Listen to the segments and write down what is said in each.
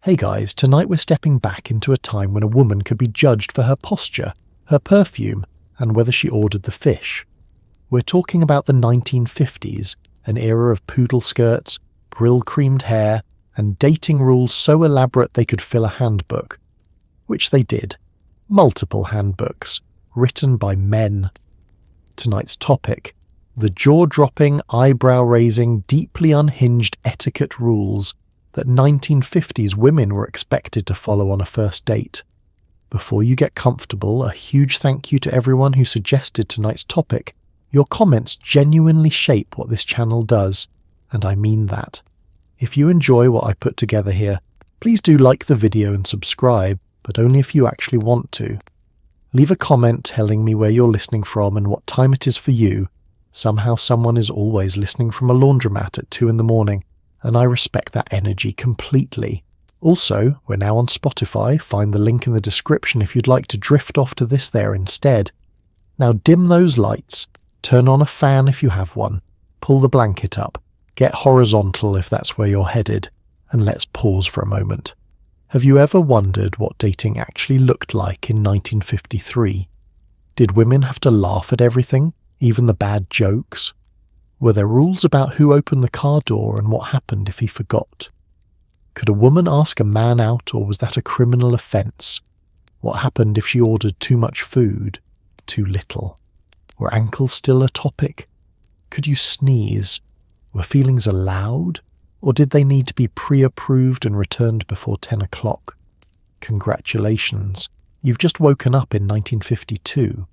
Hey guys, tonight we're stepping back into a time when a woman could be judged for her posture, her perfume, and whether she ordered the fish. We're talking about the 1950s, an era of poodle skirts, brill-creamed hair, and dating rules so elaborate they could fill a handbook. Which they did. Multiple handbooks, written by men. Tonight's topic: the jaw-dropping, eyebrow-raising, deeply unhinged etiquette rules that 1950s women were expected to follow on a first date. Before you get comfortable, a huge thank you to everyone who suggested tonight's topic. Your comments genuinely shape what this channel does, and I mean that. If you enjoy what I put together here, please do like the video and subscribe, but only if you actually want to. Leave a comment telling me where you're listening from and what time it is for you. Somehow someone is always listening from a laundromat at 2 a.m, and I respect that energy completely. Also, we're now on Spotify. Find the link in the description if you'd like to drift off to this there instead. Now dim those lights, turn on a fan if you have one, pull the blanket up, get horizontal if that's where you're headed, and let's pause for a moment. Have you ever wondered what dating actually looked like in 1953? Did women have to laugh at everything, even the bad jokes? Were there rules about who opened the car door and what happened if he forgot? Could a woman ask a man out, or was that a criminal offence? What happened if she ordered too much food, too little? Were ankles still a topic? Could you sneeze? Were feelings allowed, or did they need to be pre-approved and returned before 10 o'clock? Congratulations, you've just woken up in 1952.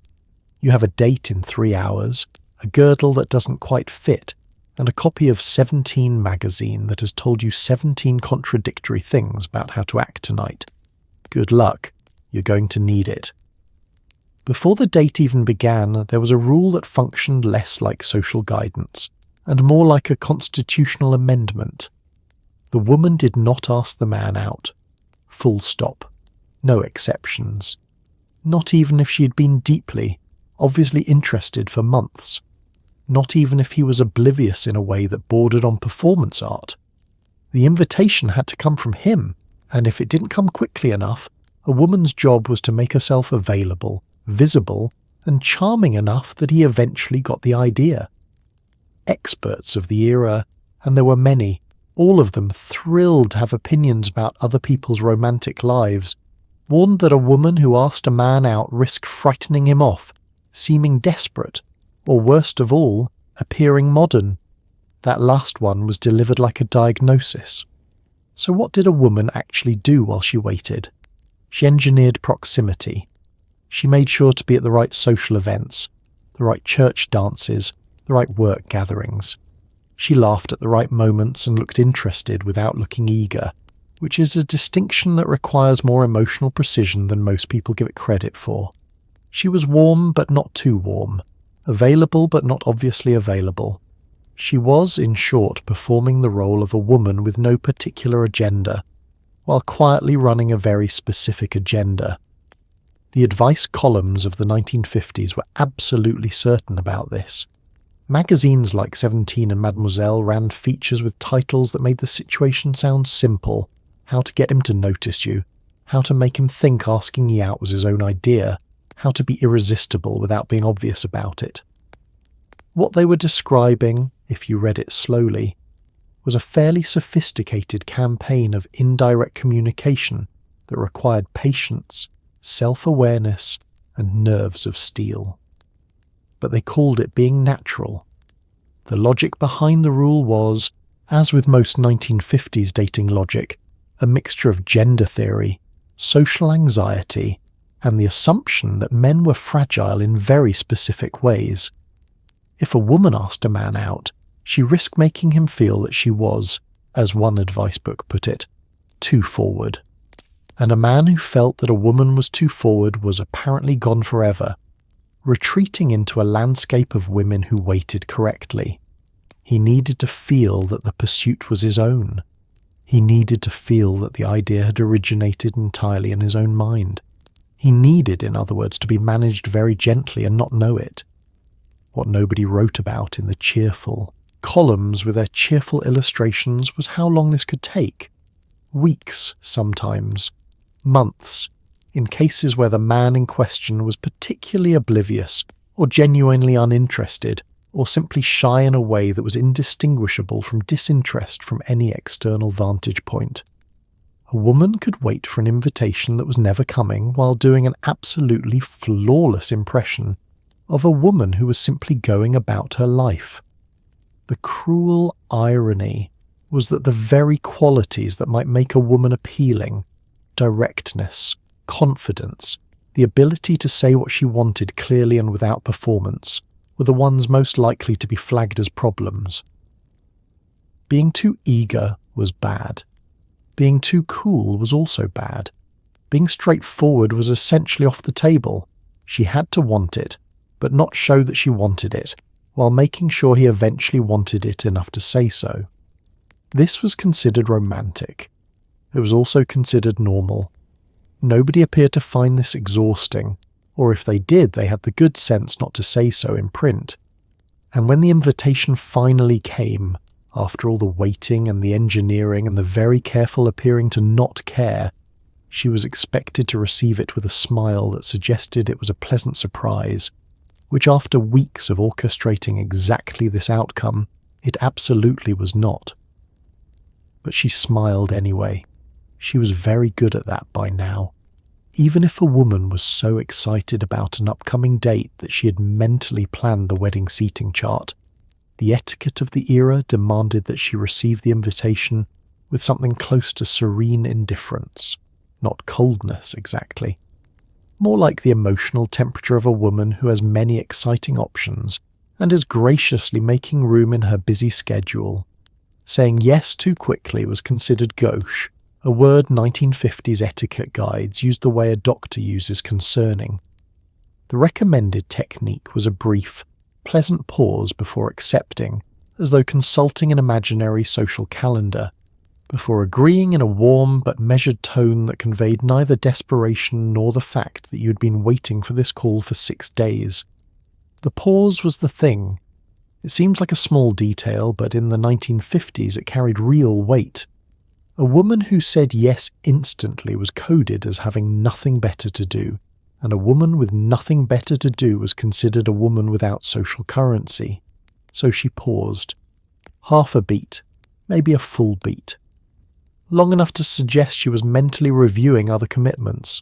You have a date in 3 hours, a girdle that doesn't quite fit, and a copy of 17 magazine that has told you 17 contradictory things about how to act tonight. Good luck, you're going to need it. Before the date even began, there was a rule that functioned less like social guidance, and more like a constitutional amendment. The woman did not ask the man out. Full stop. No exceptions. Not even if she had been deeply, obviously interested for months. Not even if he was oblivious in a way that bordered on performance art. The invitation had to come from him, and if it didn't come quickly enough, a woman's job was to make herself available, visible, and charming enough that he eventually got the idea. Experts of the era, and there were many, all of them thrilled to have opinions about other people's romantic lives, warned that a woman who asked a man out risked frightening him off, seeming desperate, or worst of all, appearing modern. That last one was delivered like a diagnosis. So what did a woman actually do while she waited? She engineered proximity. She made sure to be at the right social events, the right church dances, the right work gatherings. She laughed at the right moments and looked interested without looking eager, which is a distinction that requires more emotional precision than most people give it credit for. She was warm but not too warm, available but not obviously available. She was, in short, performing the role of a woman with no particular agenda, while quietly running a very specific agenda. The advice columns of the 1950s were absolutely certain about this. Magazines like 17 and Mademoiselle ran features with titles that made the situation sound simple: how to get him to notice you, how to make him think asking you out was his own idea, how to be irresistible without being obvious about it. What they were describing, if you read it slowly, was a fairly sophisticated campaign of indirect communication that required patience, self-awareness, and nerves of steel. But they called it being natural. The logic behind the rule was, as with most 1950s dating logic, a mixture of gender theory, social anxiety, and the assumption that men were fragile in very specific ways. If a woman asked a man out, she risked making him feel that she was, as one advice book put it, too forward. And a man who felt that a woman was too forward was apparently gone forever, retreating into a landscape of women who waited correctly. He needed to feel that the pursuit was his own. He needed to feel that the idea had originated entirely in his own mind. He needed, in other words, to be managed very gently and not know it. What nobody wrote about in the cheerful columns with their cheerful illustrations was how long this could take. weeks sometimes, months, in cases where the man in question was particularly oblivious or genuinely uninterested or simply shy in a way that was indistinguishable from disinterest from any external vantage point. A woman could wait for an invitation that was never coming while doing an absolutely flawless impression of a woman who was simply going about her life. The cruel irony was that the very qualities that might make a woman appealing, directness, confidence, the ability to say what she wanted clearly and without performance, were the ones most likely to be flagged as problems. Being too eager was bad. Being too cool was also bad. Being straightforward was essentially off the table. She had to want it, but not show that she wanted it, while making sure he eventually wanted it enough to say so. This was considered romantic. It was also considered normal. Nobody appeared to find this exhausting, or if they did, they had the good sense not to say so in print. And when the invitation finally came, after all the waiting and the engineering and the very careful appearing to not care, she was expected to receive it with a smile that suggested it was a pleasant surprise, which after weeks of orchestrating exactly this outcome, it absolutely was not. But she smiled anyway. She was very good at that by now. Even if a woman was so excited about an upcoming date that she had mentally planned the wedding seating chart, the etiquette of the era demanded that she receive the invitation with something close to serene indifference, not coldness exactly. More like the emotional temperature of a woman who has many exciting options and is graciously making room in her busy schedule. Saying yes too quickly was considered gauche, a word 1950s etiquette guides used the way a doctor uses concerning. The recommended technique was a brief, pleasant pause before accepting, as though consulting an imaginary social calendar, before agreeing in a warm but measured tone that conveyed neither desperation nor the fact that you had been waiting for this call for 6 days. The pause was the thing. It seems like a small detail, but in the 1950s it carried real weight. A woman who said yes instantly was coded as having nothing better to do, and a woman with nothing better to do was considered a woman without social currency. So she paused. Half a beat, maybe a full beat. Long enough to suggest she was mentally reviewing other commitments.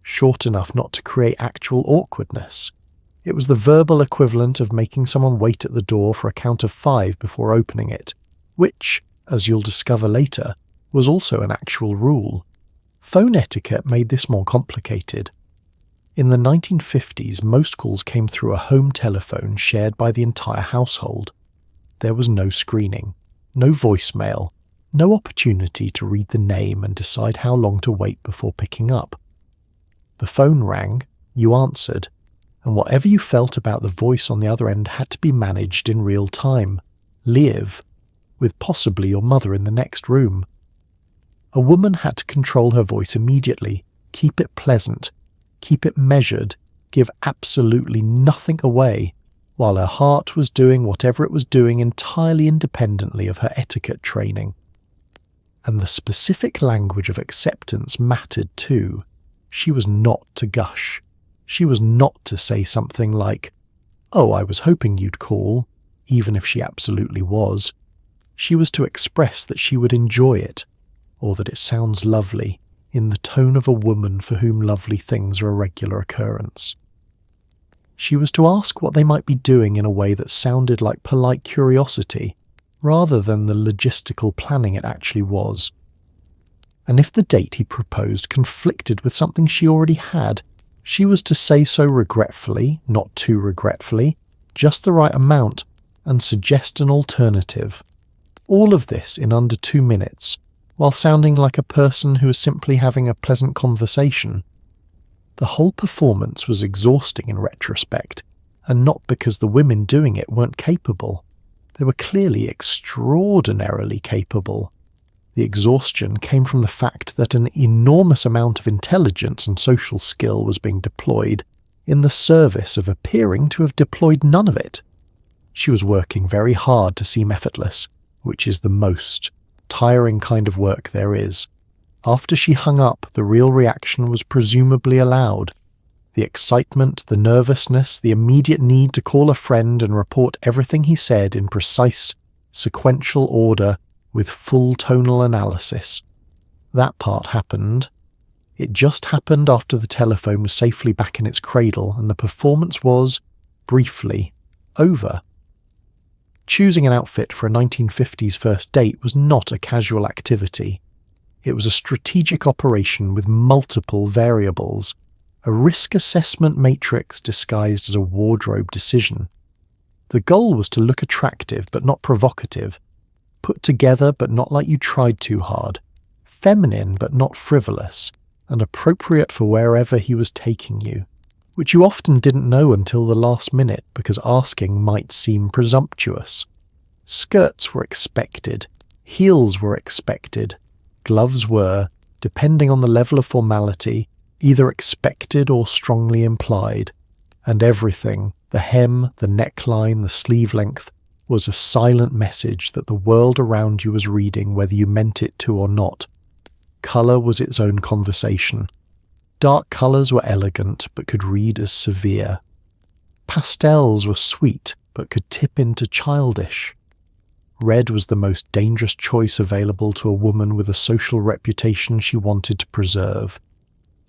Short enough not to create actual awkwardness. It was the verbal equivalent of making someone wait at the door for a count of 5 before opening it, which, as you'll discover later, was also an actual rule. Phone etiquette made this more complicated. In the 1950s, most calls came through a home telephone shared by the entire household. There was no screening, no voicemail, no opportunity to read the name and decide how long to wait before picking up. The phone rang, you answered, and whatever you felt about the voice on the other end had to be managed in real time, live, with possibly your mother in the next room. A woman had to control her voice immediately, keep it pleasant, keep it measured, give absolutely nothing away, while her heart was doing whatever it was doing entirely independently of her etiquette training. And the specific language of acceptance mattered too. She was not to gush. She was not to say something like, "Oh, I was hoping you'd call," even if she absolutely was. She was to express that she would enjoy it, or that it sounds lovely, in the tone of a woman for whom lovely things are a regular occurrence. She was to ask what they might be doing in a way that sounded like polite curiosity, rather than the logistical planning it actually was. And if the date he proposed conflicted with something she already had, she was to say so regretfully, not too regretfully, just the right amount, and suggest an alternative. All of this in under 2 minutes, while sounding like a person who was simply having a pleasant conversation. The whole performance was exhausting in retrospect, and not because the women doing it weren't capable. They were clearly extraordinarily capable. The exhaustion came from the fact that an enormous amount of intelligence and social skill was being deployed in the service of appearing to have deployed none of it. She was working very hard to seem effortless, which is the most tiring kind of work there is, After she hung up, the real reaction was presumably allowed. The excitement, the nervousness, the immediate need to call a friend and report everything he said in precise, sequential order with full tonal analysis. That part happened. It just happened after the telephone was safely back in its cradle and the performance was, briefly, over. Choosing an outfit for a 1950s first date was not a casual activity. It was a strategic operation with multiple variables, a risk assessment matrix disguised as a wardrobe decision. The goal was to look attractive but not provocative, put together but not like you tried too hard, feminine but not frivolous, and appropriate for wherever he was taking you, which you often didn't know until the last minute because asking might seem presumptuous. Skirts were expected, heels were expected, gloves were, depending on the level of formality, either expected or strongly implied, and everything, the hem, the neckline, the sleeve length, was a silent message that the world around you was reading whether you meant it to or not. Colour was its own conversation. Dark colours were elegant but could read as severe. Pastels were sweet but could tip into childish. Red was the most dangerous choice available to a woman with a social reputation she wanted to preserve.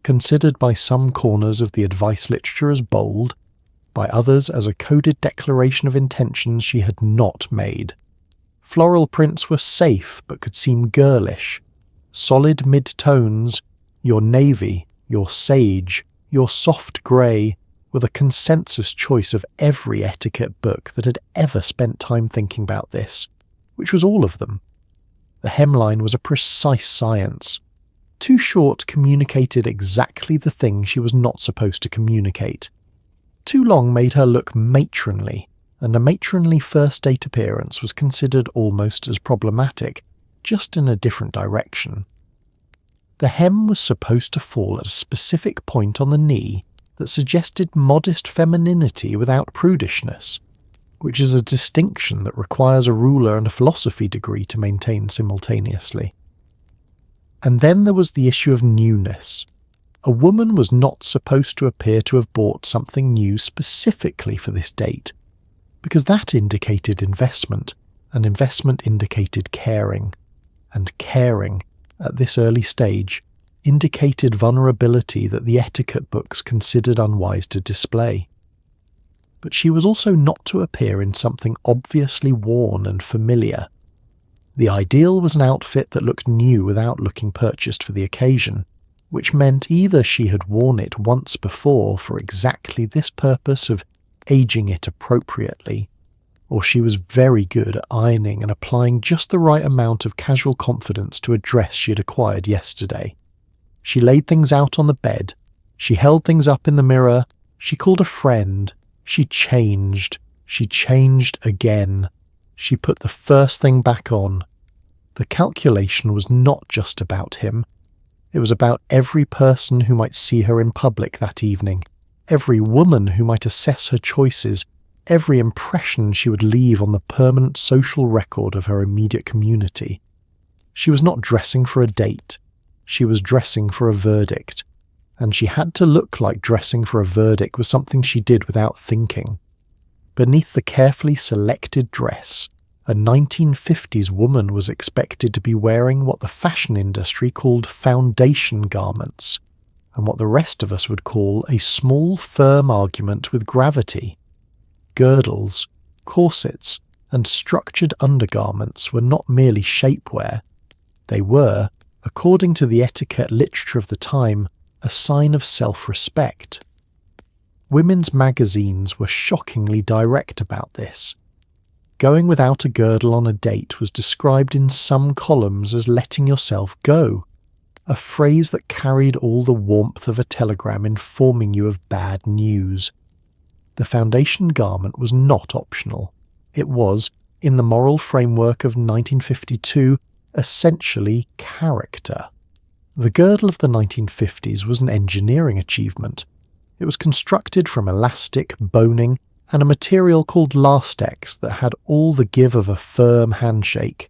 Considered by some corners of the advice literature as bold, by others as a coded declaration of intentions she had not made. Floral prints were safe but could seem girlish. Solid mid-tones, your navy, your sage, your soft grey, were the consensus choice of every etiquette book that had ever spent time thinking about this, which was all of them. The hemline was a precise science. Too short communicated exactly the thing she was not supposed to communicate. Too long made her look matronly, and a matronly first date appearance was considered almost as problematic, just in a different direction. The hem was supposed to fall at a specific point on the knee that suggested modest femininity without prudishness, which is a distinction that requires a ruler and a philosophy degree to maintain simultaneously. And then there was the issue of newness. A woman was not supposed to appear to have bought something new specifically for this date, because that indicated investment, and investment indicated caring, and caring, at this early stage, indicated vulnerability that the etiquette books considered unwise to display. But she was also not to appear in something obviously worn and familiar. The ideal was an outfit that looked new without looking purchased for the occasion, which meant either she had worn it once before for exactly this purpose of aging it appropriately, or she was very good at ironing and applying just the right amount of casual confidence to a dress she had acquired yesterday. She laid things out on the bed, she held things up in the mirror, she called a friend, she changed again. She put the first thing back on. The calculation was not just about him. It was about every person who might see her in public that evening, every woman who might assess her choices, every impression she would leave on the permanent social record of her immediate community. She was not dressing for a date. She was dressing for a verdict, and she had to look like dressing for a verdict was something she did without thinking. Beneath the carefully selected dress, a 1950s woman was expected to be wearing what the fashion industry called foundation garments, and what the rest of us would call a small, firm argument with gravity. Girdles, corsets, and structured undergarments were not merely shapewear. They were, according to the etiquette literature of the time, a sign of self-respect. Women's magazines were shockingly direct about this. Going without a girdle on a date was described in some columns as letting yourself go, a phrase that carried all the warmth of a telegram informing you of bad news. The foundation garment was not optional. It was, in the moral framework of 1952, essentially character. The girdle of the 1950s was an engineering achievement. It was constructed from elastic, boning, and a material called lastex that had all the give of a firm handshake.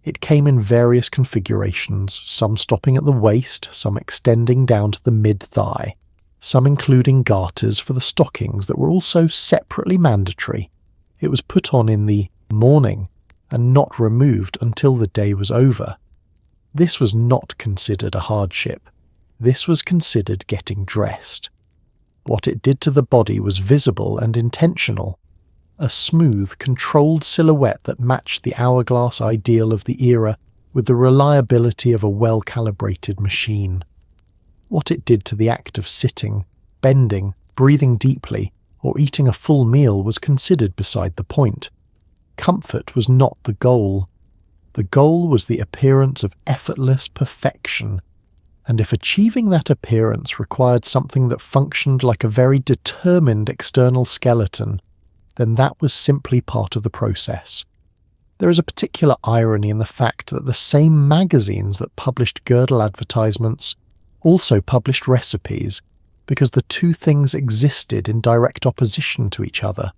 It came in various configurations, some stopping at the waist, some extending down to the mid-thigh, some including garters for the stockings that were also separately mandatory. It was put on in the morning and not removed until the day was over. This was not considered a hardship. This was considered getting dressed. What it did to the body was visible and intentional. A smooth, controlled silhouette that matched the hourglass ideal of the era with the reliability of a well-calibrated machine. What it did to the act of sitting, bending, breathing deeply, or eating a full meal was considered beside the point. Comfort was not the goal. The goal was the appearance of effortless perfection, and if achieving that appearance required something that functioned like a very determined external skeleton, then that was simply part of the process. There is a particular irony in the fact that the same magazines that published girdle advertisements also published recipes, because the two things existed in direct opposition to each other.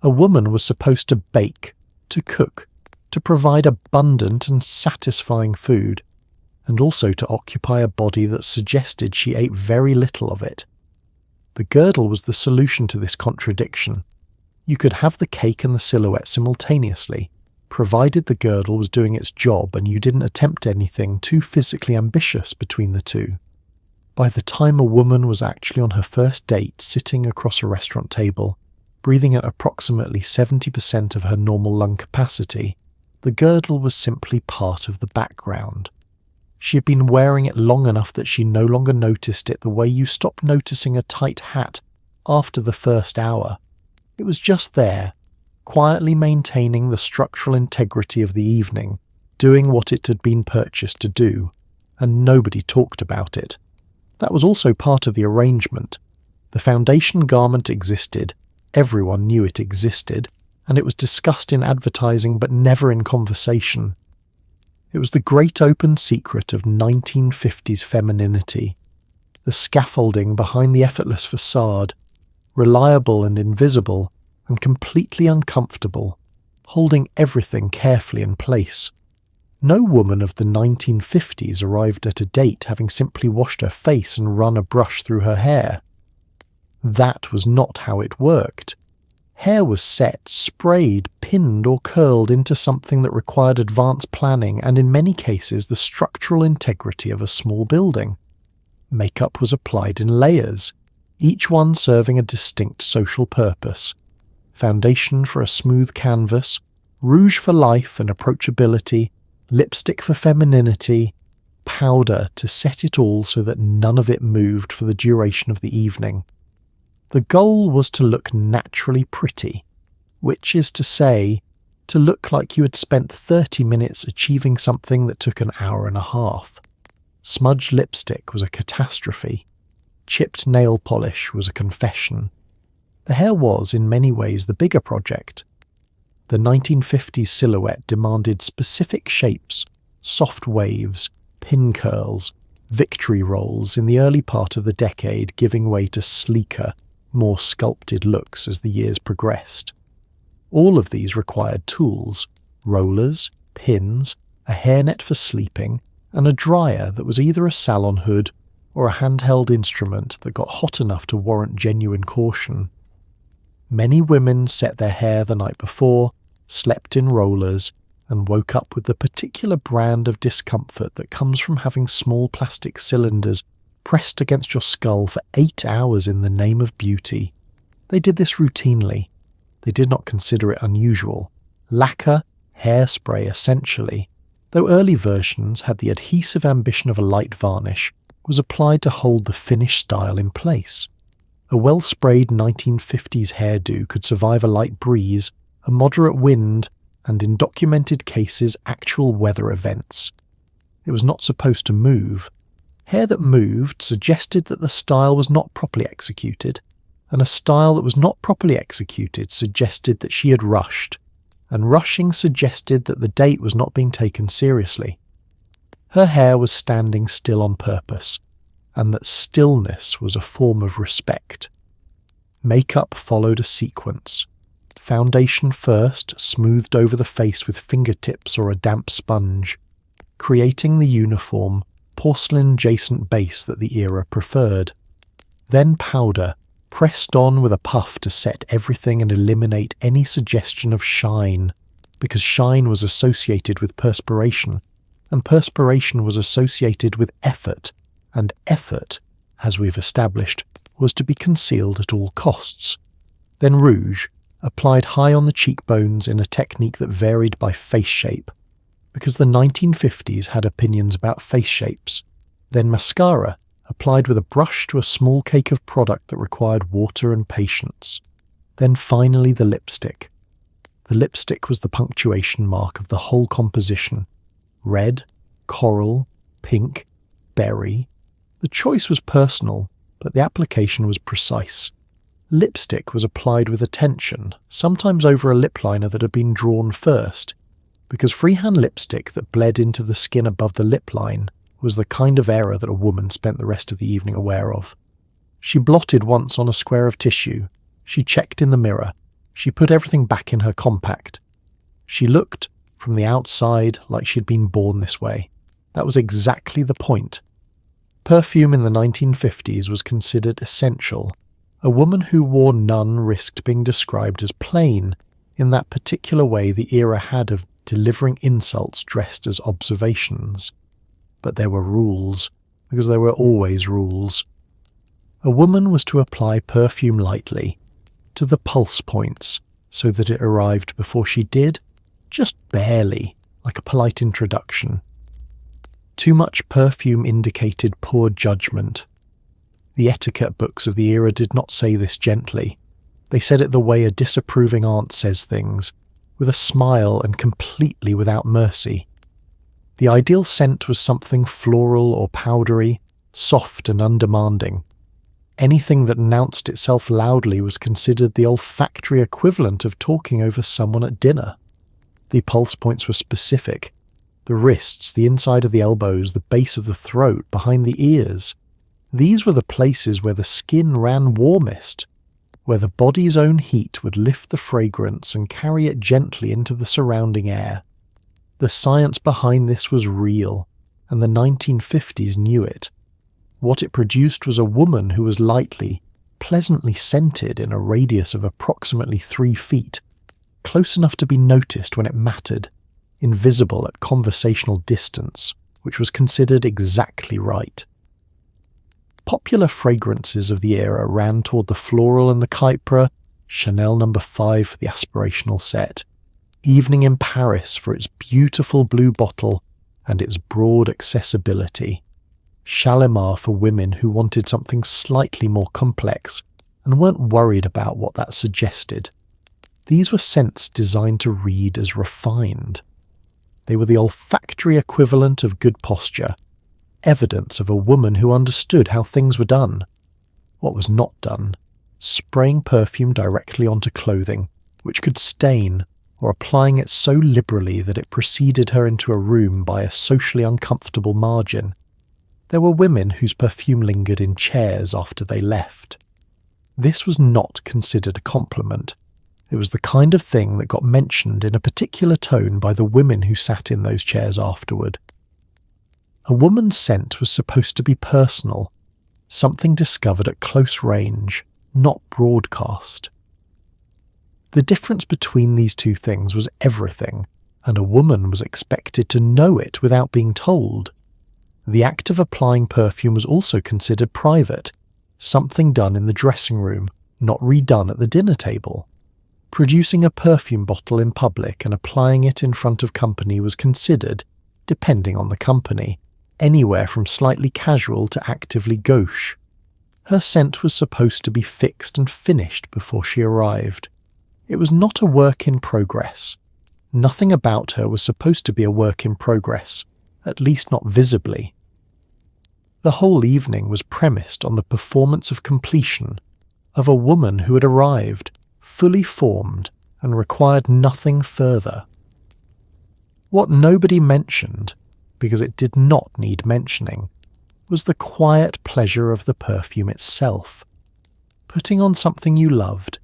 A woman was supposed to bake, to cook, to provide abundant and satisfying food, and also to occupy a body that suggested she ate very little of it. The girdle was the solution to this contradiction. You could have the cake and the silhouette simultaneously, provided the girdle was doing its job and you didn't attempt anything too physically ambitious between the two. By the time a woman was actually on her first date sitting across a restaurant table, breathing at approximately 70% of her normal lung capacity, the girdle was simply part of the background. She had been wearing it long enough that she no longer noticed it the way you stop noticing a tight hat after the first hour. It was just there, quietly maintaining the structural integrity of the evening, doing what it had been purchased to do, and nobody talked about it. That was also part of the arrangement. The foundation garment existed, everyone knew it existed, and it was discussed in advertising but never in conversation. It was the great open secret of 1950s femininity, the scaffolding behind the effortless facade, reliable and invisible, and completely uncomfortable, holding everything carefully in place. No woman of the 1950s arrived at a date having simply washed her face and run a brush through her hair. That was not how it worked. Hair was set, sprayed, pinned or curled into something that required advanced planning and in many cases the structural integrity of a small building. Makeup was applied in layers, each one serving a distinct social purpose. Foundation for a smooth canvas, rouge for life and approachability, lipstick for femininity, powder to set it all so that none of it moved for the duration of the evening. The goal was to look naturally pretty, which is to say, to look like you had spent 30 minutes achieving something that took an hour and a half. Smudged lipstick was a catastrophe. Chipped nail polish was a confession. The hair was, in many ways, the bigger project. The 1950s silhouette demanded specific shapes, soft waves, pin curls, victory rolls in the early part of the decade, giving way to sleeker, more sculpted looks as the years progressed. All of these required tools, rollers, pins, a hairnet for sleeping, and a dryer that was either a salon hood or a handheld instrument that got hot enough to warrant genuine caution. Many women set their hair the night before, slept in rollers, and woke up with the particular brand of discomfort that comes from having small plastic cylinders pressed against your skull for 8 hours in the name of beauty. They did this routinely. They did not consider it unusual. Lacquer, hairspray essentially, though early versions had the adhesive ambition of a light varnish, was applied to hold the finished style in place. A well-sprayed 1950s hairdo could survive a light breeze, a moderate wind, and in documented cases actual weather events. It was not supposed to move. Hair that moved suggested that the style was not properly executed, and a style that was not properly executed suggested that she had rushed, and rushing suggested that the date was not being taken seriously. Her hair was standing still on purpose, and that stillness was a form of respect. Makeup followed a sequence. Foundation first, smoothed over the face with fingertips or a damp sponge, creating the uniform, porcelain-adjacent base that the era preferred. Then powder, pressed on with a puff to set everything and eliminate any suggestion of shine, because shine was associated with perspiration, and perspiration was associated with effort, and effort, as we've established, was to be concealed at all costs. Then rouge, applied high on the cheekbones in a technique that varied by face shape, because the 1950s had opinions about face shapes. Then mascara, applied with a brush to a small cake of product that required water and patience. Then finally the lipstick. The lipstick was the punctuation mark of the whole composition. Red, coral, pink, berry. The choice was personal, but the application was precise. Lipstick was applied with attention, sometimes over a lip liner that had been drawn first, because freehand lipstick that bled into the skin above the lip line was the kind of error that a woman spent the rest of the evening aware of. She blotted once on a square of tissue. She checked in the mirror. She put everything back in her compact. She looked, from the outside, like she'd been born this way. That was exactly the point. Perfume in the 1950s was considered essential. A woman who wore none risked being described as plain, in that particular way the era had of delivering insults dressed as observations. But there were rules, because there were always rules. A woman was to apply perfume lightly, to the pulse points, so that it arrived before she did, just barely, like a polite introduction. Too much perfume indicated poor judgment. The etiquette books of the era did not say this gently. They said it the way a disapproving aunt says things, with a smile and completely without mercy. The ideal scent was something floral or powdery, soft and undemanding. Anything that announced itself loudly was considered the olfactory equivalent of talking over someone at dinner. The pulse points were specific. The wrists, the inside of the elbows, the base of the throat, behind the ears. These were the places where the skin ran warmest, where the body's own heat would lift the fragrance and carry it gently into the surrounding air. The science behind this was real, and the 1950s knew it. What it produced was a woman who was lightly, pleasantly scented in a radius of approximately 3 feet, close enough to be noticed when it mattered, invisible at conversational distance, which was considered exactly right. Popular fragrances of the era ran toward the floral and the Kypra, Chanel No. 5 for the aspirational set, Evening in Paris for its beautiful blue bottle and its broad accessibility, Shalimar for women who wanted something slightly more complex and weren't worried about what that suggested. These were scents designed to read as refined. They were the olfactory equivalent of good posture, evidence of a woman who understood how things were done. What was not done, spraying perfume directly onto clothing, which could stain, or applying it so liberally that it preceded her into a room by a socially uncomfortable margin. There were women whose perfume lingered in chairs after they left. This was not considered a compliment. It was the kind of thing that got mentioned in a particular tone by the women who sat in those chairs afterward. A woman's scent was supposed to be personal, something discovered at close range, not broadcast. The difference between these two things was everything, and a woman was expected to know it without being told. The act of applying perfume was also considered private, something done in the dressing room, not redone at the dinner table. Producing a perfume bottle in public and applying it in front of company was considered, depending on the company, anywhere from slightly casual to actively gauche. Her scent was supposed to be fixed and finished before she arrived. It was not a work in progress. Nothing about her was supposed to be a work in progress, at least not visibly. The whole evening was premised on the performance of completion, of a woman who had arrived, fully formed, and required nothing further. What nobody mentioned, because it did not need mentioning, was the quiet pleasure of the perfume itself. Putting on something you loved,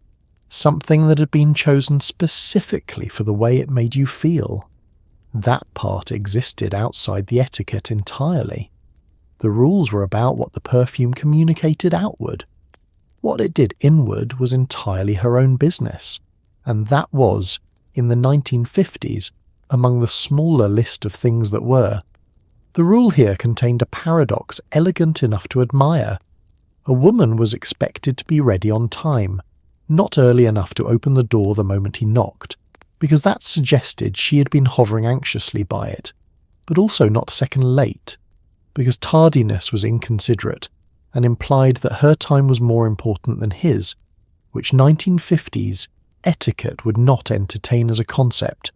something that had been chosen specifically for the way it made you feel. That part existed outside the etiquette entirely. The rules were about what the perfume communicated outward. What it did inward was entirely her own business, and that was, in the 1950s, among the smaller list of things that were. The rule here contained a paradox elegant enough to admire. A woman was expected to be ready on time, not early enough to open the door the moment he knocked, because that suggested she had been hovering anxiously by it, but also not a second late, because tardiness was inconsiderate and implied that her time was more important than his, which 1950s etiquette would not entertain as a concept.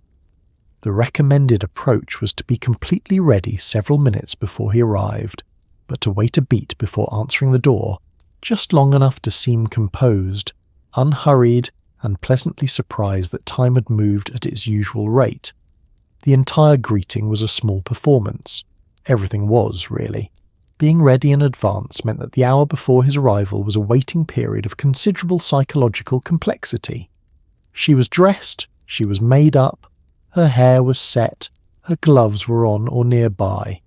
The recommended approach was to be completely ready several minutes before he arrived, but to wait a beat before answering the door, just long enough to seem composed, unhurried, and pleasantly surprised that time had moved at its usual rate. The entire greeting was a small performance. Everything was, really. Being ready in advance meant that the hour before his arrival was a waiting period of considerable psychological complexity. She was dressed, she was made up, her hair was set, her gloves were on or nearby,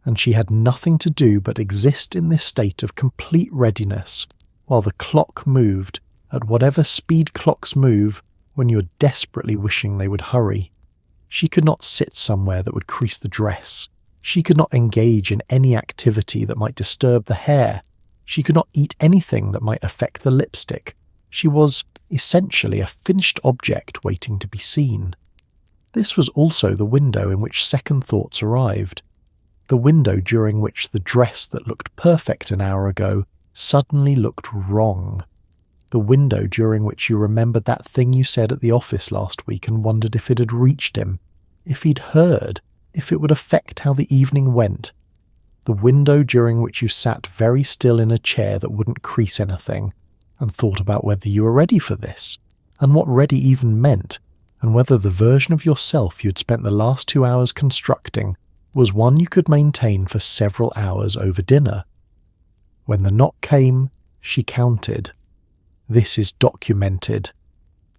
and she had nothing to do but exist in this state of complete readiness while the clock moved at whatever speed clocks move when you are desperately wishing they would hurry. She could not sit somewhere that would crease the dress. She could not engage in any activity that might disturb the hair. She could not eat anything that might affect the lipstick. She was, essentially, a finished object waiting to be seen. This was also the window in which second thoughts arrived. The window during which the dress that looked perfect an hour ago suddenly looked wrong. The window during which you remembered that thing you said at the office last week and wondered if it had reached him, if he'd heard, if it would affect how the evening went. The window during which you sat very still in a chair that wouldn't crease anything and thought about whether you were ready for this, and what ready even meant, and whether the version of yourself you'd spent the last 2 hours constructing was one you could maintain for several hours over dinner. When the knock came, she counted. This is documented.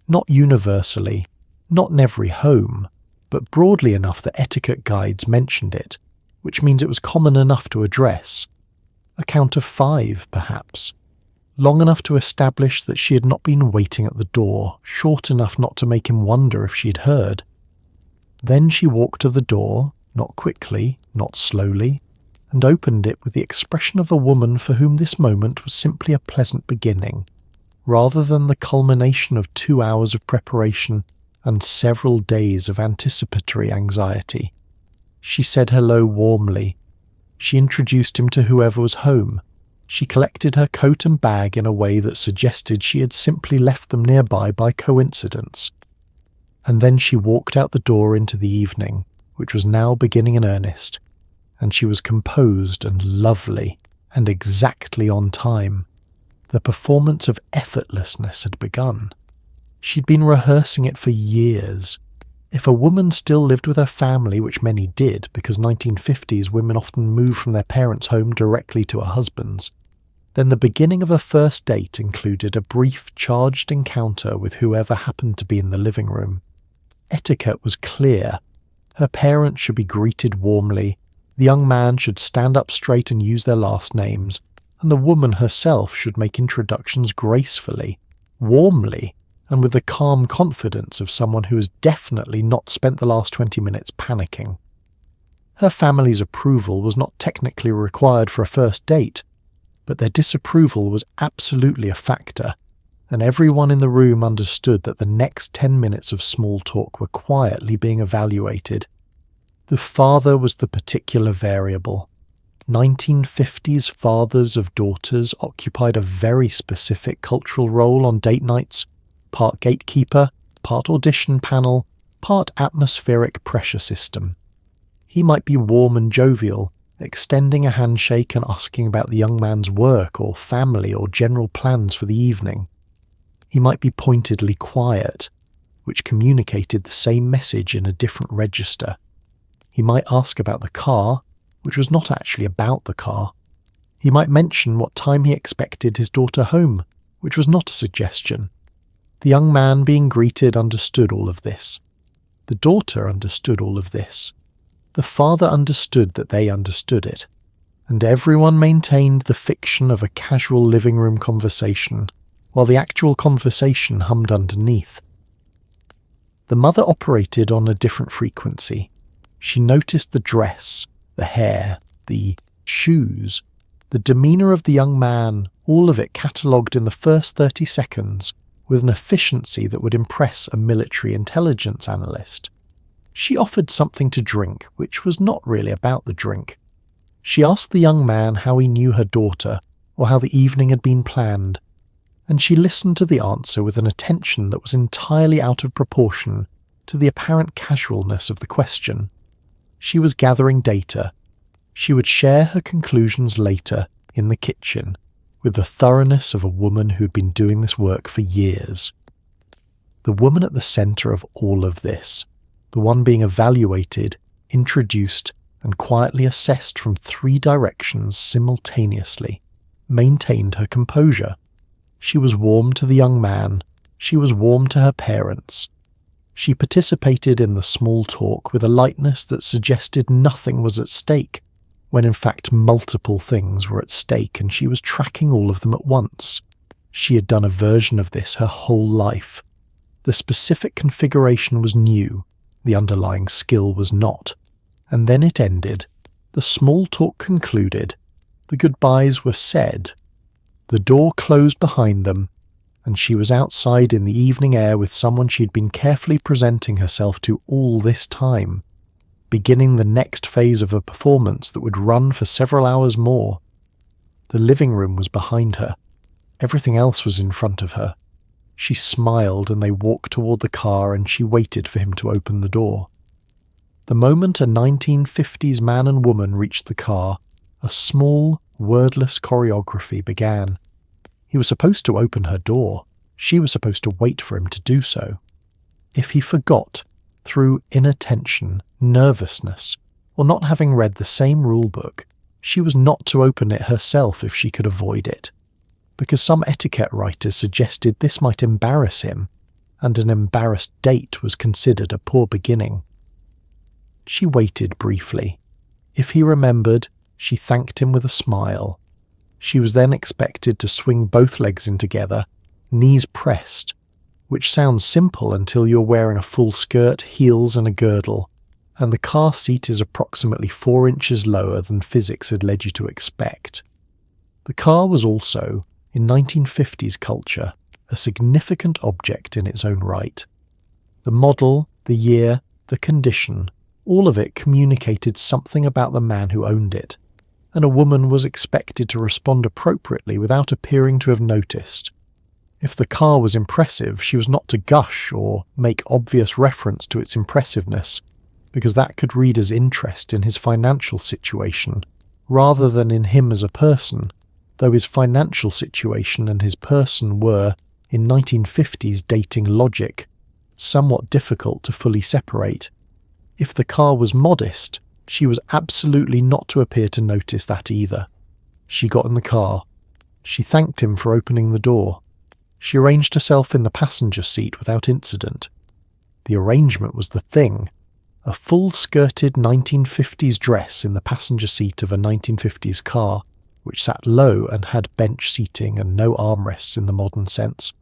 Not universally, not in every home, but broadly enough that etiquette guides mentioned it, which means it was common enough to address. A count of 5, perhaps. Long enough to establish that she had not been waiting at the door, short enough not to make him wonder if she'd heard. Then she walked to the door, not quickly, not slowly, and opened it with the expression of a woman for whom this moment was simply a pleasant beginning, rather than the culmination of 2 hours of preparation and several days of anticipatory anxiety. She said hello warmly. She introduced him to whoever was home. She collected her coat and bag in a way that suggested she had simply left them nearby by coincidence. And then she walked out the door into the evening, which was now beginning in earnest, and she was composed and lovely and exactly on time. The performance of effortlessness had begun. She'd been rehearsing it for years. If a woman still lived with her family, which many did, because 1950s women often moved from their parents' home directly to a husband's, then the beginning of a first date included a brief, charged encounter with whoever happened to be in the living room. Etiquette was clear. Her parents should be greeted warmly, the young man should stand up straight and use their last names, and the woman herself should make introductions gracefully, warmly, and with the calm confidence of someone who has definitely not spent the last 20 minutes panicking. Her family's approval was not technically required for a first date, but their disapproval was absolutely a factor, and everyone in the room understood that the next 10 minutes of small talk were quietly being evaluated. The father was the particular variable. 1950s fathers of daughters occupied a very specific cultural role on date nights, part gatekeeper, part audition panel, part atmospheric pressure system. He might be warm and jovial, extending a handshake and asking about the young man's work or family or general plans for the evening. He might be pointedly quiet, which communicated the same message in a different register. He might ask about the car, which was not actually about the car. He might mention what time he expected his daughter home, which was not a suggestion. The young man being greeted understood all of this. The daughter understood all of this. The father understood that they understood it. And everyone maintained the fiction of a casual living room conversation, while the actual conversation hummed underneath. The mother operated on a different frequency. She noticed the dress, the hair, the shoes, the demeanour of the young man, all of it catalogued in the first 30 seconds with an efficiency that would impress a military intelligence analyst. She offered something to drink, which was not really about the drink. She asked the young man how he knew her daughter, or how the evening had been planned, and she listened to the answer with an attention that was entirely out of proportion to the apparent casualness of the question. She was gathering data. She would share her conclusions later, in the kitchen, with the thoroughness of a woman who'd been doing this work for years. The woman at the centre of all of this, the one being evaluated, introduced, and quietly assessed from 3 directions simultaneously, maintained her composure. She was warm to the young man. She was warm to her parents. She participated in the small talk with a lightness that suggested nothing was at stake, when in fact multiple things were at stake and she was tracking all of them at once. She had done a version of this her whole life. The specific configuration was new, the underlying skill was not. And then it ended. The small talk concluded. The goodbyes were said. The door closed behind them, and she was outside in the evening air with someone she'd been carefully presenting herself to all this time, beginning the next phase of a performance that would run for several hours more. The living room was behind her. Everything else was in front of her. She smiled and they walked toward the car and she waited for him to open the door. The moment a 1950s man and woman reached the car, a small, wordless choreography began. He was supposed to open her door. She was supposed to wait for him to do so. If he forgot, through inattention, nervousness, or not having read the same rulebook, she was not to open it herself if she could avoid it, because some etiquette writers suggested this might embarrass him, and an embarrassed date was considered a poor beginning. She waited briefly. If he remembered, she thanked him with a smile. She was then expected to swing both legs in together, knees pressed, which sounds simple until you're wearing a full skirt, heels and a girdle, and the car seat is approximately 4 inches lower than physics had led you to expect. The car was also, in 1950s culture, a significant object in its own right. The model, the year, the condition, all of it communicated something about the man who owned it, and a woman was expected to respond appropriately without appearing to have noticed. If the car was impressive, she was not to gush or make obvious reference to its impressiveness, because that could read as interest in his financial situation, rather than in him as a person, though his financial situation and his person were, in 1950s dating logic, somewhat difficult to fully separate. If the car was modest, she was absolutely not to appear to notice that either. She got in the car. She thanked him for opening the door. She arranged herself in the passenger seat without incident. The arrangement was the thing. A full-skirted 1950s dress in the passenger seat of a 1950s car, which sat low and had bench seating and no armrests in the modern sense,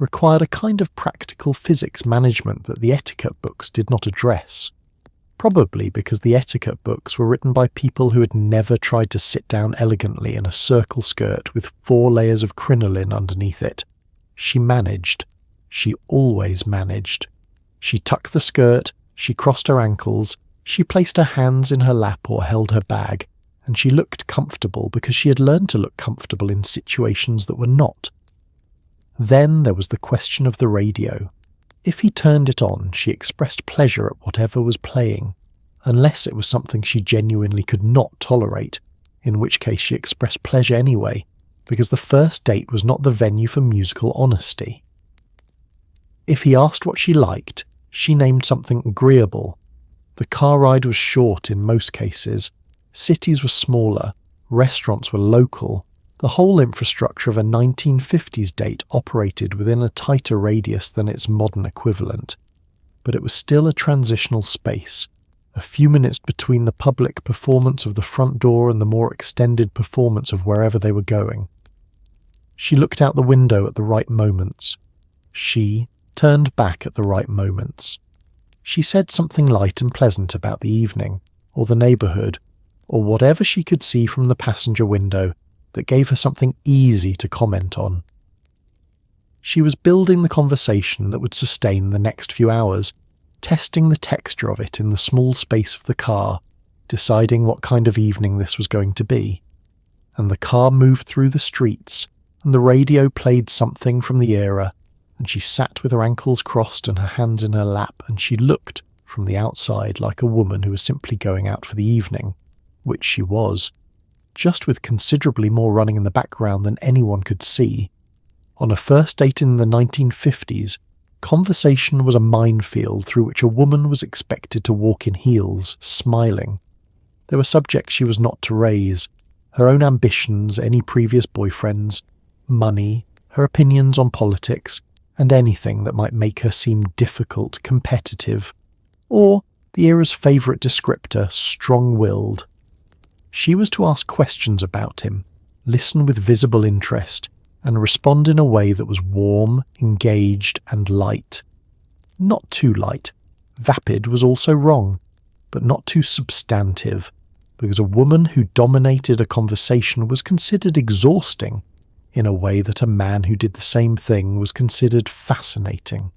required a kind of practical physics management that the etiquette books did not address. Probably because the etiquette books were written by people who had never tried to sit down elegantly in a circle skirt with 4 layers of crinoline underneath it. She managed. She always managed. She tucked the skirt, she crossed her ankles, she placed her hands in her lap or held her bag, and she looked comfortable because she had learned to look comfortable in situations that were not. Then there was the question of the radio. If he turned it on, she expressed pleasure at whatever was playing, unless it was something she genuinely could not tolerate, in which case she expressed pleasure anyway, because the first date was not the venue for musical honesty. If he asked what she liked, she named something agreeable. The car ride was short in most cases. Cities were smaller, restaurants were local, The whole infrastructure of a 1950s date operated within a tighter radius than its modern equivalent, but it was still a transitional space, a few minutes between the public performance of the front door and the more extended performance of wherever they were going. She looked out the window at the right moments. She turned back at the right moments. She said something light and pleasant about the evening, or the neighbourhood, or whatever she could see from the passenger window that gave her something easy to comment on. She was building the conversation that would sustain the next few hours, testing the texture of it in the small space of the car, deciding what kind of evening this was going to be. And the car moved through the streets, and the radio played something from the era, and she sat with her ankles crossed and her hands in her lap, and she looked, from the outside, like a woman who was simply going out for the evening, which she was, just with considerably more running in the background than anyone could see. On a first date in the 1950s, conversation was a minefield through which a woman was expected to walk in heels, smiling. There were subjects she was not to raise: her own ambitions, any previous boyfriends, money, her opinions on politics, and anything that might make her seem difficult, competitive, or, the era's favourite descriptor, strong-willed. She was to ask questions about him, listen with visible interest, and respond in a way that was warm, engaged, and light. Not too light. Vapid was also wrong, but not too substantive, because a woman who dominated a conversation was considered exhausting, in a way that a man who did the same thing was considered fascinating.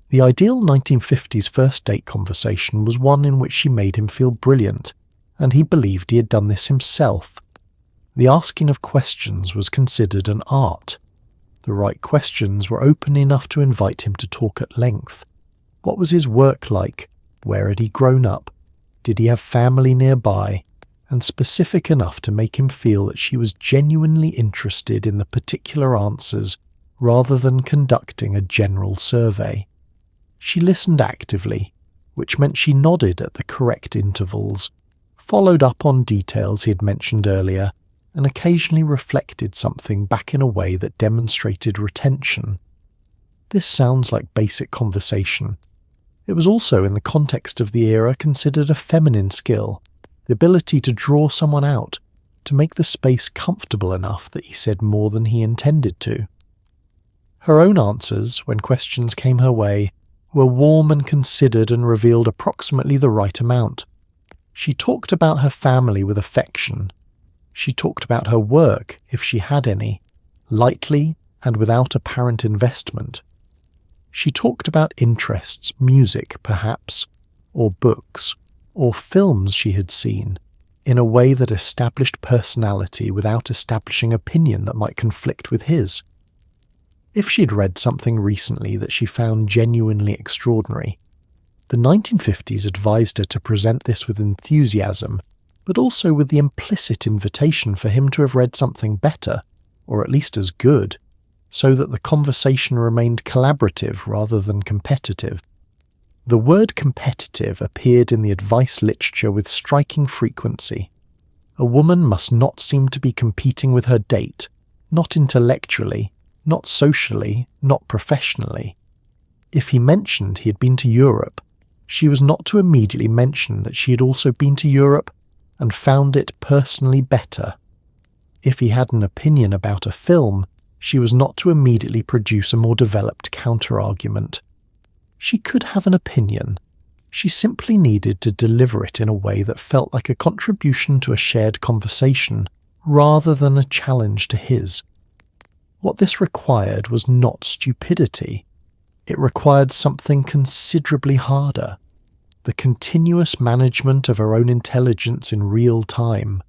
The ideal 1950s first date conversation was one in which she made him feel brilliant, and he believed he had done this himself. The asking of questions was considered an art. The right questions were open enough to invite him to talk at length. What was his work like? Where had he grown up? Did he have family nearby? And specific enough to make him feel that she was genuinely interested in the particular answers rather than conducting a general survey. She listened actively, which meant she nodded at the correct intervals, followed up on details he had mentioned earlier, and occasionally reflected something back in a way that demonstrated retention. This sounds like basic conversation. It was also, in the context of the era, considered a feminine skill, the ability to draw someone out, to make the space comfortable enough that he said more than he intended to. Her own answers, when questions came her way, were warm and considered and revealed approximately the right amount. She talked about her family with affection. She talked about her work, if she had any, lightly and without apparent investment. She talked about interests, music perhaps, or books, or films she had seen, in a way that established personality without establishing opinion that might conflict with his. If she'd read something recently that she found genuinely extraordinary, the 1950s advised her to present this with enthusiasm, but also with the implicit invitation for him to have read something better, or at least as good, so that the conversation remained collaborative rather than competitive. The word competitive appeared in the advice literature with striking frequency. A woman must not seem to be competing with her date, not intellectually, not socially, not professionally. If he mentioned he had been to Europe, she was not to immediately mention that she had also been to Europe and found it personally better. If he had an opinion about a film, she was not to immediately produce a more developed counter-argument. She could have an opinion. She simply needed to deliver it in a way that felt like a contribution to a shared conversation, rather than a challenge to his. What this required was not stupidity. It required something considerably harder: the continuous management of her own intelligence in real time,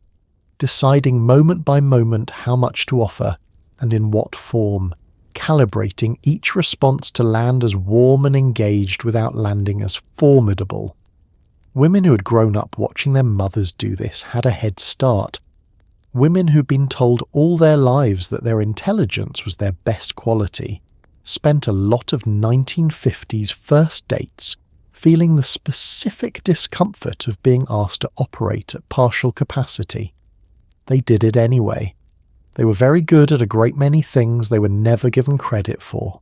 deciding moment by moment how much to offer and in what form, calibrating each response to land as warm and engaged without landing as formidable. Women who had grown up watching their mothers do this had a head start. Women who'd been told all their lives that their intelligence was their best quality spent a lot of 1950s first dates feeling the specific discomfort of being asked to operate at partial capacity. They did it anyway. They were very good at a great many things they were never given credit for.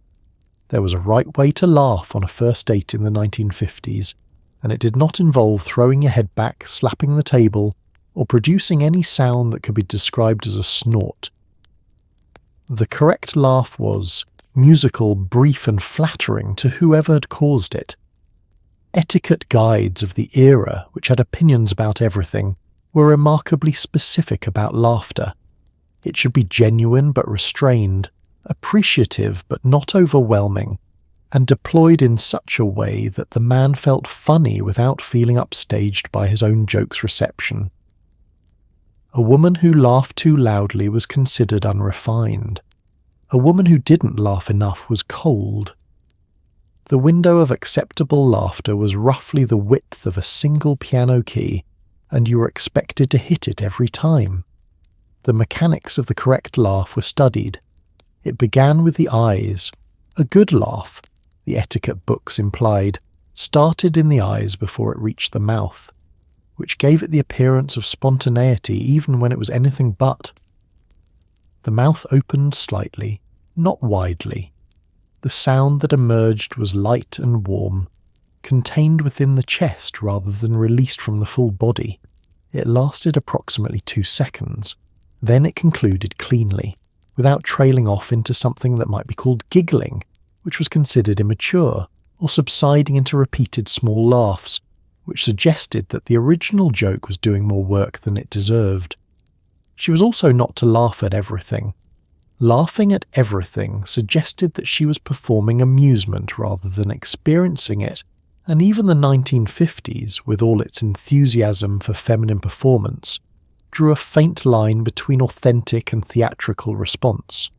There was a right way to laugh on a first date in the 1950s, and it did not involve throwing your head back, slapping the table, or producing any sound that could be described as a snort. The correct laugh was musical, brief and flattering to whoever had caused it. Etiquette guides of the era, which had opinions about everything, were remarkably specific about laughter. It should be genuine but restrained, appreciative but not overwhelming, and deployed in such a way that the man felt funny without feeling upstaged by his own joke's reception. A woman who laughed too loudly was considered unrefined. A woman who didn't laugh enough was cold. The window of acceptable laughter was roughly the width of a single piano key, and you were expected to hit it every time. The mechanics of the correct laugh were studied. It began with the eyes. A good laugh, the etiquette books implied, started in the eyes before it reached the mouth, which gave it the appearance of spontaneity even when it was anything but. The mouth opened slightly, not widely. The sound that emerged was light and warm, contained within the chest rather than released from the full body. It lasted approximately 2 seconds. Then it concluded cleanly, without trailing off into something that might be called giggling, which was considered immature, or subsiding into repeated small laughs, which suggested that the original joke was doing more work than it deserved. She was also not to laugh at everything. Laughing at everything suggested that she was performing amusement rather than experiencing it, and even the 1950s, with all its enthusiasm for feminine performance, drew a faint line between authentic and theatrical response.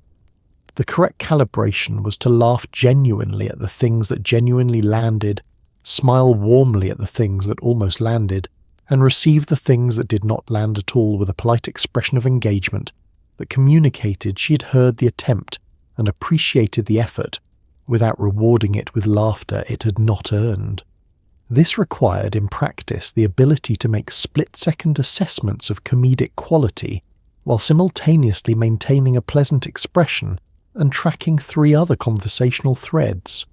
The correct calibration was to laugh genuinely at the things that genuinely landed, smile warmly at the things that almost landed, and receive the things that did not land at all with a polite expression of engagement that communicated she had heard the attempt and appreciated the effort, without rewarding it with laughter it had not earned. This required in practice the ability to make split-second assessments of comedic quality while simultaneously maintaining a pleasant expression and tracking 3 other conversational threads.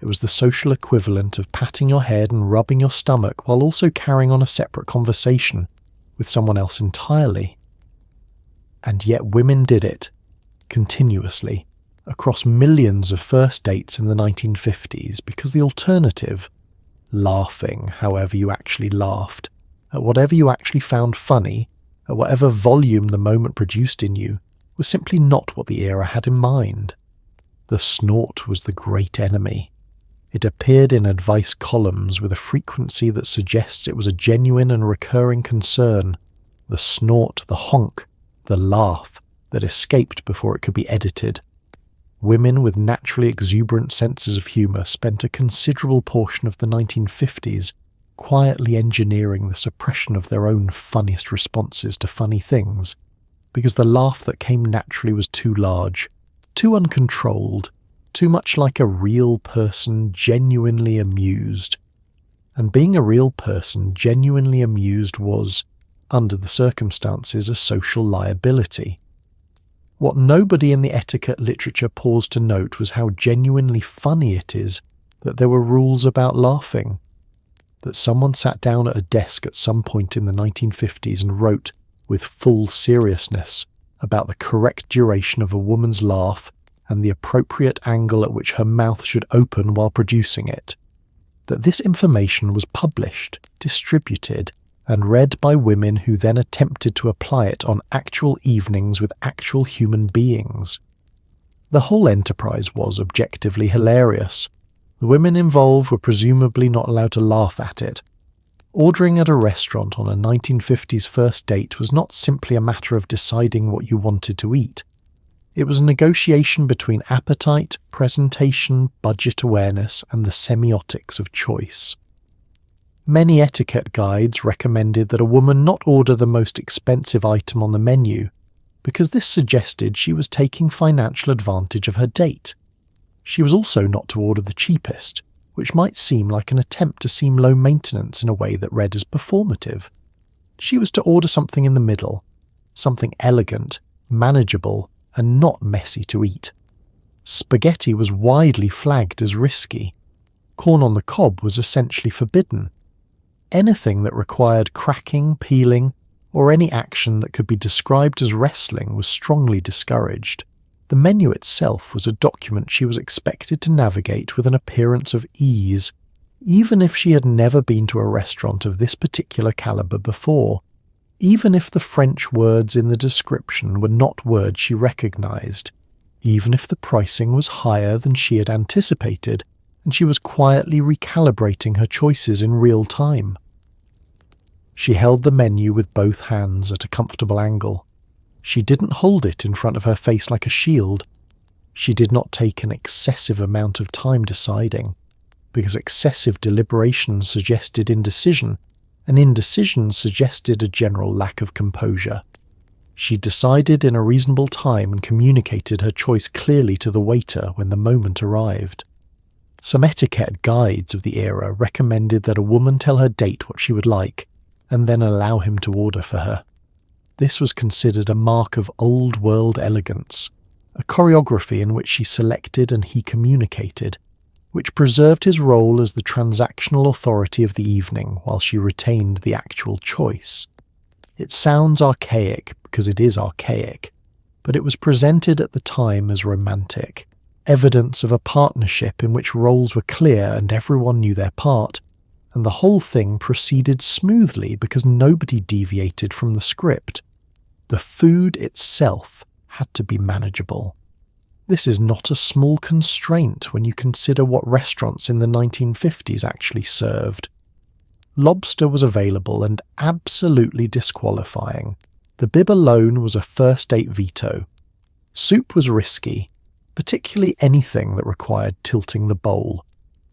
It was the social equivalent of patting your head and rubbing your stomach while also carrying on a separate conversation with someone else entirely. And yet women did it, continuously, across millions of first dates in the 1950s, because the alternative, laughing however you actually laughed, at whatever you actually found funny, at whatever volume the moment produced in you, was simply not what the era had in mind. The snort was the great enemy. It appeared in advice columns with a frequency that suggests it was a genuine and recurring concern. The snort, the honk, the laugh that escaped before it could be edited. Women with naturally exuberant senses of humour spent a considerable portion of the 1950s quietly engineering the suppression of their own funniest responses to funny things, because the laugh that came naturally was too large, too uncontrolled, too much like a real person genuinely amused. And being a real person genuinely amused was, under the circumstances, a social liability. What nobody in the etiquette literature paused to note was how genuinely funny it is that there were rules about laughing. That someone sat down at a desk at some point in the 1950s and wrote, with full seriousness, about the correct duration of a woman's laugh and the appropriate angle at which her mouth should open while producing it. That this information was published, distributed, and read by women who then attempted to apply it on actual evenings with actual human beings. The whole enterprise was objectively hilarious. The women involved were presumably not allowed to laugh at it. Ordering at a restaurant on a 1950s first date was not simply a matter of deciding what you wanted to eat. It was a negotiation between appetite, presentation, budget awareness, and the semiotics of choice. Many etiquette guides recommended that a woman not order the most expensive item on the menu, because this suggested she was taking financial advantage of her date. She was also not to order the cheapest, which might seem like an attempt to seem low maintenance in a way that read as performative. She was to order something in the middle, something elegant, manageable, and not messy to eat. Spaghetti was widely flagged as risky. Corn on the cob was essentially forbidden. Anything that required cracking, peeling, or any action that could be described as wrestling was strongly discouraged. The menu itself was a document she was expected to navigate with an appearance of ease, even if she had never been to a restaurant of this particular caliber before, even if the French words in the description were not words she recognized, even if the pricing was higher than she had anticipated, and she was quietly recalibrating her choices in real time. She held the menu with both hands at a comfortable angle. She didn't hold it in front of her face like a shield. She did not take an excessive amount of time deciding, because excessive deliberation suggested indecision, and indecision suggested a general lack of composure. She decided in a reasonable time and communicated her choice clearly to the waiter when the moment arrived. Some etiquette guides of the era recommended that a woman tell her date what she would like, and then allow him to order for her. This was considered a mark of old-world elegance, a choreography in which she selected and he communicated, which preserved his role as the transactional authority of the evening while she retained the actual choice. It sounds archaic because it is archaic, but it was presented at the time as romantic, evidence of a partnership in which roles were clear and everyone knew their part, and the whole thing proceeded smoothly because nobody deviated from the script. The food itself had to be manageable. This is not a small constraint when you consider what restaurants in the 1950s actually served. Lobster was available and absolutely disqualifying. The bib alone was a first-date veto. Soup was risky, particularly anything that required tilting the bowl.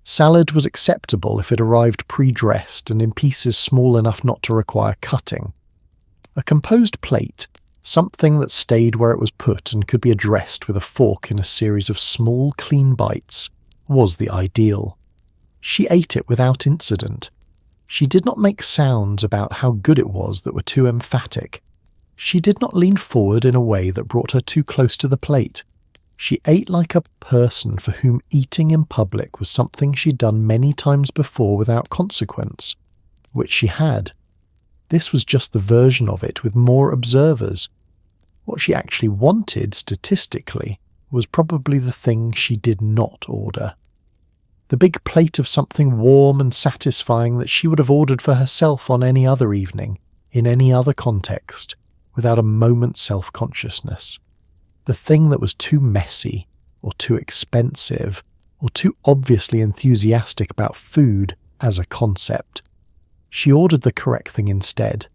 Salad was acceptable if it arrived pre-dressed and in pieces small enough not to require cutting. A composed plate, something that stayed where it was put and could be addressed with a fork in a series of small, clean bites, was the ideal. She ate it without incident. She did not make sounds about how good it was that were too emphatic. She did not lean forward in a way that brought her too close to the plate. She ate like a person for whom eating in public was something she'd done many times before without consequence, which she had. This was just the version of it with more observers. What she actually wanted, statistically, was probably the thing she did not order. The big plate of something warm and satisfying that she would have ordered for herself on any other evening, in any other context, without a moment's self-consciousness. The thing that was too messy, or too expensive, or too obviously enthusiastic about food as a concept. She ordered the correct thing instead.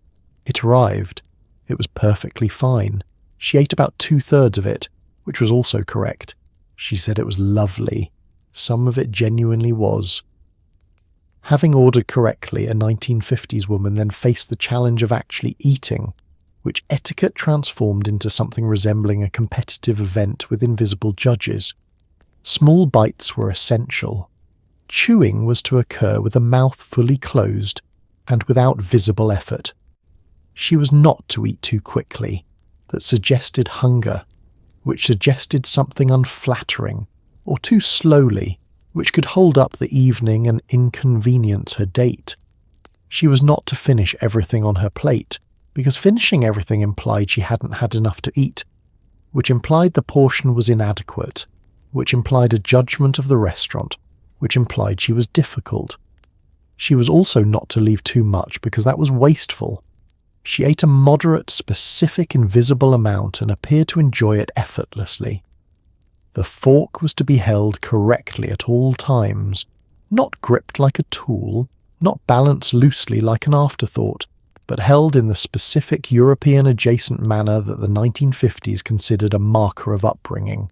It arrived. It was perfectly fine. She ate about 2/3 of it, which was also correct. She said it was lovely. Some of it genuinely was. Having ordered correctly, a 1950s woman then faced the challenge of actually eating, which etiquette transformed into something resembling a competitive event with invisible judges. Small bites were essential. Chewing was to occur with the mouth fully closed and without visible effort. She was not to eat too quickly, that suggested hunger, which suggested something unflattering, or too slowly, which could hold up the evening and inconvenience her date. She was not to finish everything on her plate, because finishing everything implied she hadn't had enough to eat, which implied the portion was inadequate, which implied a judgment of the restaurant, which implied she was difficult. She was also not to leave too much because that was wasteful. She ate a moderate, specific, invisible amount and appeared to enjoy it effortlessly. The fork was to be held correctly at all times, not gripped like a tool, not balanced loosely like an afterthought, but held in the specific European-adjacent manner that the 1950s considered a marker of upbringing.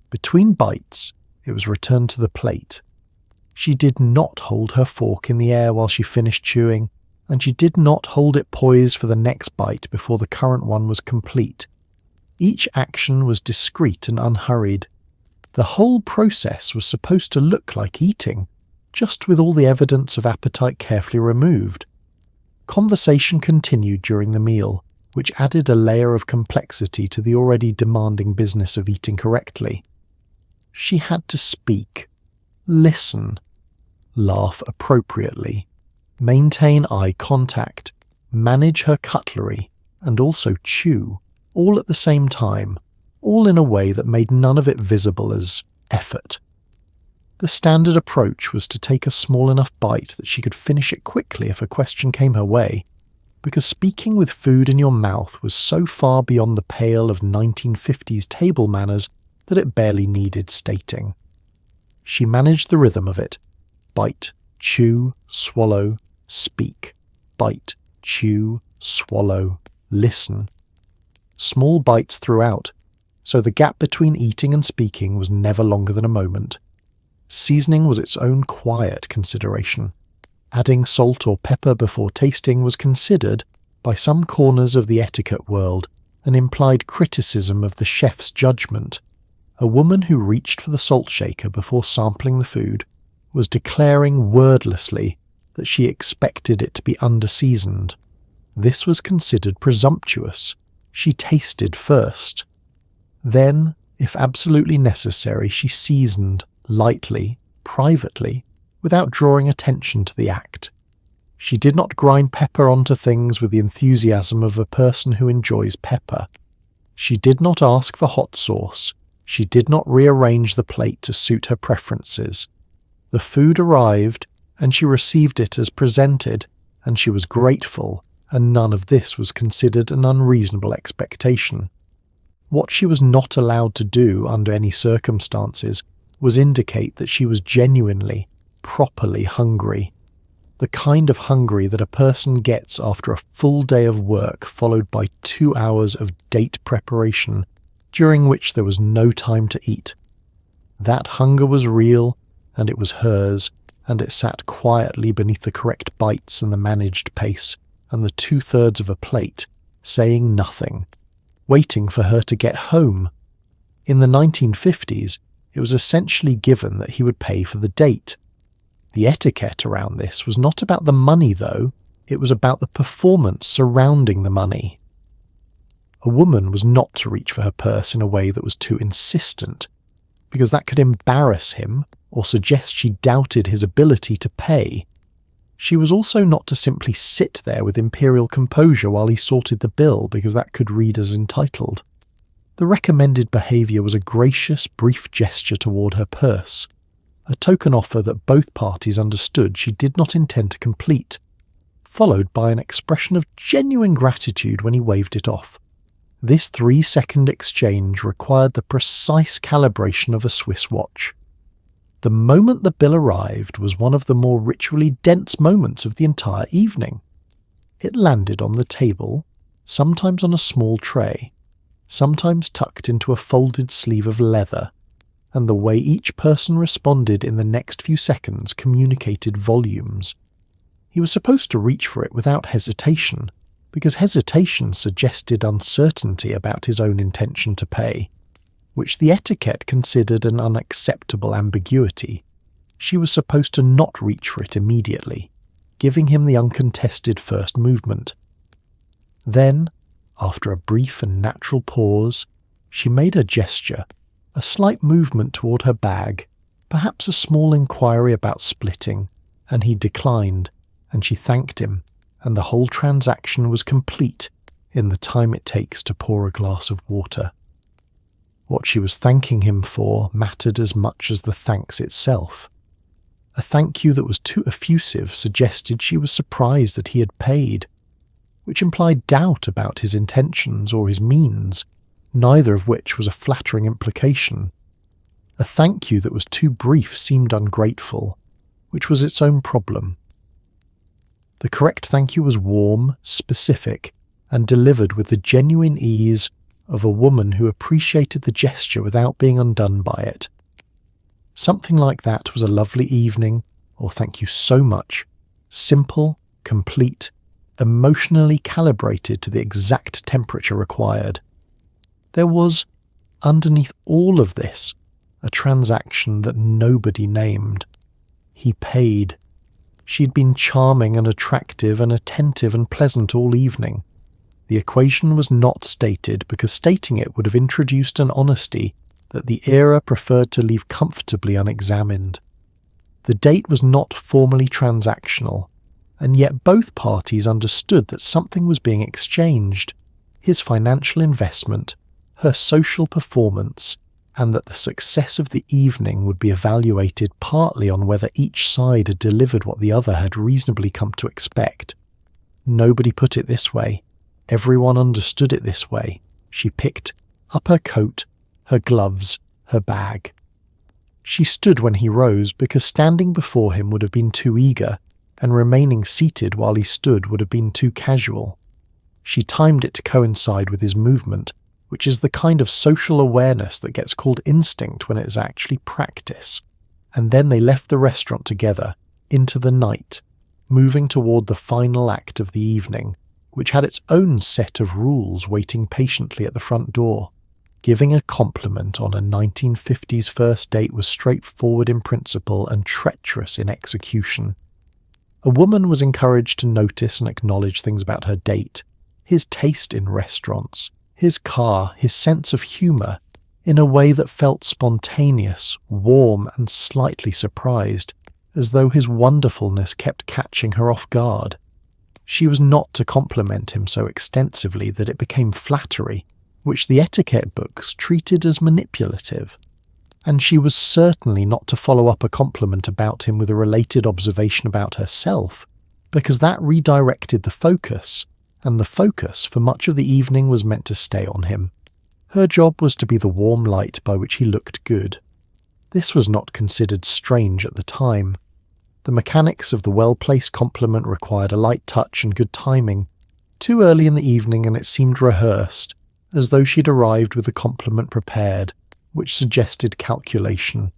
Between bites, it was returned to the plate. She did not hold her fork in the air while she finished chewing, and she did not hold it poised for the next bite before the current one was complete. Each action was discreet and unhurried. The whole process was supposed to look like eating, just with all the evidence of appetite carefully removed. Conversation continued during the meal, which added a layer of complexity to the already demanding business of eating correctly. She had to speak, listen, laugh appropriately, maintain eye contact, manage her cutlery, and also chew, all at the same time, all in a way that made none of it visible as effort. The standard approach was to take a small enough bite that she could finish it quickly if a question came her way, because speaking with food in your mouth was so far beyond the pale of 1950s table manners that it barely needed stating. She managed the rhythm of it. Bite, chew, swallow, speak. Bite, chew, swallow, listen. Small bites throughout, so the gap between eating and speaking was never longer than a moment. Seasoning was its own quiet consideration. Adding salt or pepper before tasting was considered, by some corners of the etiquette world, an implied criticism of the chef's judgment. A woman who reached for the salt shaker before sampling the food was declaring wordlessly that she expected it to be under-seasoned. This was considered presumptuous. She tasted first. Then, if absolutely necessary, she seasoned lightly, privately, without drawing attention to the act. She did not grind pepper onto things with the enthusiasm of a person who enjoys pepper. She did not ask for hot sauce. She did not rearrange the plate to suit her preferences. The food arrived, and she received it as presented, and she was grateful, and none of this was considered an unreasonable expectation. What she was not allowed to do under any circumstances was indicate that she was genuinely, properly hungry. The kind of hungry that a person gets after a full day of work followed by 2 hours of date preparation, during which there was no time to eat. That hunger was real, and it was hers, and it sat quietly beneath the correct bites and the managed pace, and the 2/3 of a plate, saying nothing, waiting for her to get home. In the 1950s, it was essentially given that he would pay for the date. The etiquette around this was not about the money, though, it was about the performance surrounding the money. A woman was not to reach for her purse in a way that was too insistent, because that could embarrass him or suggest she doubted his ability to pay. She was also not to simply sit there with imperial composure while he sorted the bill, because that could read as entitled. The recommended behaviour was a gracious, brief gesture toward her purse, a token offer that both parties understood she did not intend to complete, followed by an expression of genuine gratitude when he waved it off. This 3-second exchange required the precise calibration of a Swiss watch. The moment the bill arrived was one of the more ritually dense moments of the entire evening. It landed on the table, sometimes on a small tray, sometimes tucked into a folded sleeve of leather, and the way each person responded in the next few seconds communicated volumes. He was supposed to reach for it without hesitation, because hesitation suggested uncertainty about his own intention to pay, which the etiquette considered an unacceptable ambiguity. She was supposed to not reach for it immediately, giving him the uncontested first movement. Then, after a brief and natural pause, she made a gesture, a slight movement toward her bag, perhaps a small inquiry about splitting, and he declined, and she thanked him, and the whole transaction was complete in the time it takes to pour a glass of water. What she was thanking him for mattered as much as the thanks itself. A thank you that was too effusive suggested she was surprised that he had paid, which implied doubt about his intentions or his means, neither of which was a flattering implication. A thank you that was too brief seemed ungrateful, which was its own problem. The correct thank you was warm, specific, and delivered with the genuine ease of a woman who appreciated the gesture without being undone by it. Something like that was a lovely evening, or thank you so much, simple, complete, emotionally calibrated to the exact temperature required. There was, underneath all of this, a transaction that nobody named. He paid. She'd been charming and attractive and attentive and pleasant all evening. The equation was not stated because stating it would have introduced an honesty that the era preferred to leave comfortably unexamined. The date was not formally transactional, and yet both parties understood that something was being exchanged: his financial investment, her social performance, and that the success of the evening would be evaluated partly on whether each side had delivered what the other had reasonably come to expect. Nobody put it this way. Everyone understood it this way. She picked up her coat, her gloves, her bag. She stood when he rose because standing before him would have been too eager, and remaining seated while he stood would have been too casual. She timed it to coincide with his movement, which is the kind of social awareness that gets called instinct when it is actually practice. And then they left the restaurant together, into the night, moving toward the final act of the evening, which had its own set of rules waiting patiently at the front door. Giving a compliment on a 1950s first date was straightforward in principle and treacherous in execution. A woman was encouraged to notice and acknowledge things about her date, his taste in restaurants, his car, his sense of humour, in a way that felt spontaneous, warm, and slightly surprised, as though his wonderfulness kept catching her off guard. She was not to compliment him so extensively that it became flattery, which the etiquette books treated as manipulative. And she was certainly not to follow up a compliment about him with a related observation about herself, because that redirected the focus, and the focus for much of the evening was meant to stay on him. Her job was to be the warm light by which he looked good. This was not considered strange at the time. The mechanics of the well-placed compliment required a light touch and good timing. Too early in the evening and it seemed rehearsed, as though she'd arrived with the compliment prepared, which suggested calculation.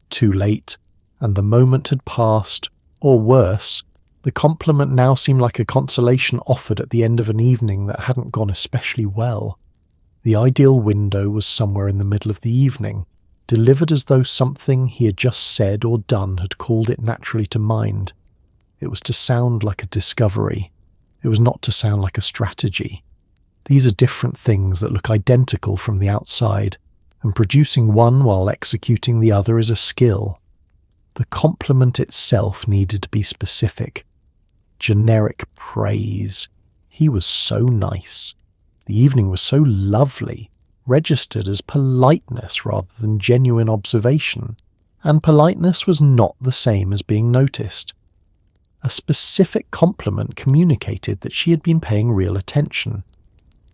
Too late, and the moment had passed, or worse, the compliment now seemed like a consolation offered at the end of an evening that hadn't gone especially well. The ideal window was somewhere in the middle of the evening, delivered as though something he had just said or done had called it naturally to mind. It was to sound like a discovery. It was not to sound like a strategy. These are different things that look identical from the outside, and producing one while executing the other is a skill. The compliment itself needed to be specific. Generic praise. He was so nice. The evening was so lovely, registered as politeness rather than genuine observation, and politeness was not the same as being noticed. A specific compliment communicated that she had been paying real attention,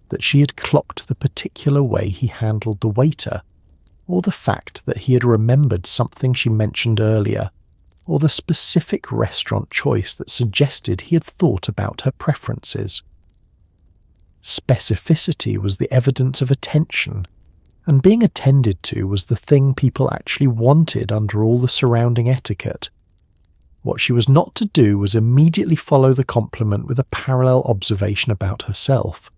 that she had clocked the particular way he handled the waiter, or the fact that he had remembered something she mentioned earlier, or the specific restaurant choice that suggested he had thought about her preferences. Specificity was the evidence of attention, and being attended to was the thing people actually wanted under all the surrounding etiquette. What she was not to do was immediately follow the compliment with a parallel observation about herself.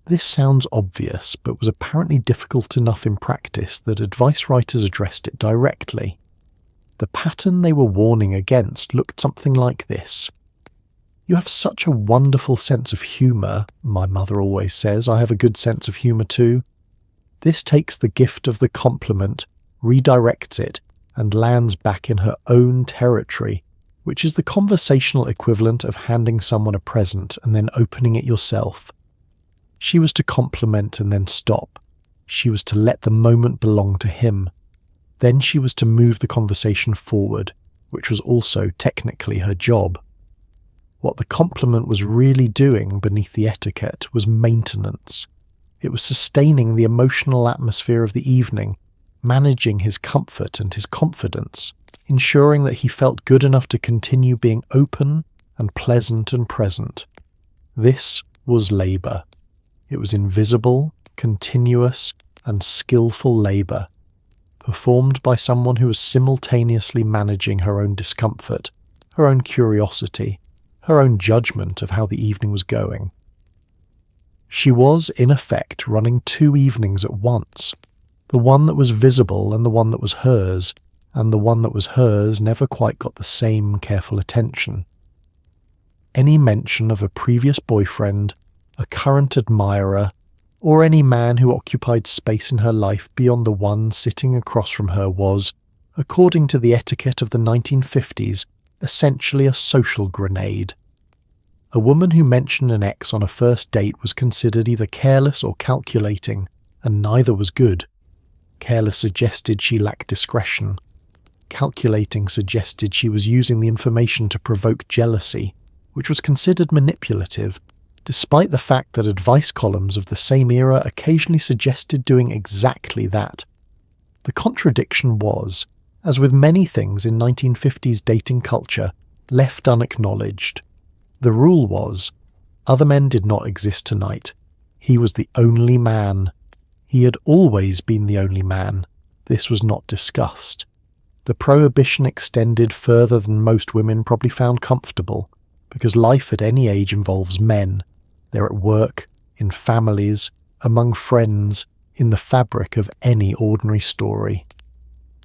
This sounds obvious, but was apparently difficult enough in practice that advice writers addressed it directly. The pattern they were warning against looked something like this. "You have such a wonderful sense of humour," my mother always says. "I have a good sense of humour too." This takes the gift of the compliment, redirects it, and lands back in her own territory, which is the conversational equivalent of handing someone a present and then opening it yourself. She was to compliment and then stop. She was to let the moment belong to him. Then she was to move the conversation forward, which was also technically her job. What the compliment was really doing beneath the etiquette was maintenance. It was sustaining the emotional atmosphere of the evening, managing his comfort and his confidence, ensuring that he felt good enough to continue being open and pleasant and present. This was labour. It was invisible, continuous, and skillful labour, performed by someone who was simultaneously managing her own discomfort, her own curiosity, her own judgment of how the evening was going. She was, in effect, running two evenings at once, the one that was visible and the one that was hers, and the one that was hers never quite got the same careful attention. Any mention of a previous boyfriend, a current admirer, or any man who occupied space in her life beyond the one sitting across from her was, according to the etiquette of the 1950s, essentially a social grenade. A woman who mentioned an ex on a first date was considered either careless or calculating, and neither was good. Careless suggested she lacked discretion. Calculating suggested she was using the information to provoke jealousy, which was considered manipulative, despite the fact that advice columns of the same era occasionally suggested doing exactly that. The contradiction was, as with many things in 1950s dating culture, left unacknowledged. The rule was, other men did not exist tonight. He was the only man. He had always been the only man. This was not discussed. The prohibition extended further than most women probably found comfortable, because life at any age involves men. They're at work, in families, among friends, in the fabric of any ordinary story.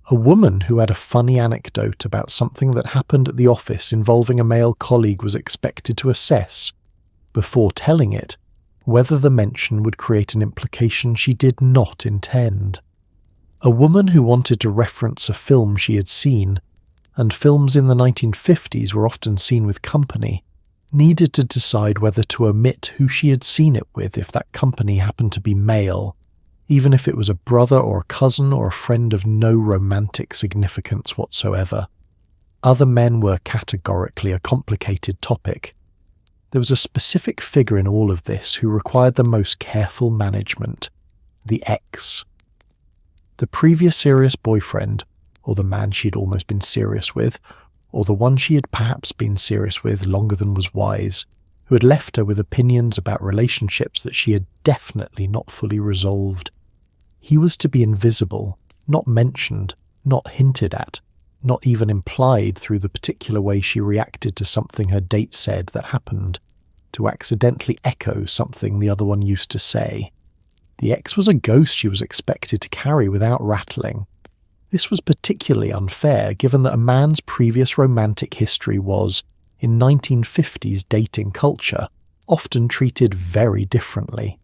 A woman who had a funny anecdote about something that happened at the office involving a male colleague was expected to assess, before telling it, whether the mention would create an implication she did not intend. A woman who wanted to reference a film she had seen, and films in the 1950s were often seen with company, needed to decide whether to omit who she had seen it with if that company happened to be male, even if it was a brother or a cousin or a friend of no romantic significance whatsoever. Other men were categorically a complicated topic. There was a specific figure in all of this who required the most careful management: the ex. The previous serious boyfriend, or the man she had almost been serious with, or the one she had perhaps been serious with longer than was wise, who had left her with opinions about relationships that she had definitely not fully resolved. He was to be invisible, not mentioned, not hinted at, not even implied through the particular way she reacted to something her date said that happened, to accidentally echo something the other one used to say. The ex was a ghost she was expected to carry without rattling. This was particularly unfair given that a man's previous romantic history was, in 1950s dating culture, often treated very differently.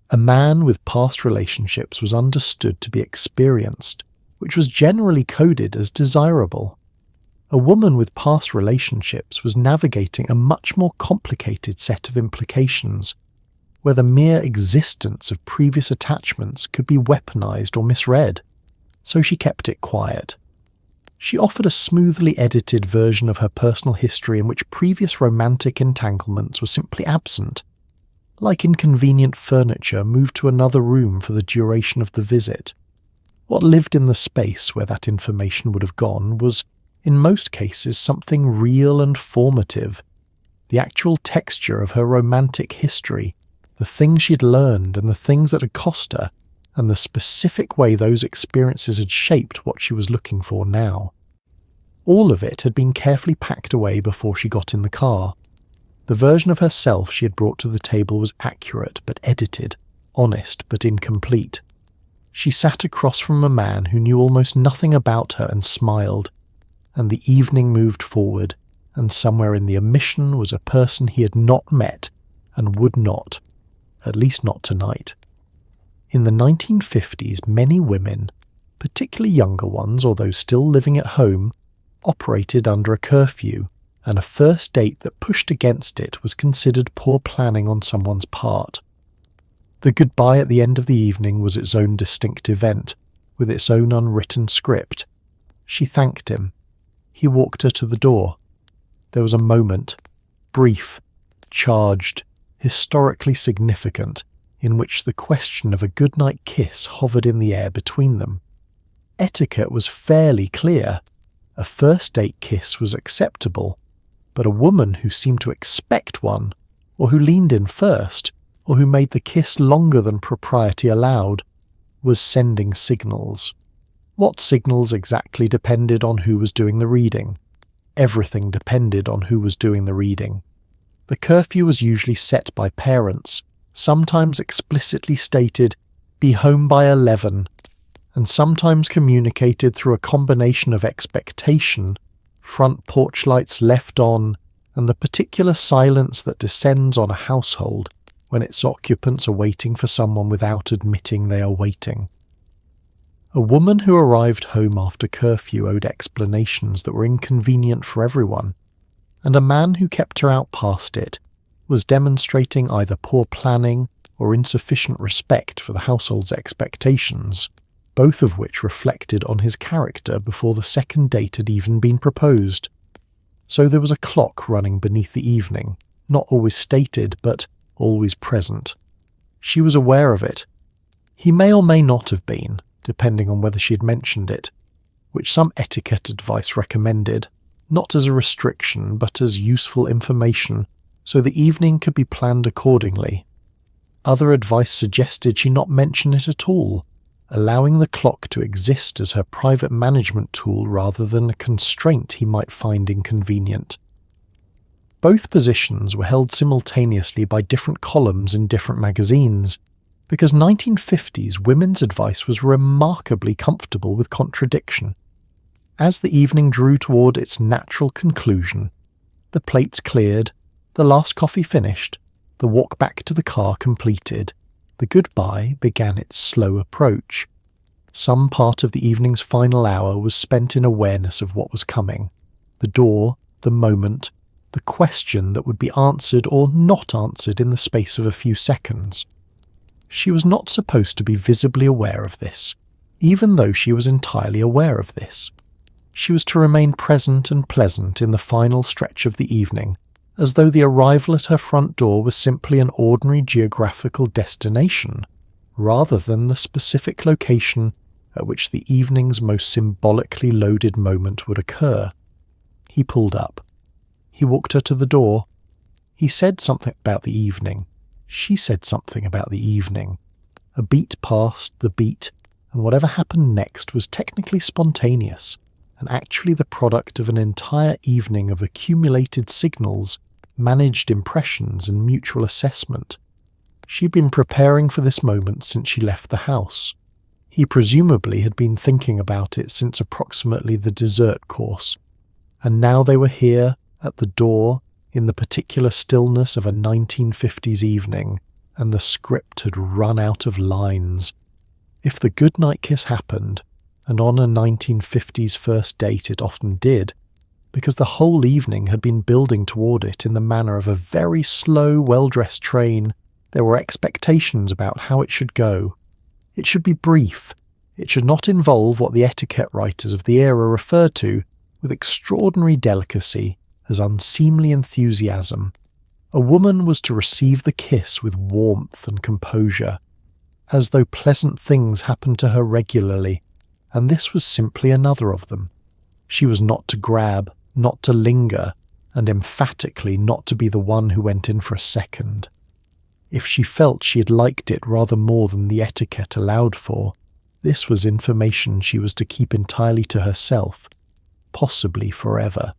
A man with past relationships was understood to be experienced, which was generally coded as desirable. A woman with past relationships was navigating a much more complicated set of implications, where the mere existence of previous attachments could be weaponized or misread, so she kept it quiet. She offered a smoothly edited version of her personal history in which previous romantic entanglements were simply absent, like inconvenient furniture moved to another room for the duration of the visit. What lived in the space where that information would have gone was, in most cases, something real and formative. The actual texture of her romantic history, the things she'd learned and the things that had cost her, and the specific way those experiences had shaped what she was looking for now. All of it had been carefully packed away before she got in the car. The version of herself she had brought to the table was accurate but edited, honest but incomplete. She sat across from a man who knew almost nothing about her and smiled, and the evening moved forward, and somewhere in the omission was a person he had not met and would not, at least not tonight. In the 1950s, many women, particularly younger ones or those still living at home, operated under a curfew, and a first date that pushed against it was considered poor planning on someone's part. The goodbye at the end of the evening was its own distinct event, with its own unwritten script. She thanked him. He walked her to the door. There was a moment, brief, charged, historically significant, in which the question of a goodnight kiss hovered in the air between them. Etiquette was fairly clear. A first date kiss was acceptable, but a woman who seemed to expect one, or who leaned in first, or who made the kiss longer than propriety allowed, was sending signals. What signals exactly depended on who was doing the reading. Everything depended on who was doing the reading. The curfew was usually set by parents, sometimes explicitly stated, "Be home by 11, and sometimes communicated through a combination of expectation, front porch lights left on, and the particular silence that descends on a household when its occupants are waiting for someone without admitting they are waiting. A woman who arrived home after curfew owed explanations that were inconvenient for everyone, and a man who kept her out past it was demonstrating either poor planning or insufficient respect for the household's expectations, both of which reflected on his character before the second date had even been proposed. So there was a clock running beneath the evening, not always stated, but always present. She was aware of it. He may or may not have been, depending on whether she had mentioned it, which some etiquette advice recommended, not as a restriction but as useful information, so the evening could be planned accordingly. Other advice suggested she not mention it at all, allowing the clock to exist as her private management tool rather than a constraint he might find inconvenient. Both positions were held simultaneously by different columns in different magazines, because 1950s women's advice was remarkably comfortable with contradiction. As the evening drew toward its natural conclusion, the plates cleared, the last coffee finished, the walk back to the car completed, the goodbye began its slow approach. Some part of the evening's final hour was spent in awareness of what was coming, the door, the moment, the question that would be answered or not answered in the space of a few seconds. She was not supposed to be visibly aware of this, even though she was entirely aware of this. She was to remain present and pleasant in the final stretch of the evening, as though the arrival at her front door was simply an ordinary geographical destination, rather than the specific location at which the evening's most symbolically loaded moment would occur. He pulled up. He walked her to the door. He said something about the evening. She said something about the evening. A beat passed the beat, and whatever happened next was technically spontaneous, and actually the product of an entire evening of accumulated signals, managed impressions, and mutual assessment. She'd been preparing for this moment since she left the house. He presumably had been thinking about it since approximately the dessert course, and now they were here, at the door, in the particular stillness of a 1950s evening, and the script had run out of lines. If the goodnight kiss happened, and on a 1950s first date it often did, because the whole evening had been building toward it in the manner of a very slow, well-dressed train, there were expectations about how it should go. It should be brief. It should not involve what the etiquette writers of the era referred to, with extraordinary delicacy, as unseemly enthusiasm. A woman was to receive the kiss with warmth and composure, as though pleasant things happened to her regularly, and this was simply another of them. She was not to grab, not to linger, and emphatically not to be the one who went in for a second. If she felt she had liked it rather more than the etiquette allowed for, this was information she was to keep entirely to herself, possibly forever.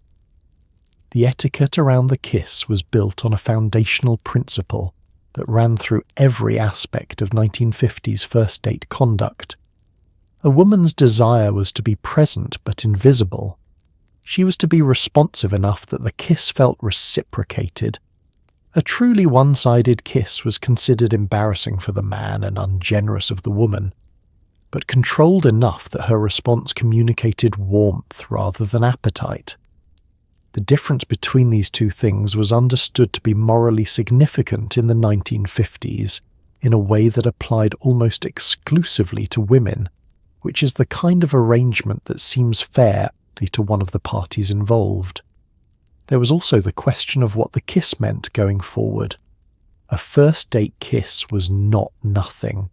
The etiquette around the kiss was built on a foundational principle that ran through every aspect of 1950s first date conduct. A woman's desire was to be present but invisible. She was to be responsive enough that the kiss felt reciprocated. A truly one-sided kiss was considered embarrassing for the man and ungenerous of the woman, but controlled enough that her response communicated warmth rather than appetite. The difference between these two things was understood to be morally significant in the 1950s in a way that applied almost exclusively to women, which is the kind of arrangement that seems fair to one of the parties involved. There was also the question of what the kiss meant going forward. A first date kiss was not nothing.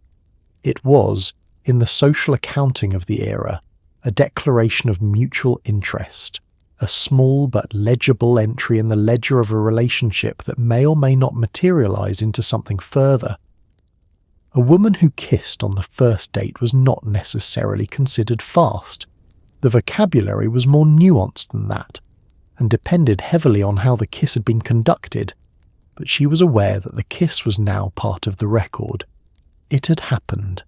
It was, in the social accounting of the era, a declaration of mutual interest, a small but legible entry in the ledger of a relationship that may or may not materialize into something further. A woman who kissed on the first date was not necessarily considered fast. The vocabulary was more nuanced than that, and depended heavily on how the kiss had been conducted, but she was aware that the kiss was now part of the record. It had happened.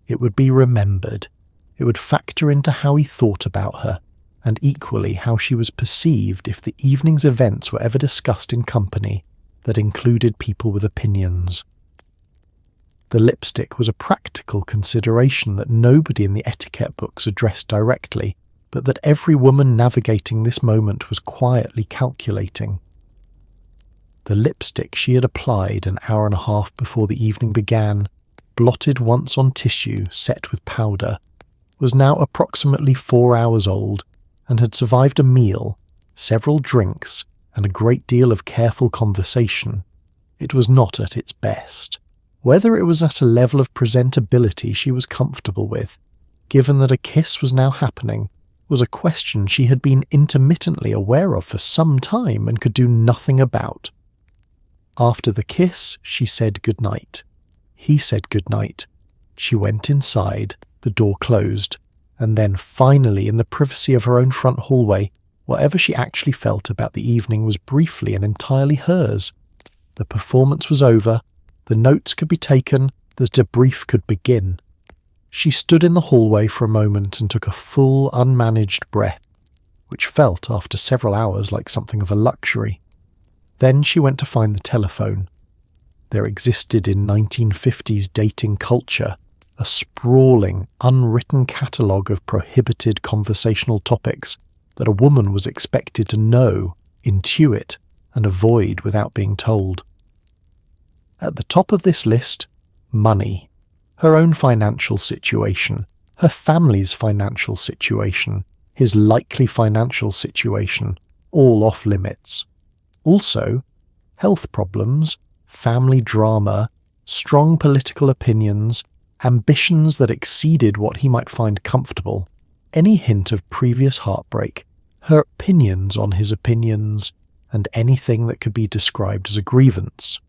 It would be remembered. It would factor into how he thought about her, and equally how she was perceived if the evening's events were ever discussed in company that included people with opinions. The lipstick was a practical consideration that nobody in the etiquette books addressed directly, but that every woman navigating this moment was quietly calculating. The lipstick she had applied an hour and a half before the evening began, blotted once on tissue set with powder, was now approximately 4 hours old and had survived a meal, several drinks, and a great deal of careful conversation. It was not at its best. Whether it was at a level of presentability she was comfortable with, given that a kiss was now happening, was a question she had been intermittently aware of for some time and could do nothing about. After the kiss, she said goodnight. He said goodnight. She went inside, the door closed, and then finally in the privacy of her own front hallway, whatever she actually felt about the evening was briefly and entirely hers. The performance was over, the notes could be taken, the debrief could begin. She stood in the hallway for a moment and took a full, unmanaged breath, which felt after several hours like something of a luxury. Then she went to find the telephone. There existed in 1950s dating culture a sprawling, unwritten catalogue of prohibited conversational topics that a woman was expected to know, intuit, and avoid without being told. At the top of this list, money, her own financial situation, her family's financial situation, his likely financial situation, all off limits. Also, health problems, family drama, strong political opinions, ambitions that exceeded what he might find comfortable, any hint of previous heartbreak, her opinions on his opinions, and anything that could be described as a grievance.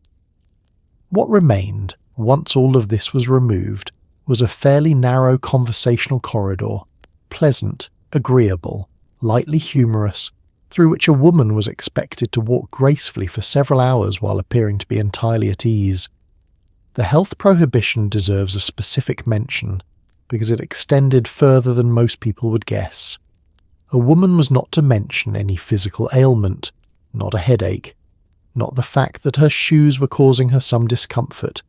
What remained, once all of this was removed, was a fairly narrow conversational corridor, pleasant, agreeable, lightly humorous, through which a woman was expected to walk gracefully for several hours while appearing to be entirely at ease. The health prohibition deserves a specific mention, because it extended further than most people would guess. A woman was not to mention any physical ailment, not a headache, not the fact that her shoes were causing her some discomfort,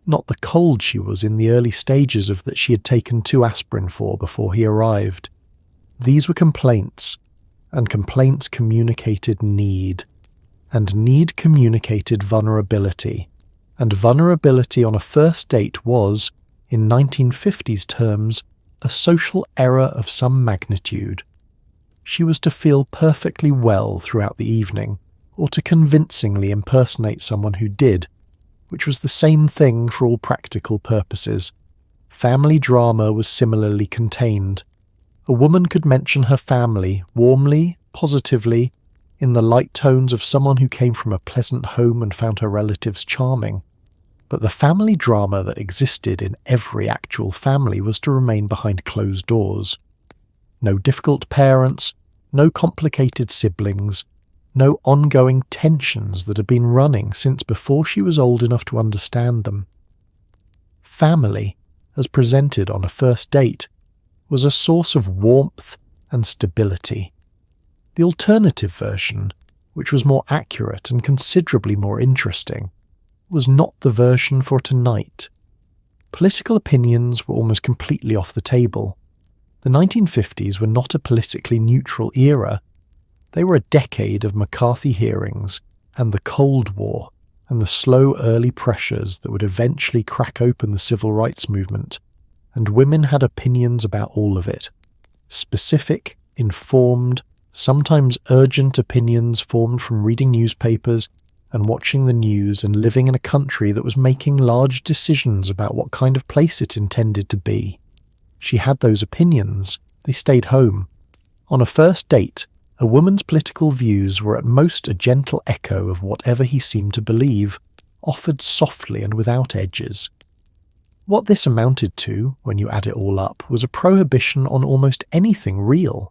not the cold she was in the early stages of that she had taken 2 aspirin for before he arrived. These were complaints, and complaints communicated need, and need communicated vulnerability, and vulnerability on a first date was, in 1950s terms, a social error of some magnitude. She was to feel perfectly well throughout the evening, or to convincingly impersonate someone who did, which was the same thing for all practical purposes. Family drama was similarly contained. A woman could mention her family warmly, positively, in the light tones of someone who came from a pleasant home and found her relatives charming. But the family drama that existed in every actual family was to remain behind closed doors. No difficult parents, no complicated siblings, no ongoing tensions that had been running since before she was old enough to understand them. Family, as presented on a first date, was a source of warmth and stability. The alternative version, which was more accurate and considerably more interesting, was not the version for tonight. Political opinions were almost completely off the table. The 1950s were not a politically neutral era. They were a decade of McCarthy hearings and the Cold War and the slow early pressures that would eventually crack open the civil rights movement, and women had opinions about all of it. Specific, informed, sometimes urgent opinions formed from reading newspapers and watching the news and living in a country that was making large decisions about what kind of place it intended to be. She had those opinions. They stayed home. On a first date, a woman's political views were at most a gentle echo of whatever he seemed to believe, offered softly and without edges. What this amounted to, when you add it all up, was a prohibition on almost anything real.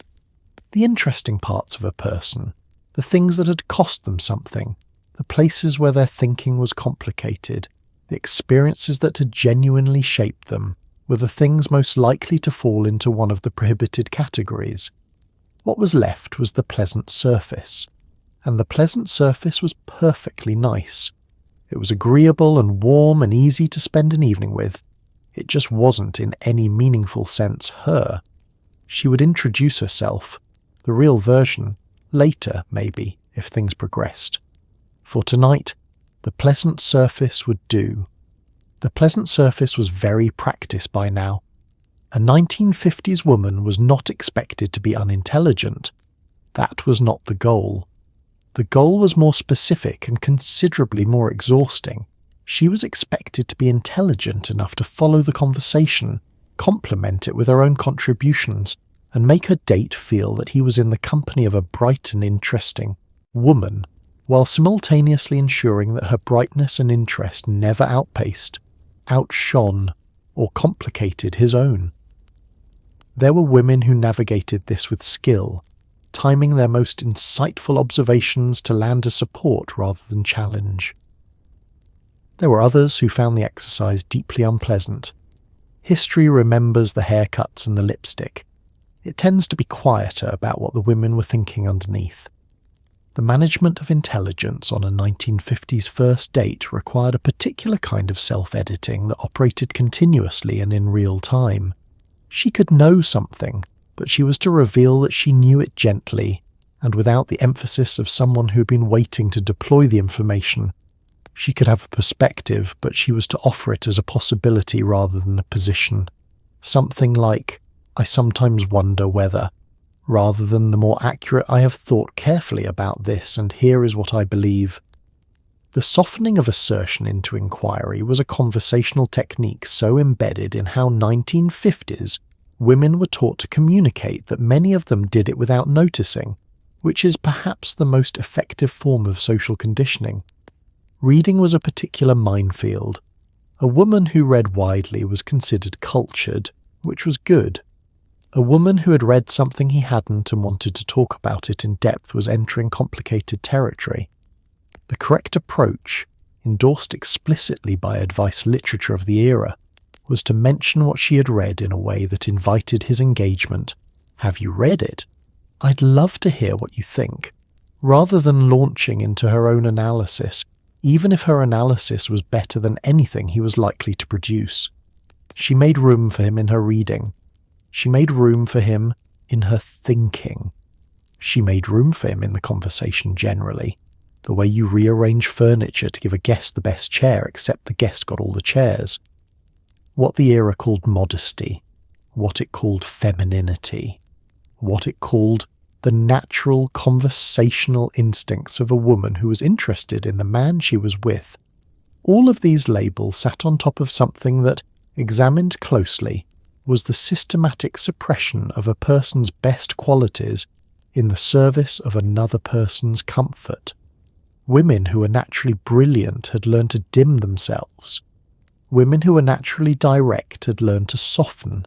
The interesting parts of a person, the things that had cost them something, the places where their thinking was complicated, the experiences that had genuinely shaped them, were the things most likely to fall into one of the prohibited categories. What was left was the pleasant surface, and the pleasant surface was perfectly nice. It was agreeable and warm and easy to spend an evening with. It just wasn't in any meaningful sense her. She would introduce herself, the real version, later maybe, if things progressed. For tonight, the pleasant surface would do. The pleasant surface was very practiced by now. A 1950s woman was not expected to be unintelligent. That was not the goal. The goal was more specific and considerably more exhausting. She was expected to be intelligent enough to follow the conversation, complement it with her own contributions, and make her date feel that he was in the company of a bright and interesting woman, while simultaneously ensuring that her brightness and interest never outpaced, outshone, or complicated his own. There were women who navigated this with skill, timing their most insightful observations to land as support rather than challenge. There were others who found the exercise deeply unpleasant. History remembers the haircuts and the lipstick. It tends to be quieter about what the women were thinking underneath. The management of intelligence on a 1950s first date required a particular kind of self-editing that operated continuously and in real time. She could know something, but she was to reveal that she knew it gently, and without the emphasis of someone who had been waiting to deploy the information. She could have a perspective, but she was to offer it as a possibility rather than a position. Something like, "I sometimes wonder whether," rather than the more accurate, "I have thought carefully about this, and here is what I believe." The softening of assertion into inquiry was a conversational technique so embedded in how 1950s women were taught to communicate that many of them did it without noticing, which is perhaps the most effective form of social conditioning. Reading was a particular minefield. A woman who read widely was considered cultured, which was good. A woman who had read something he hadn't and wanted to talk about it in depth was entering complicated territory. The correct approach, endorsed explicitly by advice literature of the era, was to mention what she had read in a way that invited his engagement. "Have you read it? I'd love to hear what you think," rather than launching into her own analysis, even if her analysis was better than anything he was likely to produce. She made room for him in her reading. She made room for him in her thinking. She made room for him in the conversation generally, the way you rearrange furniture to give a guest the best chair except the guest got all the chairs. What the era called modesty, what it called femininity, what it called the natural conversational instincts of a woman who was interested in the man she was with. All of these labels sat on top of something that, examined closely, was the systematic suppression of a person's best qualities in the service of another person's comfort. Women who were naturally brilliant had learned to dim themselves. Women who were naturally direct had learned to soften.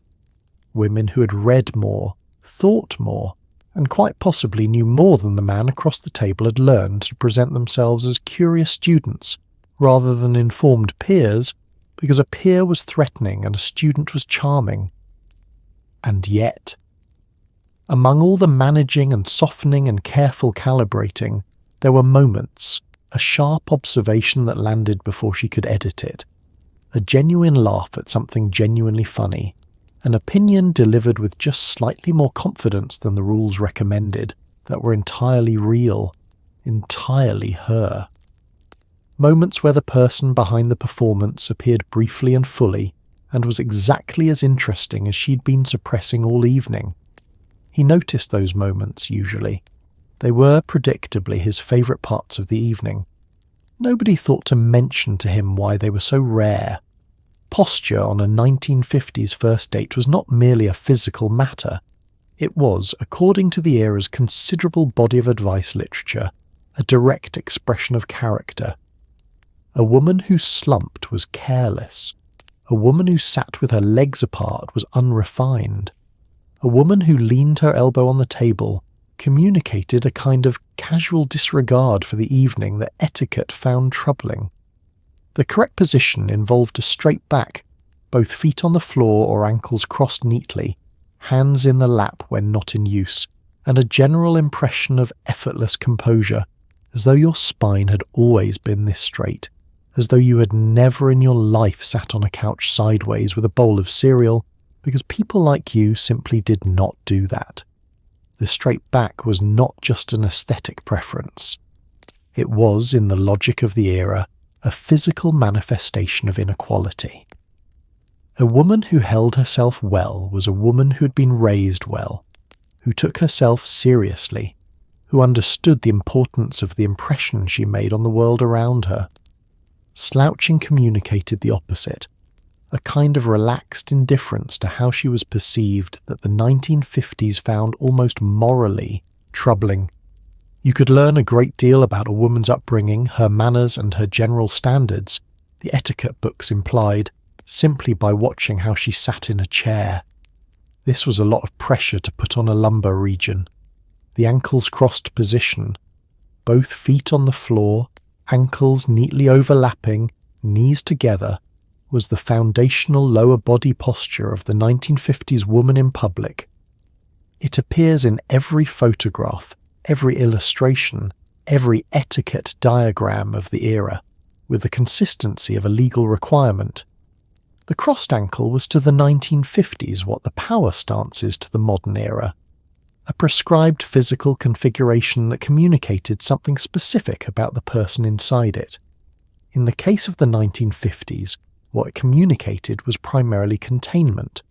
Women who had read more, thought more, and quite possibly knew more than the man across the table had learned to present themselves as curious students rather than informed peers, because a peer was threatening and a student was charming. And yet, among all the managing and softening and careful calibrating, there were moments, a sharp observation that landed before she could edit it, a genuine laugh at something genuinely funny, an opinion delivered with just slightly more confidence than the rules recommended, that were entirely real, entirely her. Moments where the person behind the performance appeared briefly and fully, and was exactly as interesting as she'd been suppressing all evening. He noticed those moments, usually. They were, predictably, his favourite parts of the evening. Nobody thought to mention to him why they were so rare. Posture on a 1950s first date was not merely a physical matter. It was, according to the era's considerable body of advice literature, a direct expression of character. A woman who slumped was careless. A woman who sat with her legs apart was unrefined. A woman who leaned her elbow on the table communicated a kind of casual disregard for the evening that etiquette found troubling. The correct position involved a straight back, both feet on the floor or ankles crossed neatly, hands in the lap when not in use, and a general impression of effortless composure, as though your spine had always been this straight, as though you had never in your life sat on a couch sideways with a bowl of cereal, because people like you simply did not do that. The straight back was not just an aesthetic preference. It was, in the logic of the era, a physical manifestation of inequality. A woman who held herself well was a woman who had been raised well, who took herself seriously, who understood the importance of the impression she made on the world around her. Slouching communicated the opposite, a kind of relaxed indifference to how she was perceived that the 1950s found almost morally troubling. You could learn a great deal about a woman's upbringing, her manners and her general standards, the etiquette books implied, simply by watching how she sat in a chair. This was a lot of pressure to put on a lumbar region. The ankles crossed position, both feet on the floor, ankles neatly overlapping, knees together, was the foundational lower body posture of the 1950s woman in public. It appears in every photograph, every illustration, every etiquette diagram of the era, with the consistency of a legal requirement. The crossed ankle was to the 1950s what the power stance is to the modern era, a prescribed physical configuration that communicated something specific about the person inside it. In the case of the 1950s, what it communicated was primarily containment.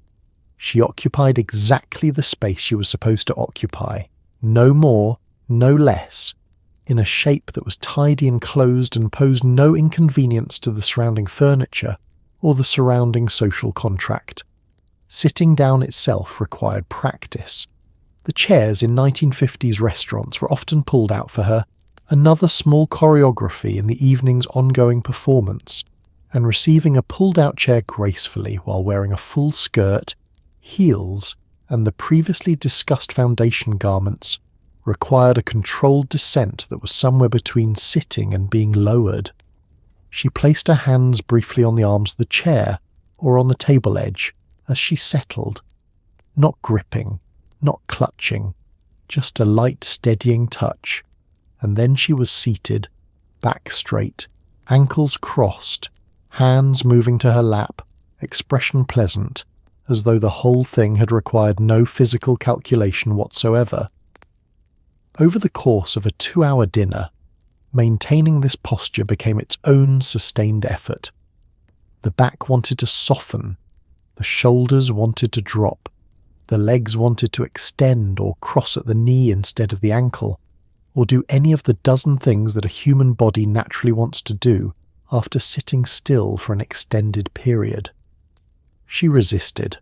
She occupied exactly the space she was supposed to occupy, no more, no less, in a shape that was tidy and closed and posed no inconvenience to the surrounding furniture or the surrounding social contract. Sitting down itself required practice. The chairs in 1950s restaurants were often pulled out for her, another small choreography in the evening's ongoing performance, and receiving a pulled-out chair gracefully while wearing a full skirt, heels, and the previously discussed foundation garments required a controlled descent that was somewhere between sitting and being lowered. She placed her hands briefly on the arms of the chair or on the table edge as she settled, not gripping, not clutching, just a light steadying touch, and then she was seated, back straight, ankles crossed, hands moving to her lap, expression pleasant, as though the whole thing had required no physical calculation whatsoever. Over the course of a 2-hour dinner, maintaining this posture became its own sustained effort. The back wanted to soften, the shoulders wanted to drop, the legs wanted to extend or cross at the knee instead of the ankle, or do any of the dozen things that a human body naturally wants to do after sitting still for an extended period. She resisted.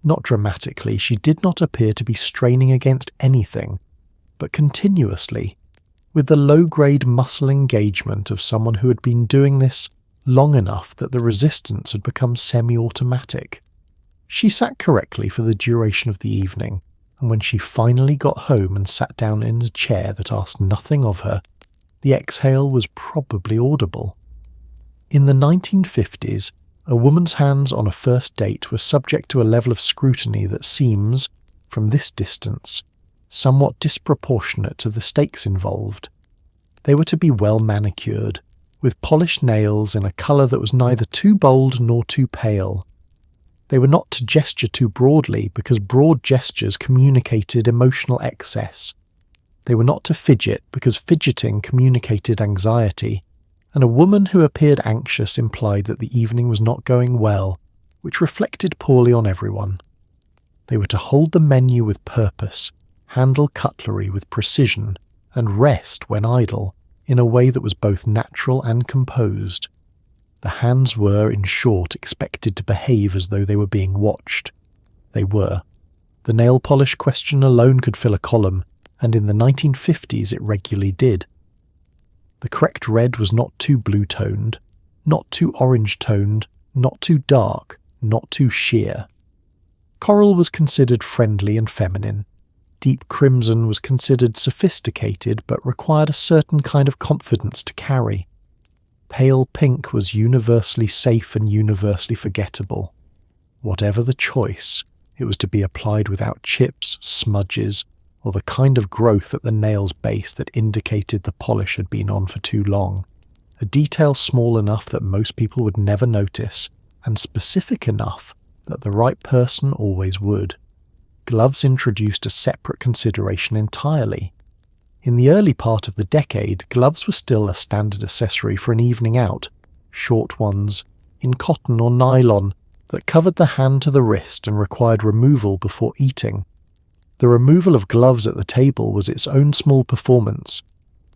Not dramatically, she did not appear to be straining against anything, but continuously, with the low-grade muscle engagement of someone who had been doing this long enough that the resistance had become semi-automatic. She sat correctly for the duration of the evening, and when she finally got home and sat down in a chair that asked nothing of her, the exhale was probably audible. In the 1950s, a woman's hands on a first date were subject to a level of scrutiny that seems, from this distance, somewhat disproportionate to the stakes involved. They were to be well manicured, with polished nails in a colour that was neither too bold nor too pale. They were not to gesture too broadly because broad gestures communicated emotional excess. They were not to fidget because fidgeting communicated anxiety, and a woman who appeared anxious implied that the evening was not going well, which reflected poorly on everyone. They were to hold the menu with purpose, handle cutlery with precision, and rest when idle, in a way that was both natural and composed. The hands were, in short, expected to behave as though they were being watched. They were. The nail polish question alone could fill a column, and in the 1950s it regularly did. The correct red was not too blue-toned, not too orange-toned, not too dark, not too sheer. Coral was considered friendly and feminine. Deep crimson was considered sophisticated but required a certain kind of confidence to carry. Pale pink was universally safe and universally forgettable. Whatever the choice, it was to be applied without chips, smudges, or the kind of growth at the nail's base that indicated the polish had been on for too long. A detail small enough that most people would never notice, and specific enough that the right person always would. Gloves introduced a separate consideration entirely. In the early part of the decade, gloves were still a standard accessory for an evening out, short ones, in cotton or nylon, that covered the hand to the wrist and required removal before eating. The removal of gloves at the table was its own small performance,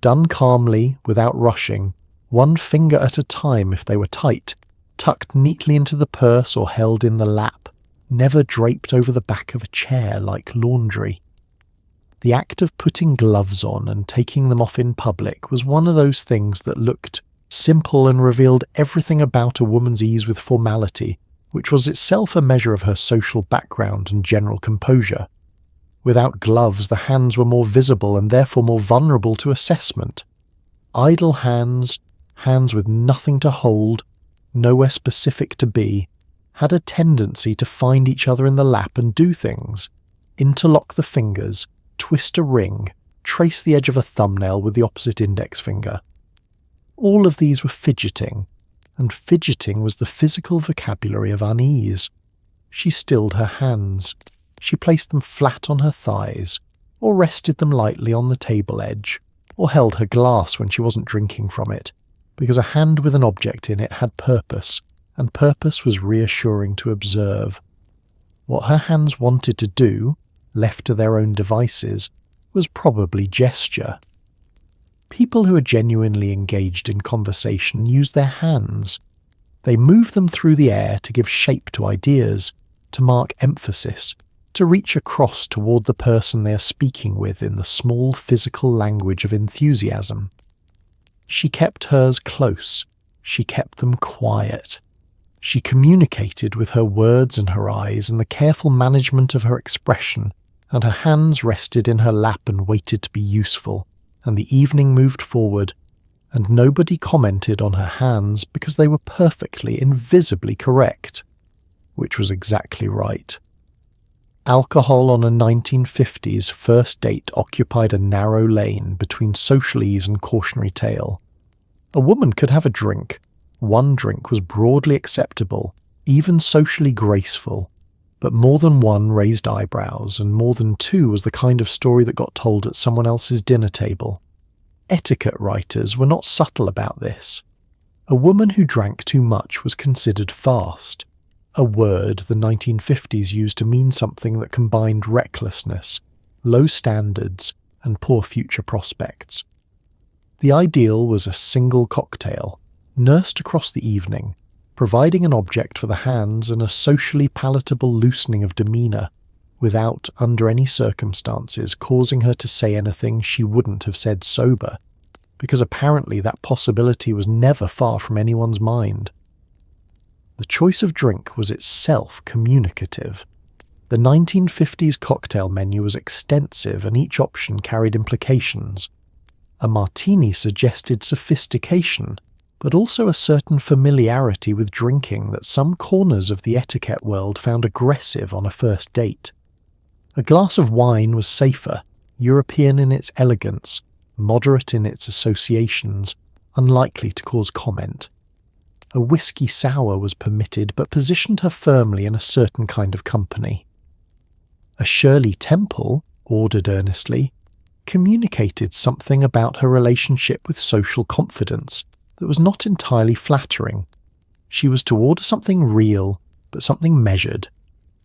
done calmly, without rushing, one finger at a time if they were tight, tucked neatly into the purse or held in the lap, never draped over the back of a chair like laundry. The act of putting gloves on and taking them off in public was one of those things that looked simple and revealed everything about a woman's ease with formality, which was itself a measure of her social background and general composure. Without gloves, the hands were more visible and therefore more vulnerable to assessment. Idle hands, hands with nothing to hold, nowhere specific to be, had a tendency to find each other in the lap and do things, interlock the fingers, twist a ring, trace the edge of a thumbnail with the opposite index finger. All of these were fidgeting, and fidgeting was the physical vocabulary of unease. She stilled her hands. She placed them flat on her thighs, or rested them lightly on the table edge, or held her glass when she wasn't drinking from it, because a hand with an object in it had purpose, and purpose was reassuring to observe. What her hands wanted to do, left to their own devices, was probably gesture. People who are genuinely engaged in conversation use their hands. They move them through the air to give shape to ideas, to mark emphasis, to reach across toward the person they are speaking with in the small physical language of enthusiasm. She kept hers close. She kept them quiet. She communicated with her words and her eyes and the careful management of her expression, and her hands rested in her lap and waited to be useful, and the evening moved forward, and nobody commented on her hands because they were perfectly, invisibly correct, which was exactly right. Alcohol on a 1950s first date occupied a narrow lane between socialese and cautionary tale. A woman could have a drink. One drink was broadly acceptable, even socially graceful, but more than one raised eyebrows, and more than two was the kind of story that got told at someone else's dinner table. Etiquette writers were not subtle about this. A woman who drank too much was considered fast, a word the 1950s used to mean something that combined recklessness, low standards, and poor future prospects. The ideal was a single cocktail, nursed across the evening, providing an object for the hands and a socially palatable loosening of demeanour, without, under any circumstances, causing her to say anything she wouldn't have said sober, because apparently that possibility was never far from anyone's mind. The choice of drink was itself communicative. The 1950s cocktail menu was extensive and each option carried implications. A martini suggested sophistication, but also a certain familiarity with drinking that some corners of the etiquette world found aggressive on a first date. A glass of wine was safer, European in its elegance, moderate in its associations, unlikely to cause comment. A whiskey sour was permitted but positioned her firmly in a certain kind of company. A Shirley Temple, ordered earnestly, communicated something about her relationship with social confidence that was not entirely flattering. She was to order something real, but something measured,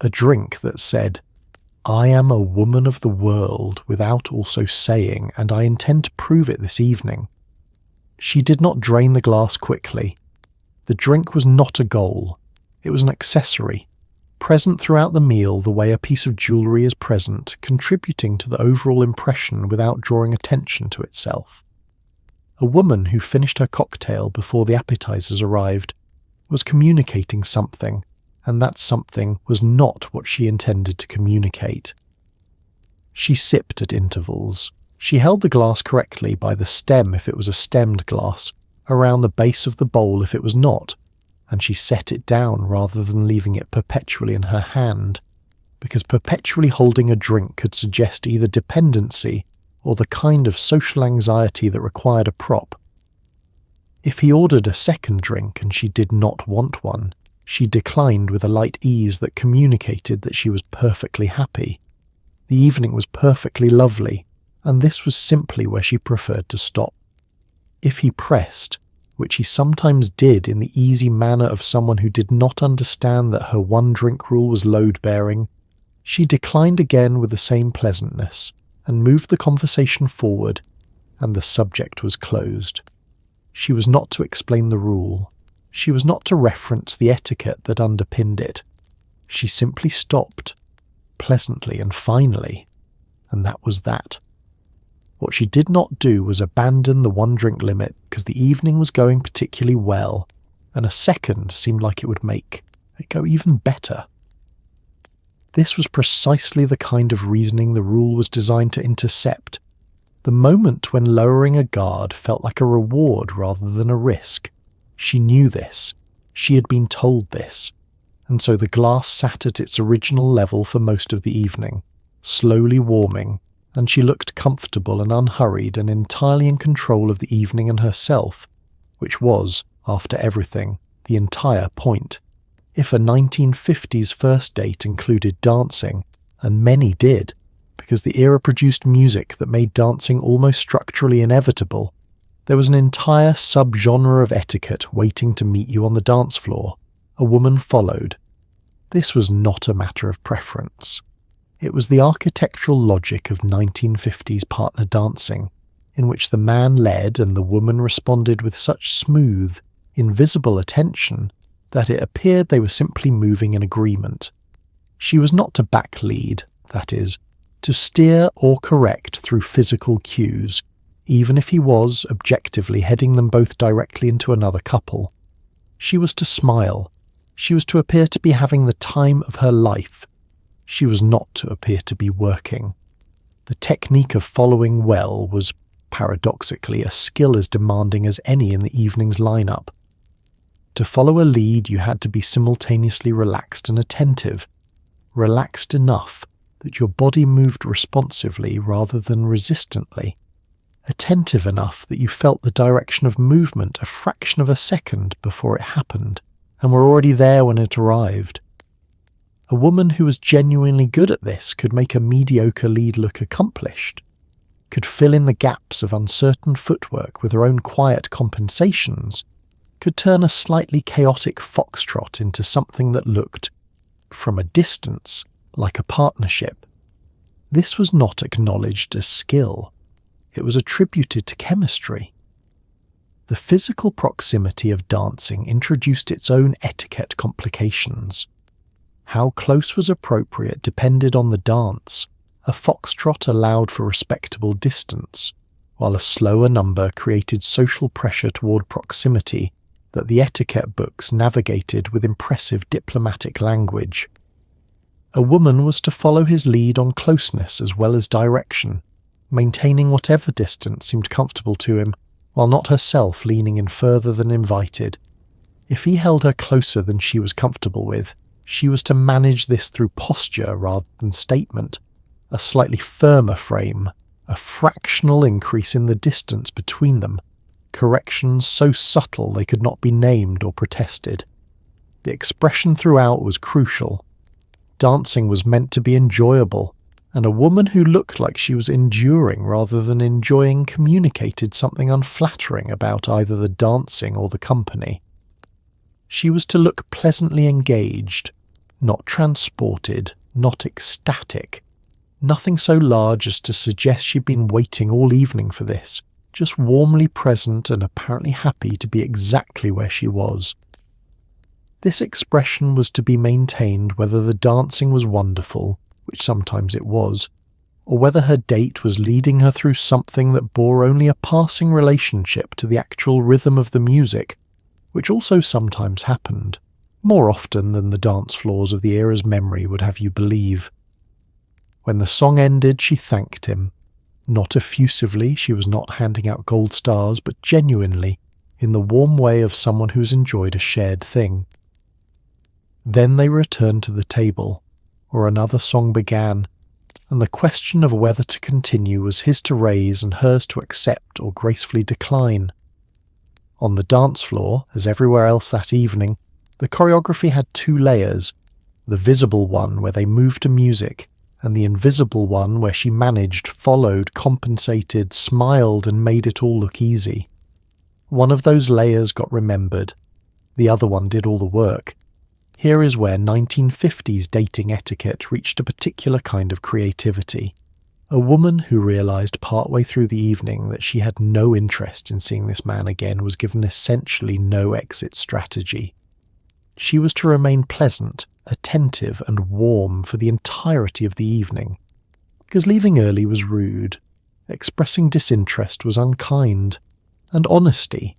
a drink that said, "I am a woman of the world," without also saying, "and I intend to prove it this evening." She did not drain the glass quickly. The drink was not a goal. It was an accessory, present throughout the meal the way a piece of jewellery is present, contributing to the overall impression without drawing attention to itself. A woman who finished her cocktail before the appetizers arrived was communicating something, and that something was not what she intended to communicate. She sipped at intervals. She held the glass correctly by the stem if it was a stemmed glass, around the base of the bowl if it was not, and she set it down rather than leaving it perpetually in her hand. because perpetually holding a drink could suggest either dependency or the kind of social anxiety that required a prop. If he ordered a second drink and she did not want one, she declined with a light ease that communicated that she was perfectly happy. The evening was perfectly lovely, and this was simply where she preferred to stop. If he pressed, which he sometimes did in the easy manner of someone who did not understand that her one-drink rule was load-bearing, she declined again with the same pleasantness, and moved the conversation forward, and the subject was closed. She was not to explain the rule. She was not to reference the etiquette that underpinned it. She simply stopped, pleasantly and finally, and that was that. What she did not do was abandon the one-drink limit because the evening was going particularly well, and a second seemed like it would make it go even better. This was precisely the kind of reasoning the rule was designed to intercept. The moment when lowering a guard felt like a reward rather than a risk. She knew this. She had been told this. And so the glass sat at its original level for most of the evening, slowly warming, and she looked comfortable and unhurried and entirely in control of the evening and herself, which was, after everything, the entire point. If a 1950s first date included dancing, and many did, because the era produced music that made dancing almost structurally inevitable, there was an entire subgenre of etiquette waiting to meet you on the dance floor. A woman followed. This was not a matter of preference. It was the architectural logic of 1950s partner dancing, in which the man led and the woman responded with such smooth, invisible attention that it appeared they were simply moving in agreement. She was not to backlead, that is, to steer or correct through physical cues, even if he was, objectively, heading them both directly into another couple. She was to smile. She was to appear to be having the time of her life. She was not to appear to be working. The technique of following well was, paradoxically, a skill as demanding as any in the evening's lineup. To follow a lead, you had to be simultaneously relaxed and attentive, relaxed enough that your body moved responsively rather than resistantly, attentive enough that you felt the direction of movement a fraction of a second before it happened, and were already there when it arrived. A woman who was genuinely good at this could make a mediocre lead look accomplished, could fill in the gaps of uncertain footwork with her own quiet compensations, could turn a slightly chaotic foxtrot into something that looked, from a distance, like a partnership. This was not acknowledged as skill. It was attributed to chemistry. The physical proximity of dancing introduced its own etiquette complications. How close was appropriate depended on the dance. A foxtrot allowed for respectable distance, while a slower number created social pressure toward proximity that the etiquette books navigated with impressive diplomatic language. A woman was to follow his lead on closeness as well as direction, maintaining whatever distance seemed comfortable to him, while not herself leaning in further than invited. If he held her closer than she was comfortable with, she was to manage this through posture rather than statement, a slightly firmer frame, a fractional increase in the distance between them, corrections so subtle they could not be named or protested. The expression throughout was crucial. Dancing was meant to be enjoyable, and a woman who looked like she was enduring rather than enjoying communicated something unflattering about either the dancing or the company. She was to look pleasantly engaged, not transported, not ecstatic, nothing so large as to suggest she'd been waiting all evening for this, just warmly present and apparently happy to be exactly where she was. This expression was to be maintained whether the dancing was wonderful, which sometimes it was, or whether her date was leading her through something that bore only a passing relationship to the actual rhythm of the music, which also sometimes happened, more often than the dance floors of the era's memory would have you believe. When the song ended, she thanked him. Not effusively, she was not handing out gold stars, but genuinely, in the warm way of someone who's enjoyed a shared thing. Then they returned to the table, or another song began, and the question of whether to continue was his to raise and hers to accept or gracefully decline. On the dance floor, as everywhere else that evening, the choreography had two layers, the visible one where they moved to music, and the invisible one where she managed, followed, compensated, smiled, and made it all look easy. One of those layers got remembered. The other one did all the work. Here is where 1950s dating etiquette reached a particular kind of creativity. A woman who realised partway through the evening that she had no interest in seeing this man again was given essentially no exit strategy. She was to remain pleasant, attentive and warm for the entirety of the evening, because leaving early was rude, expressing disinterest was unkind, and honesty,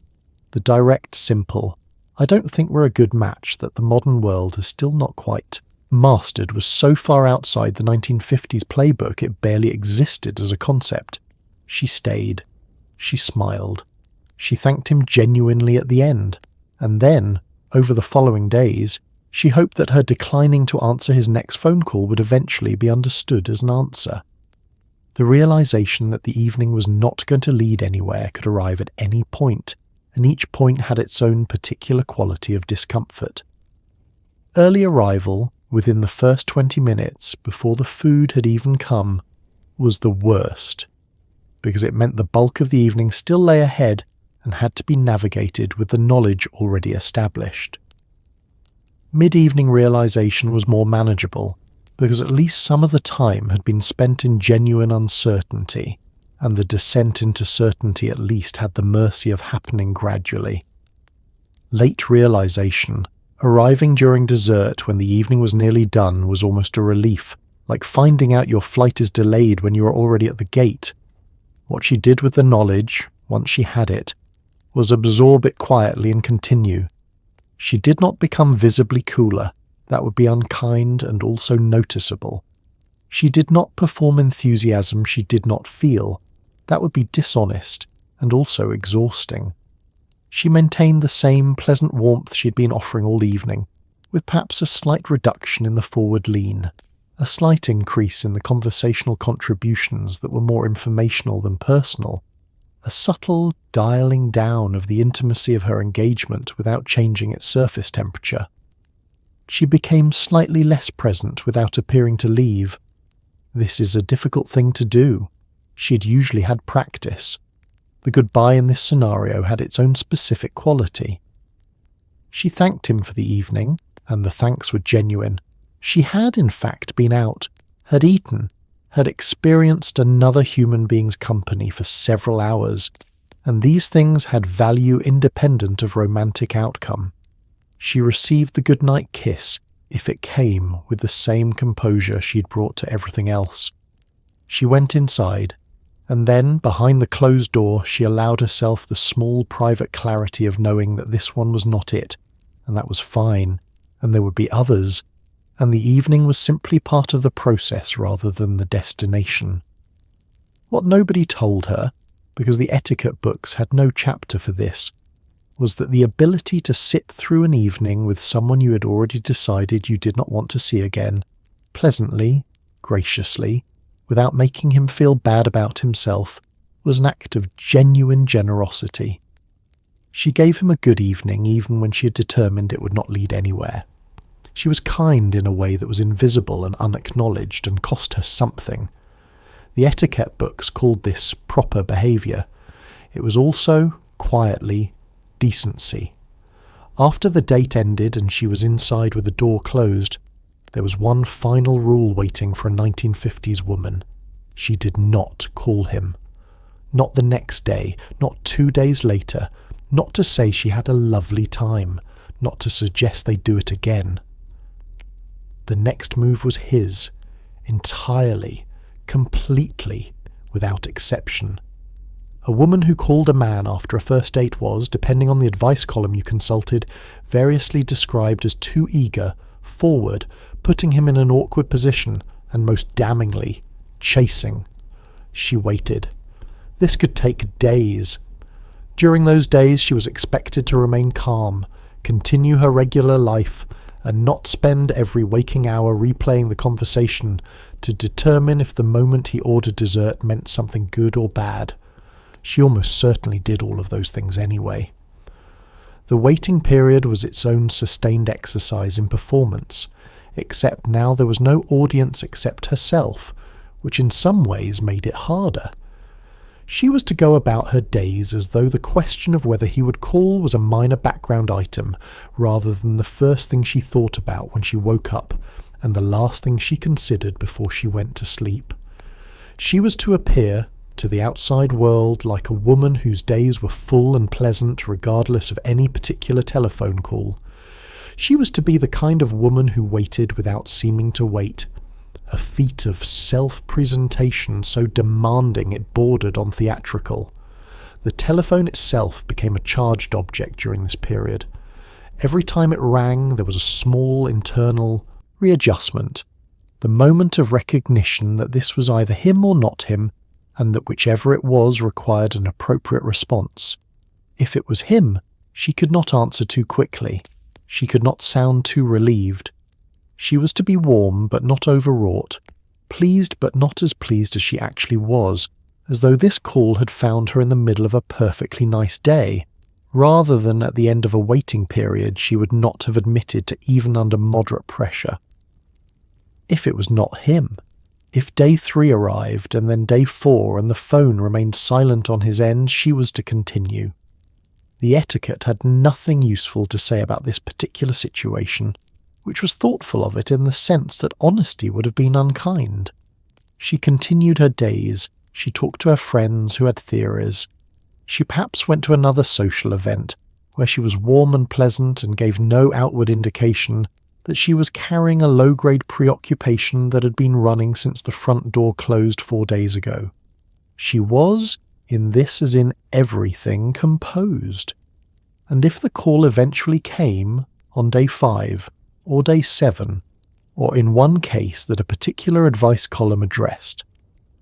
the direct, simple, "I don't think we're a good match" that the modern world has still not quite mastered, was so far outside the 1950s playbook it barely existed as a concept. She stayed. She smiled. She thanked him genuinely at the end, and then, over the following days, she hoped that her declining to answer his next phone call would eventually be understood as an answer. The realization that the evening was not going to lead anywhere could arrive at any point, and each point had its own particular quality of discomfort. Early arrival, within the first 20 minutes, before the food had even come, was the worst, because it meant the bulk of the evening still lay ahead and had to be navigated with the knowledge already established. Mid-evening realization was more manageable, because at least some of the time had been spent in genuine uncertainty, and the descent into certainty at least had the mercy of happening gradually. Late realization, arriving during dessert when the evening was nearly done, was almost a relief, like finding out your flight is delayed when you are already at the gate. What she did with the knowledge, once she had it, was absorb it quietly and continue. She did not become visibly cooler. That would be unkind and also noticeable. She did not perform enthusiasm she did not feel. That would be dishonest and also exhausting. She maintained the same pleasant warmth she'd been offering all evening, with perhaps a slight reduction in the forward lean, a slight increase in the conversational contributions that were more informational than personal, a subtle dialing down of the intimacy of her engagement without changing its surface temperature. She became slightly less present without appearing to leave. This is a difficult thing to do. She'd usually had practice. The goodbye in this scenario had its own specific quality. She thanked him for the evening, and the thanks were genuine. She had, in fact, been out, had eaten, had experienced another human being's company for several hours, and these things had value independent of romantic outcome. She received the goodnight kiss, if it came, with the same composure she'd brought to everything else. She went inside, and then, behind the closed door, she allowed herself the small private clarity of knowing that this one was not it, and that was fine, and there would be others, and the evening was simply part of the process rather than the destination. What nobody told her, because the etiquette books had no chapter for this, was that the ability to sit through an evening with someone you had already decided you did not want to see again, pleasantly, graciously, without making him feel bad about himself, was an act of genuine generosity. She gave him a good evening even when she had determined it would not lead anywhere. She was kind in a way that was invisible and unacknowledged and cost her something. The etiquette books called this proper behaviour. It was also, quietly, decency. After the date ended and she was inside with the door closed, there was one final rule waiting for a 1950s woman. She did not call him. Not the next day, not 2 days later, not to say she had a lovely time, not to suggest they do it again. The next move was his, entirely, completely, without exception. A woman who called a man after a first date was, depending on the advice column you consulted, variously described as too eager, forward, putting him in an awkward position, and most damningly, chasing. She waited. This could take days. During those days she was expected to remain calm, continue her regular life, and not spend every waking hour replaying the conversation to determine if the moment he ordered dessert meant something good or bad. She almost certainly did all of those things anyway. The waiting period was its own sustained exercise in performance, except now there was no audience except herself, which in some ways made it harder. She was to go about her days as though the question of whether he would call was a minor background item, rather than the first thing she thought about when she woke up and the last thing she considered before she went to sleep. She was to appear to the outside world like a woman whose days were full and pleasant regardless of any particular telephone call. She was to be the kind of woman who waited without seeming to wait, a feat of self-presentation so demanding it bordered on theatrical. The telephone itself became a charged object during this period. Every time it rang, there was a small internal readjustment, the moment of recognition that this was either him or not him, and that whichever it was required an appropriate response. If it was him, she could not answer too quickly. She could not sound too relieved. She was to be warm but not overwrought, pleased but not as pleased as she actually was, as though this call had found her in the middle of a perfectly nice day, rather than at the end of a waiting period she would not have admitted to even under moderate pressure. If it was not him, if day 3 arrived and then day 4 and the phone remained silent on his end, she was to continue. The Etiquette had nothing useful to say about this particular situation, which was thoughtful of it in the sense that honesty would have been unkind. She continued her days, she talked to her friends who had theories. She perhaps went to another social event, where she was warm and pleasant and gave no outward indication that she was carrying a low-grade preoccupation that had been running since the front door closed 4 days ago. She was, in this as in everything, composed. And if the call eventually came, on day 5, or day 7, or in one case that a particular advice column addressed,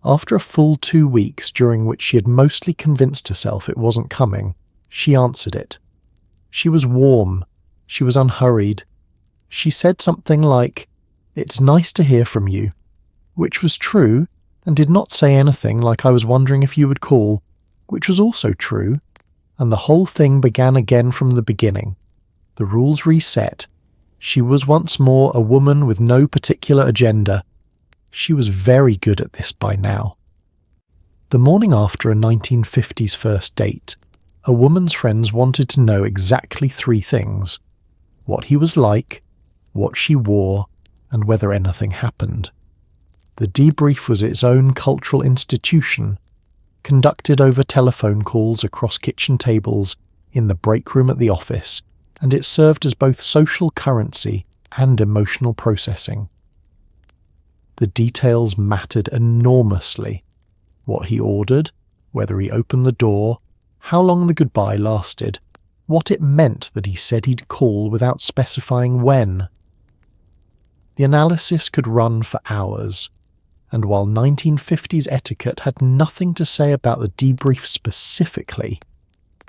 after a full 2 weeks during which she had mostly convinced herself it wasn't coming, she answered it. She was warm, she was unhurried. She said something like, "It's nice to hear from you," which was true, and did not say anything like "I was wondering if you would call," which was also true, and the whole thing began again from the beginning. The rules reset. She was once more a woman with no particular agenda. She was very good at this by now. The morning after a 1950s first date, a woman's friends wanted to know exactly 3 things: what he was like, what she wore, and whether anything happened. The debrief was its own cultural institution, conducted over telephone calls across kitchen tables in the break room at the office, and it served as both social currency and emotional processing. The details mattered enormously. What he ordered, whether he opened the door, how long the goodbye lasted, what it meant that he said he'd call without specifying when. The analysis could run for hours, and while 1950s etiquette had nothing to say about the debrief specifically,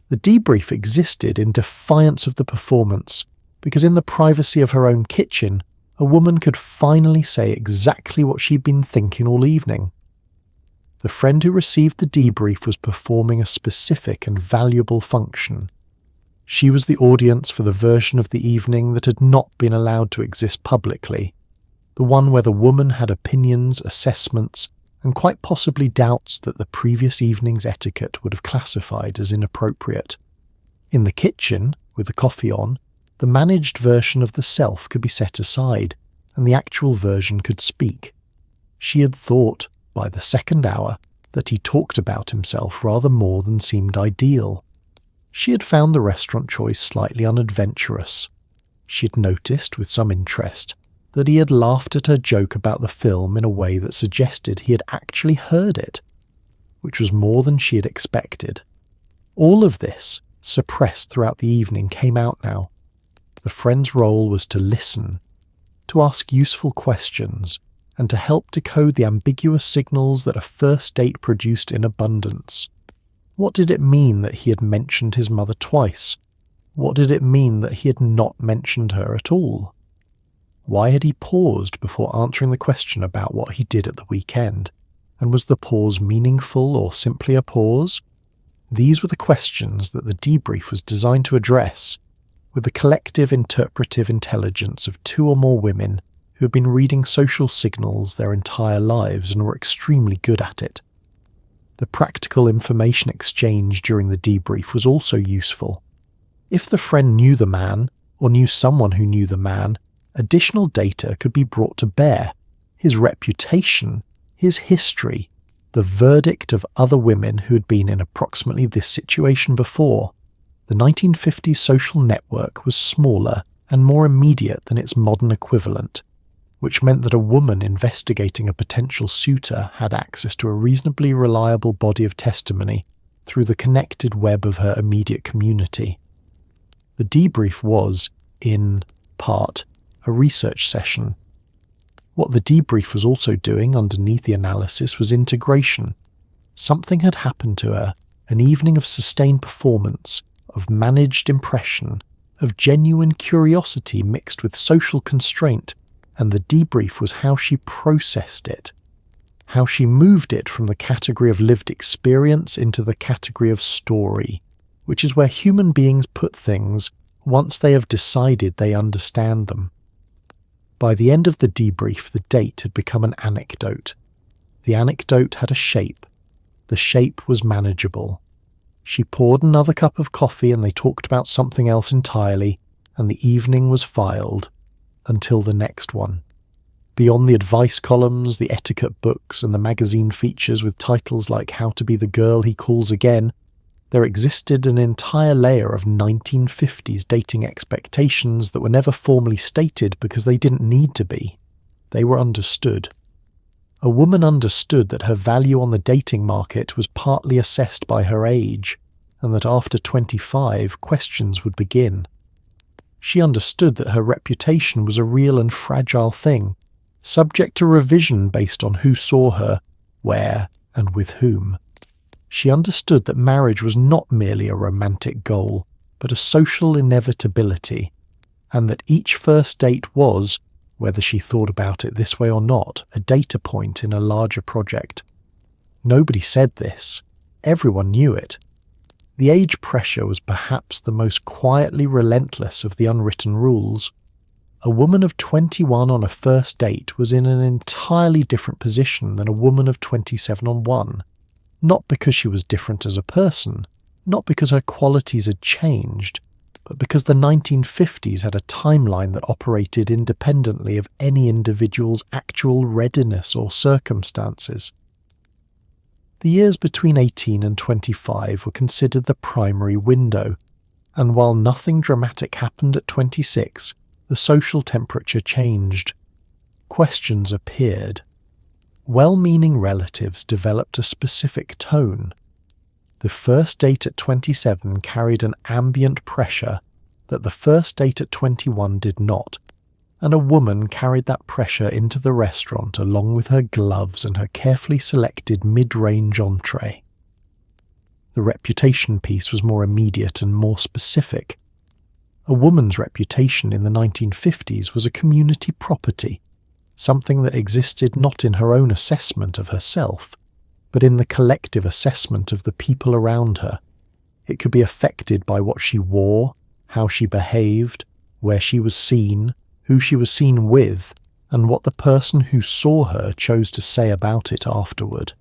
the debrief existed in defiance of the performance, because in the privacy of her own kitchen, a woman could finally say exactly what she'd been thinking all evening. The friend who received the debrief was performing a specific and valuable function. She was the audience for the version of the evening that had not been allowed to exist publicly, the one where the woman had opinions, assessments, and quite possibly doubts that the previous evening's etiquette would have classified as inappropriate. In the kitchen, with the coffee on, the managed version of the self could be set aside, and the actual version could speak. She had thought, by the second hour, that he talked about himself rather more than seemed ideal. She had found the restaurant choice slightly unadventurous. She had noticed, with some interest, that he had laughed at her joke about the film in a way that suggested he had actually heard it, which was more than she had expected. All of this, suppressed throughout the evening, came out now. The friend's role was to listen, to ask useful questions, and to help decode the ambiguous signals that a first date produced in abundance. What did it mean that he had mentioned his mother twice? What did it mean that he had not mentioned her at all? Why had he paused before answering the question about what he did at the weekend? And was the pause meaningful or simply a pause? These were the questions that the debrief was designed to address, with the collective interpretive intelligence of two or more women who had been reading social signals their entire lives and were extremely good at it. The practical information exchange during the debrief was also useful. If the friend knew the man, or knew someone who knew the man, additional data could be brought to bear: his reputation, his history, the verdict of other women who had been in approximately this situation before. The 1950s social network was smaller and more immediate than its modern equivalent, which meant that a woman investigating a potential suitor had access to a reasonably reliable body of testimony through the connected web of her immediate community. The debrief was, in part, a research session. What the debrief was also doing underneath the analysis was integration. Something had happened to her, an evening of sustained performance, of managed impression, of genuine curiosity mixed with social constraint, and the debrief was how she processed it, how she moved it from the category of lived experience into the category of story, which is where human beings put things once they have decided they understand them. By the end of the debrief, the date had become an anecdote. The anecdote had a shape. The shape was manageable. She poured another cup of coffee and they talked about something else entirely, and the evening was filed. Until the next one. Beyond the advice columns, the etiquette books, and the magazine features with titles like How to Be the Girl He Calls Again, there existed an entire layer of 1950s dating expectations that were never formally stated because they didn't need to be. They were understood. A woman understood that her value on the dating market was partly assessed by her age, and that after 25, questions would begin. She understood that her reputation was a real and fragile thing, subject to revision based on who saw her, where, and with whom. She understood that marriage was not merely a romantic goal, but a social inevitability, and that each first date was, whether she thought about it this way or not, a data point in a larger project. Nobody said this. Everyone knew it. The age pressure was perhaps the most quietly relentless of the unwritten rules. A woman of 21 on a first date was in an entirely different position than a woman of 27 on one. Not because she was different as a person, not because her qualities had changed, but because the 1950s had a timeline that operated independently of any individual's actual readiness or circumstances. The years between 18 and 25 were considered the primary window, and while nothing dramatic happened at 26, the social temperature changed. Questions appeared. Well-meaning relatives developed a specific tone. The first date at 27 carried an ambient pressure that the first date at 21 did not, and a woman carried that pressure into the restaurant along with her gloves and her carefully selected mid-range entree. The reputation piece was more immediate and more specific. A woman's reputation in the 1950s was a community property, something that existed not in her own assessment of herself, but in the collective assessment of the people around her. It could be affected by what she wore, how she behaved, where she was seen, who she was seen with, and what the person who saw her chose to say about it afterward.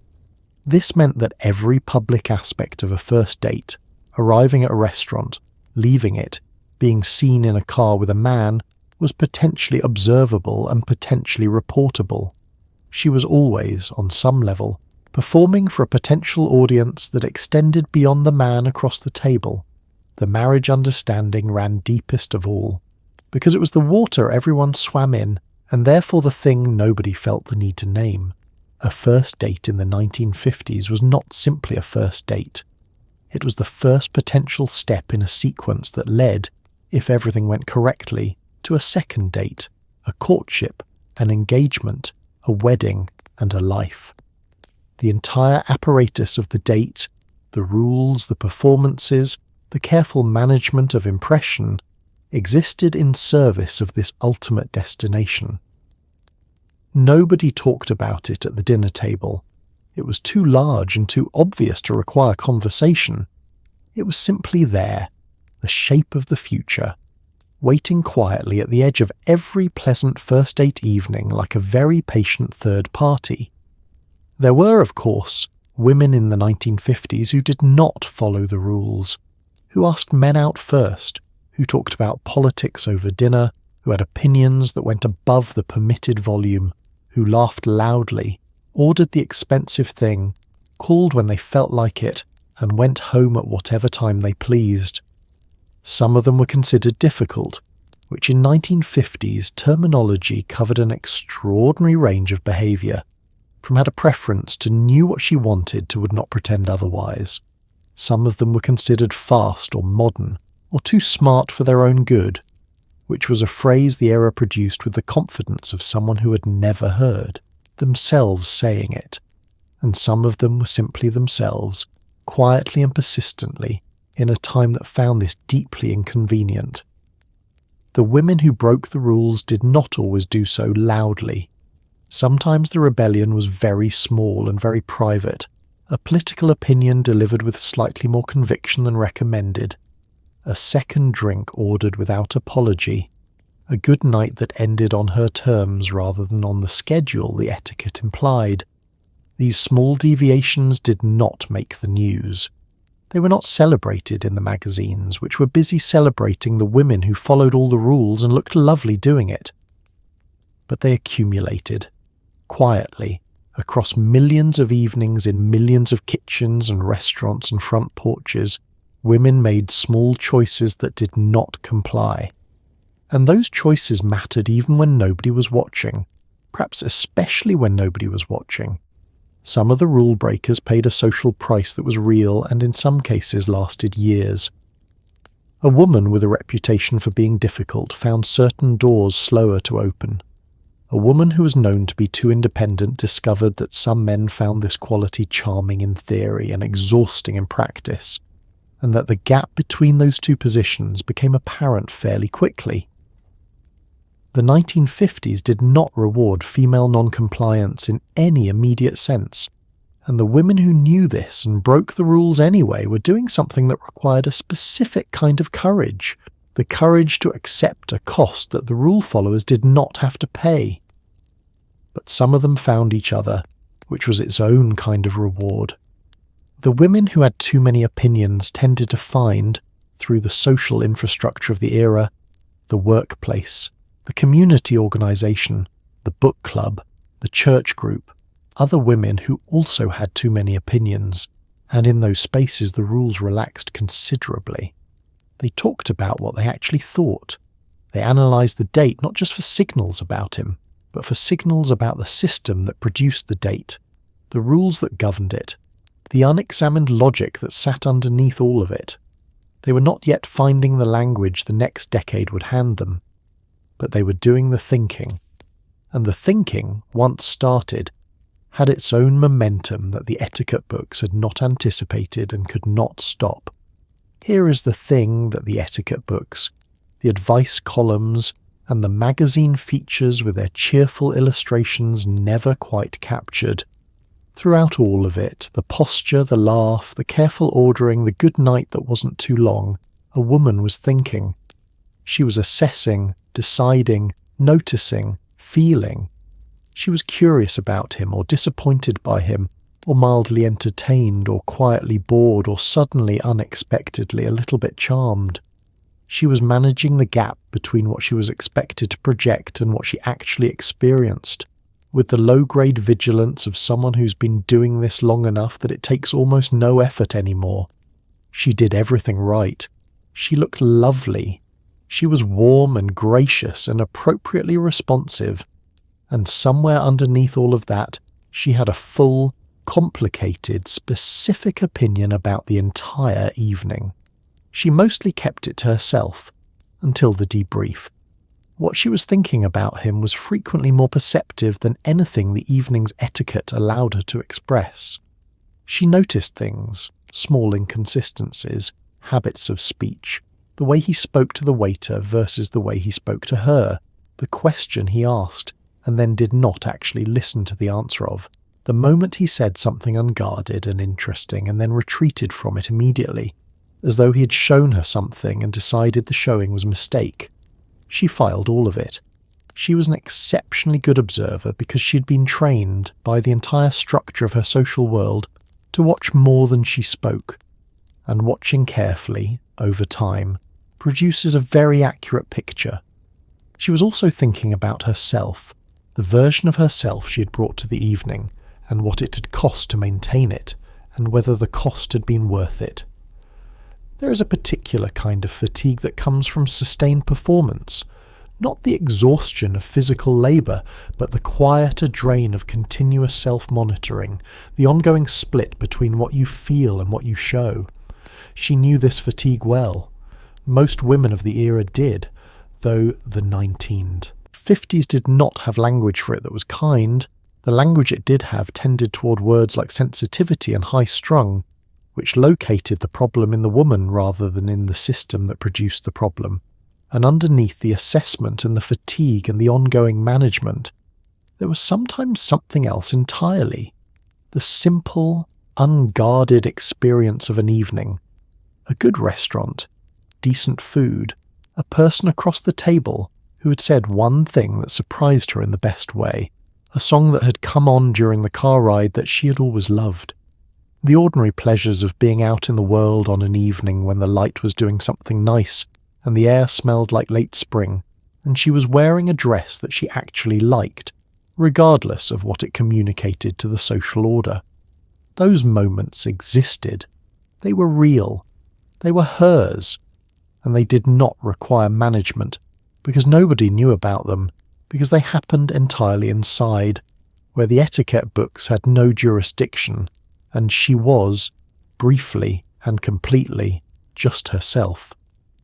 This meant that every public aspect of a first date, arriving at a restaurant, leaving it, being seen in a car with a man, was potentially observable and potentially reportable. She was always, on some level, performing for a potential audience that extended beyond the man across the table. The marriage understanding ran deepest of all, because it was the water everyone swam in, and therefore the thing nobody felt the need to name. A first date in the 1950s was not simply a first date. It was the first potential step in a sequence that led, if everything went correctly, to a second date, a courtship, an engagement, a wedding, and a life. The entire apparatus of the date, the rules, the performances, the careful management of impression, existed in service of this ultimate destination. Nobody talked about it at the dinner table. It was too large and too obvious to require conversation. It was simply there, the shape of the future, waiting quietly at the edge of every pleasant first date evening like a very patient third party. There were, of course, women in the 1950s who did not follow the rules, who asked men out first, who talked about politics over dinner, who had opinions that went above the permitted volume, who laughed loudly, ordered the expensive thing, called when they felt like it, and went home at whatever time they pleased. Some of them were considered difficult, which in 1950s terminology covered an extraordinary range of behaviour, from had a preference to knew what she wanted to would not pretend otherwise. Some of them were considered fast or modern, or too smart for their own good, which was a phrase the era produced with the confidence of someone who had never heard, themselves saying it, and some of them were simply themselves, quietly and persistently, in a time that found this deeply inconvenient. The women who broke the rules did not always do so loudly. Sometimes the rebellion was very small and very private, a political opinion delivered with slightly more conviction than recommended, a second drink ordered without apology, a good night that ended on her terms rather than on the schedule the etiquette implied. These small deviations did not make the news. They were not celebrated in the magazines, which were busy celebrating the women who followed all the rules and looked lovely doing it. But they accumulated, quietly, across millions of evenings in millions of kitchens and restaurants and front porches. Women made small choices that did not comply. And those choices mattered even when nobody was watching, perhaps especially when nobody was watching. Some of the rule breakers paid a social price that was real and in some cases lasted years. A woman with a reputation for being difficult found certain doors slower to open. A woman who was known to be too independent discovered that some men found this quality charming in theory and exhausting in practice, and that the gap between those two positions became apparent fairly quickly. The 1950s did not reward female non-compliance in any immediate sense, and the women who knew this and broke the rules anyway were doing something that required a specific kind of courage, the courage to accept a cost that the rule followers did not have to pay. But some of them found each other, which was its own kind of reward. The women who had too many opinions tended to find, through the social infrastructure of the era, the workplace, the community organisation, the book club, the church group, other women who also had too many opinions, and in those spaces the rules relaxed considerably. They talked about what they actually thought. They analysed the date not just for signals about him, but for signals about the system that produced the date, the rules that governed it, the unexamined logic that sat underneath all of it. They were not yet finding the language the next decade would hand them, but they were doing the thinking. And the thinking, once started, had its own momentum that the etiquette books had not anticipated and could not stop. Here is the thing that the etiquette books, the advice columns, and the magazine features with their cheerful illustrations never quite captured. Throughout all of it, the posture, the laugh, the careful ordering, the good night that wasn't too long, a woman was thinking. She was assessing, deciding, noticing, feeling. She was curious about him, or disappointed by him, or mildly entertained, or quietly bored, or suddenly, unexpectedly, a little bit charmed. She was managing the gap between what she was expected to project and what she actually experienced, with the low-grade vigilance of someone who's been doing this long enough that it takes almost no effort anymore. She did everything right. She looked lovely. She was warm and gracious and appropriately responsive. And somewhere underneath all of that, she had a full, complicated, specific opinion about the entire evening. She mostly kept it to herself, until the debrief. What she was thinking about him was frequently more perceptive than anything the evening's etiquette allowed her to express. She noticed things, small inconsistencies, habits of speech, The way he spoke to the waiter versus the way he spoke to her, the question he asked and then did not actually listen to the answer of, the moment he said something unguarded and interesting and then retreated from it immediately, as though he had shown her something and decided the showing was a mistake. She filed all of it. She was an exceptionally good observer because she'd been trained by the entire structure of her social world to watch more than she spoke, and watching carefully, over time, produces a very accurate picture. She was also thinking about herself, the version of herself she had brought to the evening, and what it had cost to maintain it, and whether the cost had been worth it. There is a particular kind of fatigue that comes from sustained performance, not the exhaustion of physical labour, but the quieter drain of continuous self-monitoring, the ongoing split between what you feel and what you show. She knew this fatigue well. Most women of the era did, though the 1950s did not have language for it that was kind. The language it did have tended toward words like sensitivity and high-strung, which located the problem in the woman rather than in the system that produced the problem. And underneath the assessment and the fatigue and the ongoing management, there was sometimes something else entirely. The simple, unguarded experience of an evening. A good restaurant, decent food, a person across the table who had said one thing that surprised her in the best way, a song that had come on during the car ride that she had always loved. The ordinary pleasures of being out in the world on an evening when the light was doing something nice and the air smelled like late spring, and she was wearing a dress that she actually liked, regardless of what it communicated to the social order. Those moments existed. They were real. They were hers. And they did not require management, because nobody knew about them, because they happened entirely inside, where the etiquette books had no jurisdiction, and she was, briefly and completely, just herself.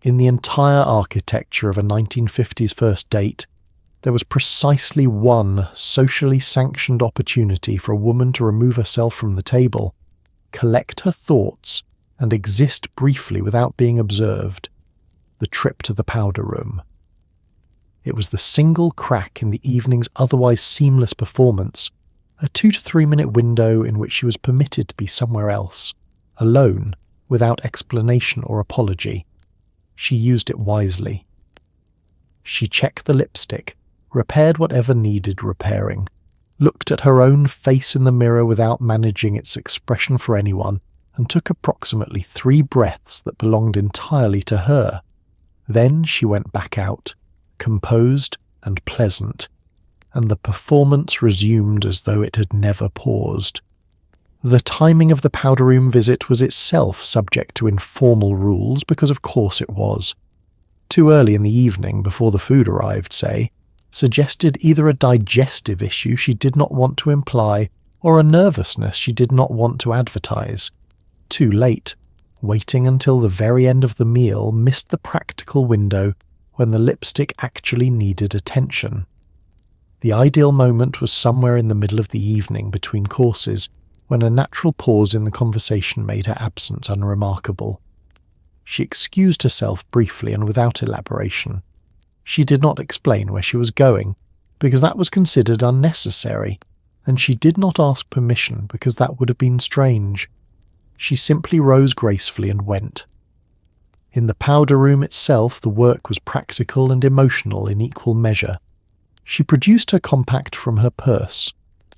In the entire architecture of a 1950s first date, there was precisely one socially sanctioned opportunity for a woman to remove herself from the table, collect her thoughts, and exist briefly without being observed. The trip to the powder room. It was the single crack in the evening's otherwise seamless performance, a 2 to 3 minute window in which she was permitted to be somewhere else, alone, without explanation or apology. She used it wisely. She checked the lipstick, repaired whatever needed repairing, looked at her own face in the mirror without managing its expression for anyone, and took approximately 3 breaths that belonged entirely to her. Then she went back out, composed and pleasant, and the performance resumed as though it had never paused. The timing of the powder room visit was itself subject to informal rules, because of course it was. Too early in the evening, before the food arrived, say, suggested either a digestive issue she did not want to imply or a nervousness she did not want to advertise. Too late, waiting until the very end of the meal, missed the practical window when the lipstick actually needed attention. The ideal moment was somewhere in the middle of the evening between courses, when a natural pause in the conversation made her absence unremarkable. She excused herself briefly and without elaboration. She did not explain where she was going, because that was considered unnecessary, and she did not ask permission because that would have been strange. She simply rose gracefully and went. In the powder room itself, the work was practical and emotional in equal measure. She produced her compact from her purse,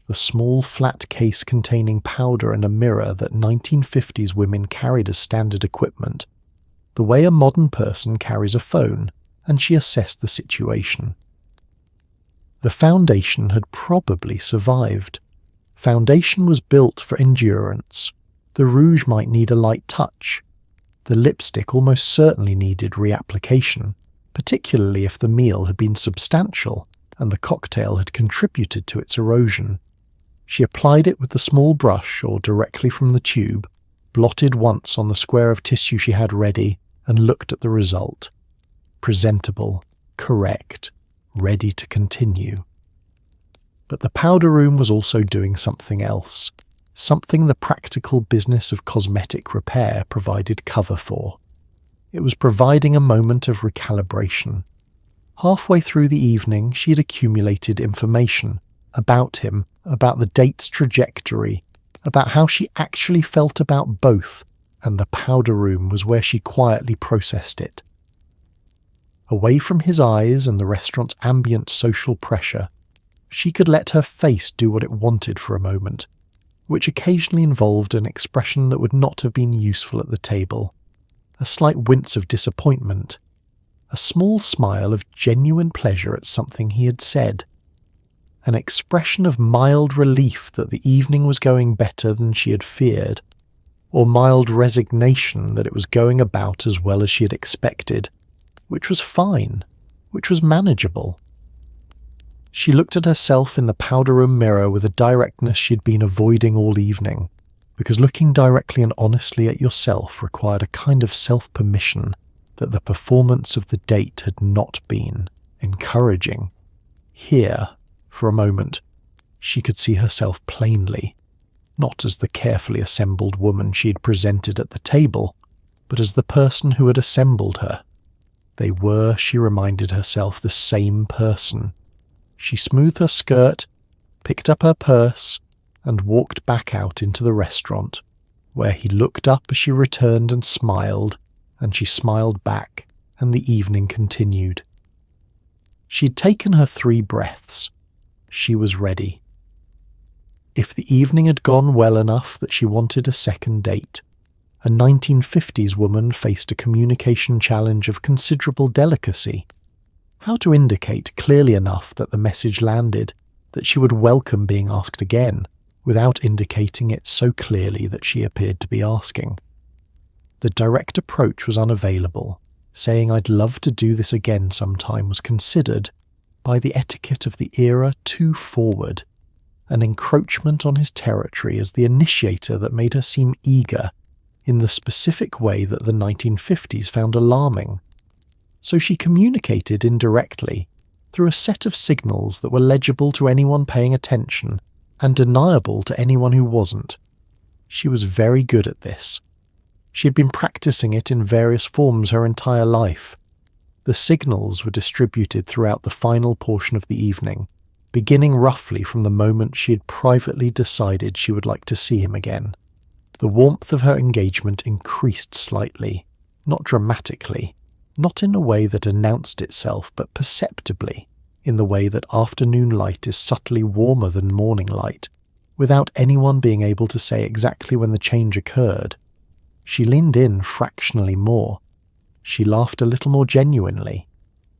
the small flat case containing powder and a mirror that 1950s women carried as standard equipment, the way a modern person carries a phone, and she assessed the situation. The foundation had probably survived. Foundation was built for endurance. The rouge might need a light touch. The lipstick almost certainly needed reapplication, particularly if the meal had been substantial and the cocktail had contributed to its erosion. She applied it with the small brush or directly from the tube, blotted once on the square of tissue she had ready, and looked at the result. Presentable, correct, ready to continue. But the powder room was also doing something else, something the practical business of cosmetic repair provided cover for. It was providing a moment of recalibration. Halfway through the evening, she had accumulated information about him, about the date's trajectory, about how she actually felt about both, and the powder room was where she quietly processed it. Away from his eyes and the restaurant's ambient social pressure, she could let her face do what it wanted for a moment, which occasionally involved an expression that would not have been useful at the table, a slight wince of disappointment, a small smile of genuine pleasure at something he had said, an expression of mild relief that the evening was going better than she had feared, or mild resignation that it was going about as well as she had expected, which was fine, which was manageable. She looked at herself in the powder room mirror with a directness she'd been avoiding all evening, because looking directly and honestly at yourself required a kind of self-permission that the performance of the date had not been encouraging. Here, for a moment, she could see herself plainly, not as the carefully assembled woman she had presented at the table, but as the person who had assembled her. They were, she reminded herself, the same person. She smoothed her skirt, picked up her purse, and walked back out into the restaurant, where he looked up as she returned and she smiled back, and the evening continued. She'd taken her 3 breaths. She was ready. If the evening had gone well enough that she wanted a second date, a 1950s woman faced a communication challenge of considerable delicacy. How to indicate clearly enough that the message landed, that she would welcome being asked again, without indicating it so clearly that she appeared to be asking. The direct approach was unavailable. Saying "I'd love to do this again sometime" was considered, by the etiquette of the era, too forward, an encroachment on his territory as the initiator that made her seem eager in the specific way that the 1950s found alarming. So she communicated indirectly, through a set of signals that were legible to anyone paying attention and deniable to anyone who wasn't. She was very good at this. She had been practicing it in various forms her entire life. The signals were distributed throughout the final portion of the evening, beginning roughly from the moment she had privately decided she would like to see him again. The warmth of her engagement increased slightly, not dramatically, not in a way that announced itself, but perceptibly, in the way that afternoon light is subtly warmer than morning light, without anyone being able to say exactly when the change occurred. She leaned in fractionally more. She laughed a little more genuinely.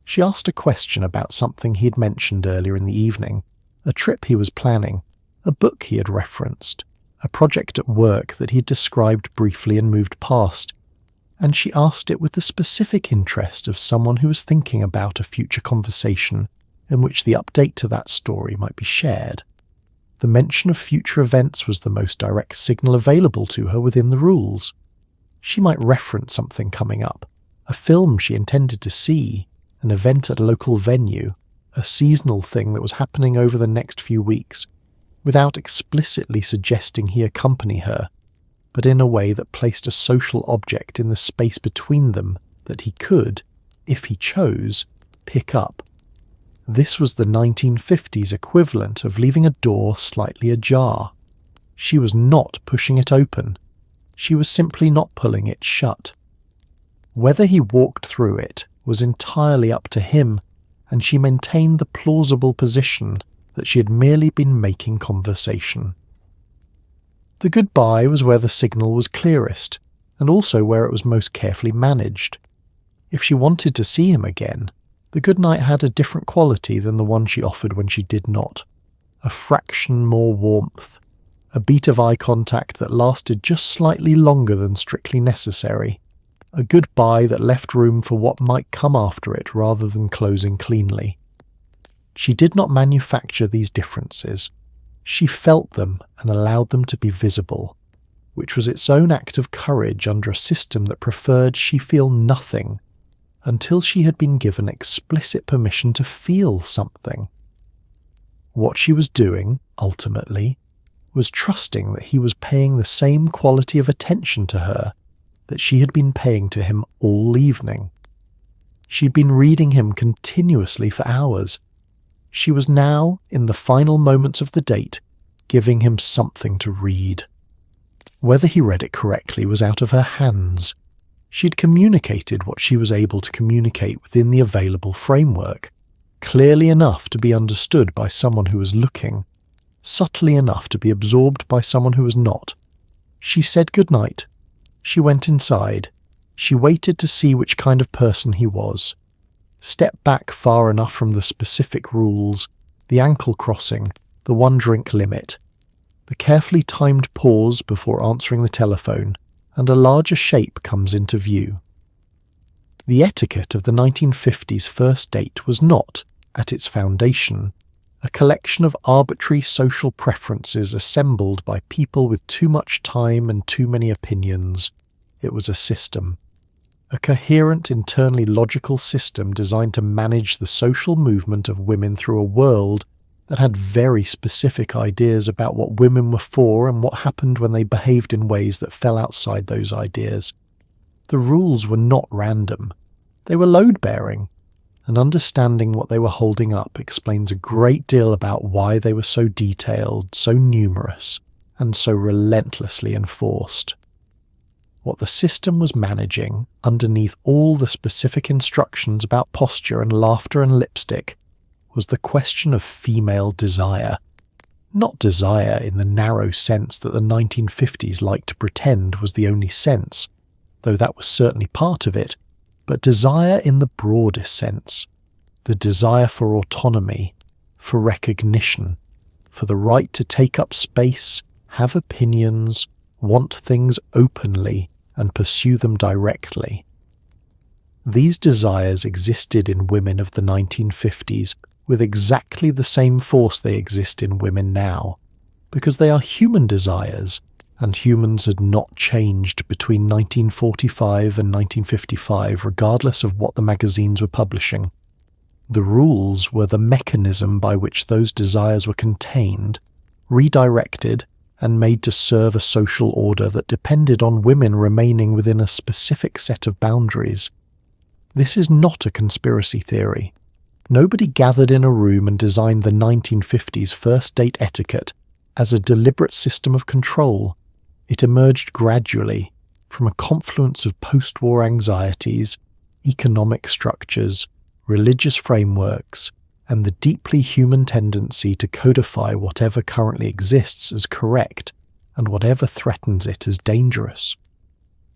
She asked a question about something he had mentioned earlier in the evening, a trip he was planning, a book he had referenced, a project at work that he had described briefly and moved past, and she asked it with the specific interest of someone who was thinking about a future conversation in which the update to that story might be shared. The mention of future events was the most direct signal available to her within the rules. She might reference something coming up, a film she intended to see, an event at a local venue, a seasonal thing that was happening over the next few weeks, without explicitly suggesting he accompany her, but in a way that placed a social object in the space between them that he could, if he chose, pick up. This was the 1950s equivalent of leaving a door slightly ajar. She was not pushing it open. She was simply not pulling it shut. Whether he walked through it was entirely up to him, and she maintained the plausible position that she had merely been making conversation. The goodbye was where the signal was clearest, and also where it was most carefully managed. If she wanted to see him again, the goodnight had a different quality than the one she offered when she did not. A fraction more warmth, a beat of eye contact that lasted just slightly longer than strictly necessary, a goodbye that left room for what might come after it rather than closing cleanly. She did not manufacture these differences. She felt them and allowed them to be visible, which was its own act of courage under a system that preferred she feel nothing until she had been given explicit permission to feel something. What she was doing, ultimately, was trusting that he was paying the same quality of attention to her that she had been paying to him all evening. She'd been reading him continuously for hours. She was now, in the final moments of the date, giving him something to read. Whether he read it correctly was out of her hands. She'd communicated what she was able to communicate within the available framework, clearly enough to be understood by someone who was looking, subtly enough to be absorbed by someone who was not. She said goodnight. She went inside. She waited to see which kind of person he was. Stepped back far enough from the specific rules, the ankle crossing, the one-drink limit, the carefully timed pause before answering the telephone, and a larger shape comes into view. The etiquette of the 1950s first date was not, at its foundation, a collection of arbitrary social preferences assembled by people with too much time and too many opinions. It was a system. A coherent, internally logical system designed to manage the social movement of women through a world that had very specific ideas about what women were for and what happened when they behaved in ways that fell outside those ideas. The rules were not random. They were load-bearing, and understanding what they were holding up explains a great deal about why they were so detailed, so numerous, and so relentlessly enforced. What the system was managing, underneath all the specific instructions about posture and laughter and lipstick, was the question of female desire. Not desire in the narrow sense that the 1950s liked to pretend was the only sense, though that was certainly part of it, but desire in the broadest sense. The desire for autonomy, for recognition, for the right to take up space, have opinions, want things openly, and pursue them directly. These desires existed in women of the 1950s with exactly the same force they exist in women now, because they are human desires, and humans had not changed between 1945 and 1955 regardless of what the magazines were publishing. The rules were the mechanism by which those desires were contained, redirected, and made to serve a social order that depended on women remaining within a specific set of boundaries. This is not a conspiracy theory. Nobody gathered in a room and designed the 1950s first date etiquette as a deliberate system of control. It emerged gradually from a confluence of post-war anxieties, economic structures, religious frameworks, and the deeply human tendency to codify whatever currently exists as correct and whatever threatens it as dangerous.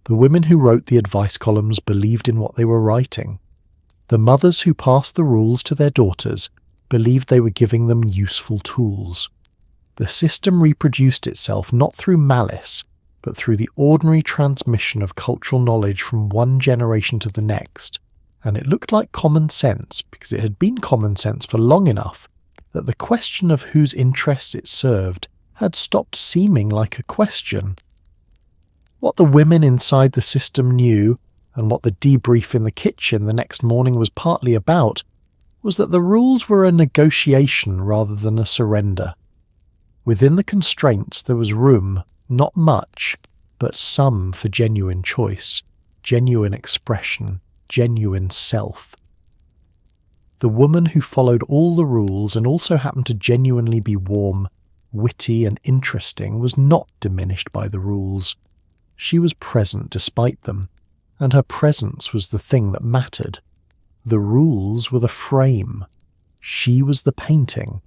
The women who wrote the advice columns believed in what they were writing. The mothers who passed the rules to their daughters believed they were giving them useful tools. The system reproduced itself not through malice, but through the ordinary transmission of cultural knowledge from one generation to the next, and it looked like common sense because it had been common sense for long enough that the question of whose interests it served had stopped seeming like a question. What the women inside the system knew, and what the debrief in the kitchen the next morning was partly about, was that the rules were a negotiation rather than a surrender. Within the constraints there was room, not much, but some for genuine choice, genuine expression, genuine self. The woman who followed all the rules and also happened to genuinely be warm, witty and interesting was not diminished by the rules. She was present despite them, and her presence was the thing that mattered. The rules were the frame. She was the painting,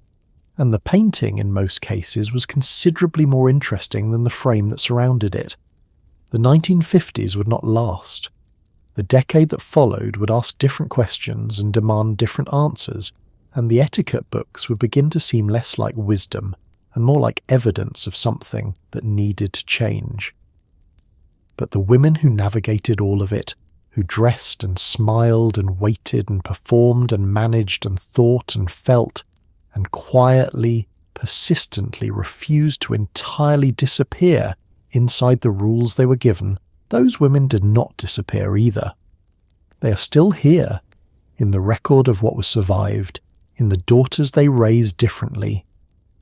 and the painting in most cases was considerably more interesting than the frame that surrounded it. The 1950s would not last. The decade that followed would ask different questions and demand different answers, and the etiquette books would begin to seem less like wisdom and more like evidence of something that needed to change. But the women who navigated all of it, who dressed and smiled and waited and performed and managed and thought and felt, and quietly, persistently refused to entirely disappear inside the rules they were given, those women did not disappear either. They are still here, in the record of what was survived, in the daughters they raised differently,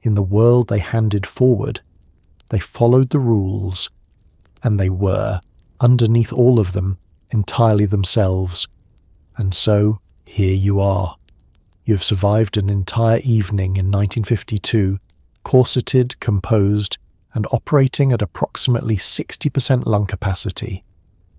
in the world they handed forward. They followed the rules, and they were underneath all of them, entirely themselves. And so, here you are. You have survived an entire evening in 1952, corseted, composed, and operating at approximately 60% lung capacity.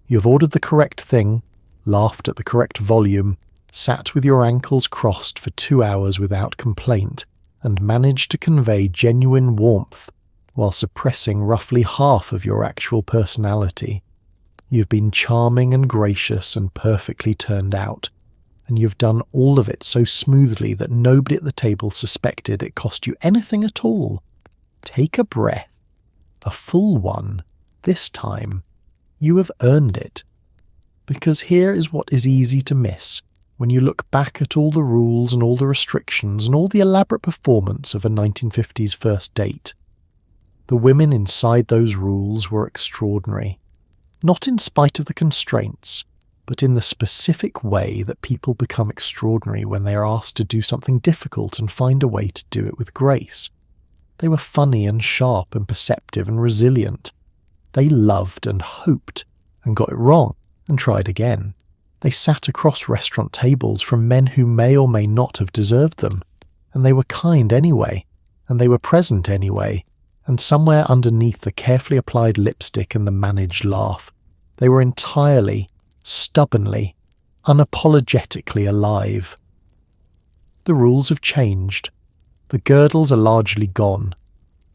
You have ordered the correct thing, laughed at the correct volume, sat with your ankles crossed for 2 hours without complaint, and managed to convey genuine warmth while suppressing roughly half of your actual personality. You've been charming and gracious and perfectly turned out, and you've done all of it so smoothly that nobody at the table suspected it cost you anything at all. Take a breath. A full one. This time. You have earned it. Because here is what is easy to miss when you look back at all the rules and all the restrictions and all the elaborate performance of a 1950s first date. The women inside those rules were extraordinary. Not in spite of the constraints, but in the specific way that people become extraordinary when they are asked to do something difficult and find a way to do it with grace. They were funny and sharp and perceptive and resilient. They loved and hoped and got it wrong and tried again. They sat across restaurant tables from men who may or may not have deserved them, and they were kind anyway, and they were present anyway, and somewhere underneath the carefully applied lipstick and the managed laugh, they were entirely, stubbornly, unapologetically alive. The rules have changed. The girdles are largely gone.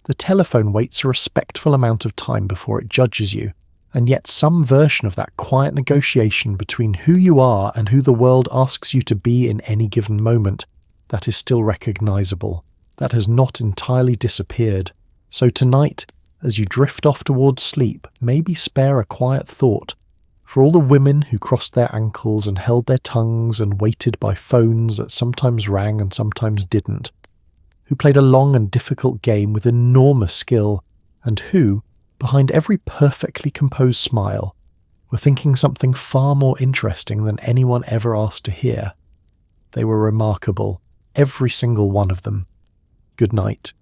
The telephone waits a respectful amount of time before it judges you, and yet some version of that quiet negotiation between who you are and who the world asks you to be in any given moment, that is still recognizable, that has not entirely disappeared. So tonight, as you drift off towards sleep, maybe spare a quiet thought for all the women who crossed their ankles and held their tongues and waited by phones that sometimes rang and sometimes didn't, who played a long and difficult game with enormous skill, and who, behind every perfectly composed smile, were thinking something far more interesting than anyone ever asked to hear. They were remarkable, every single one of them. Good night.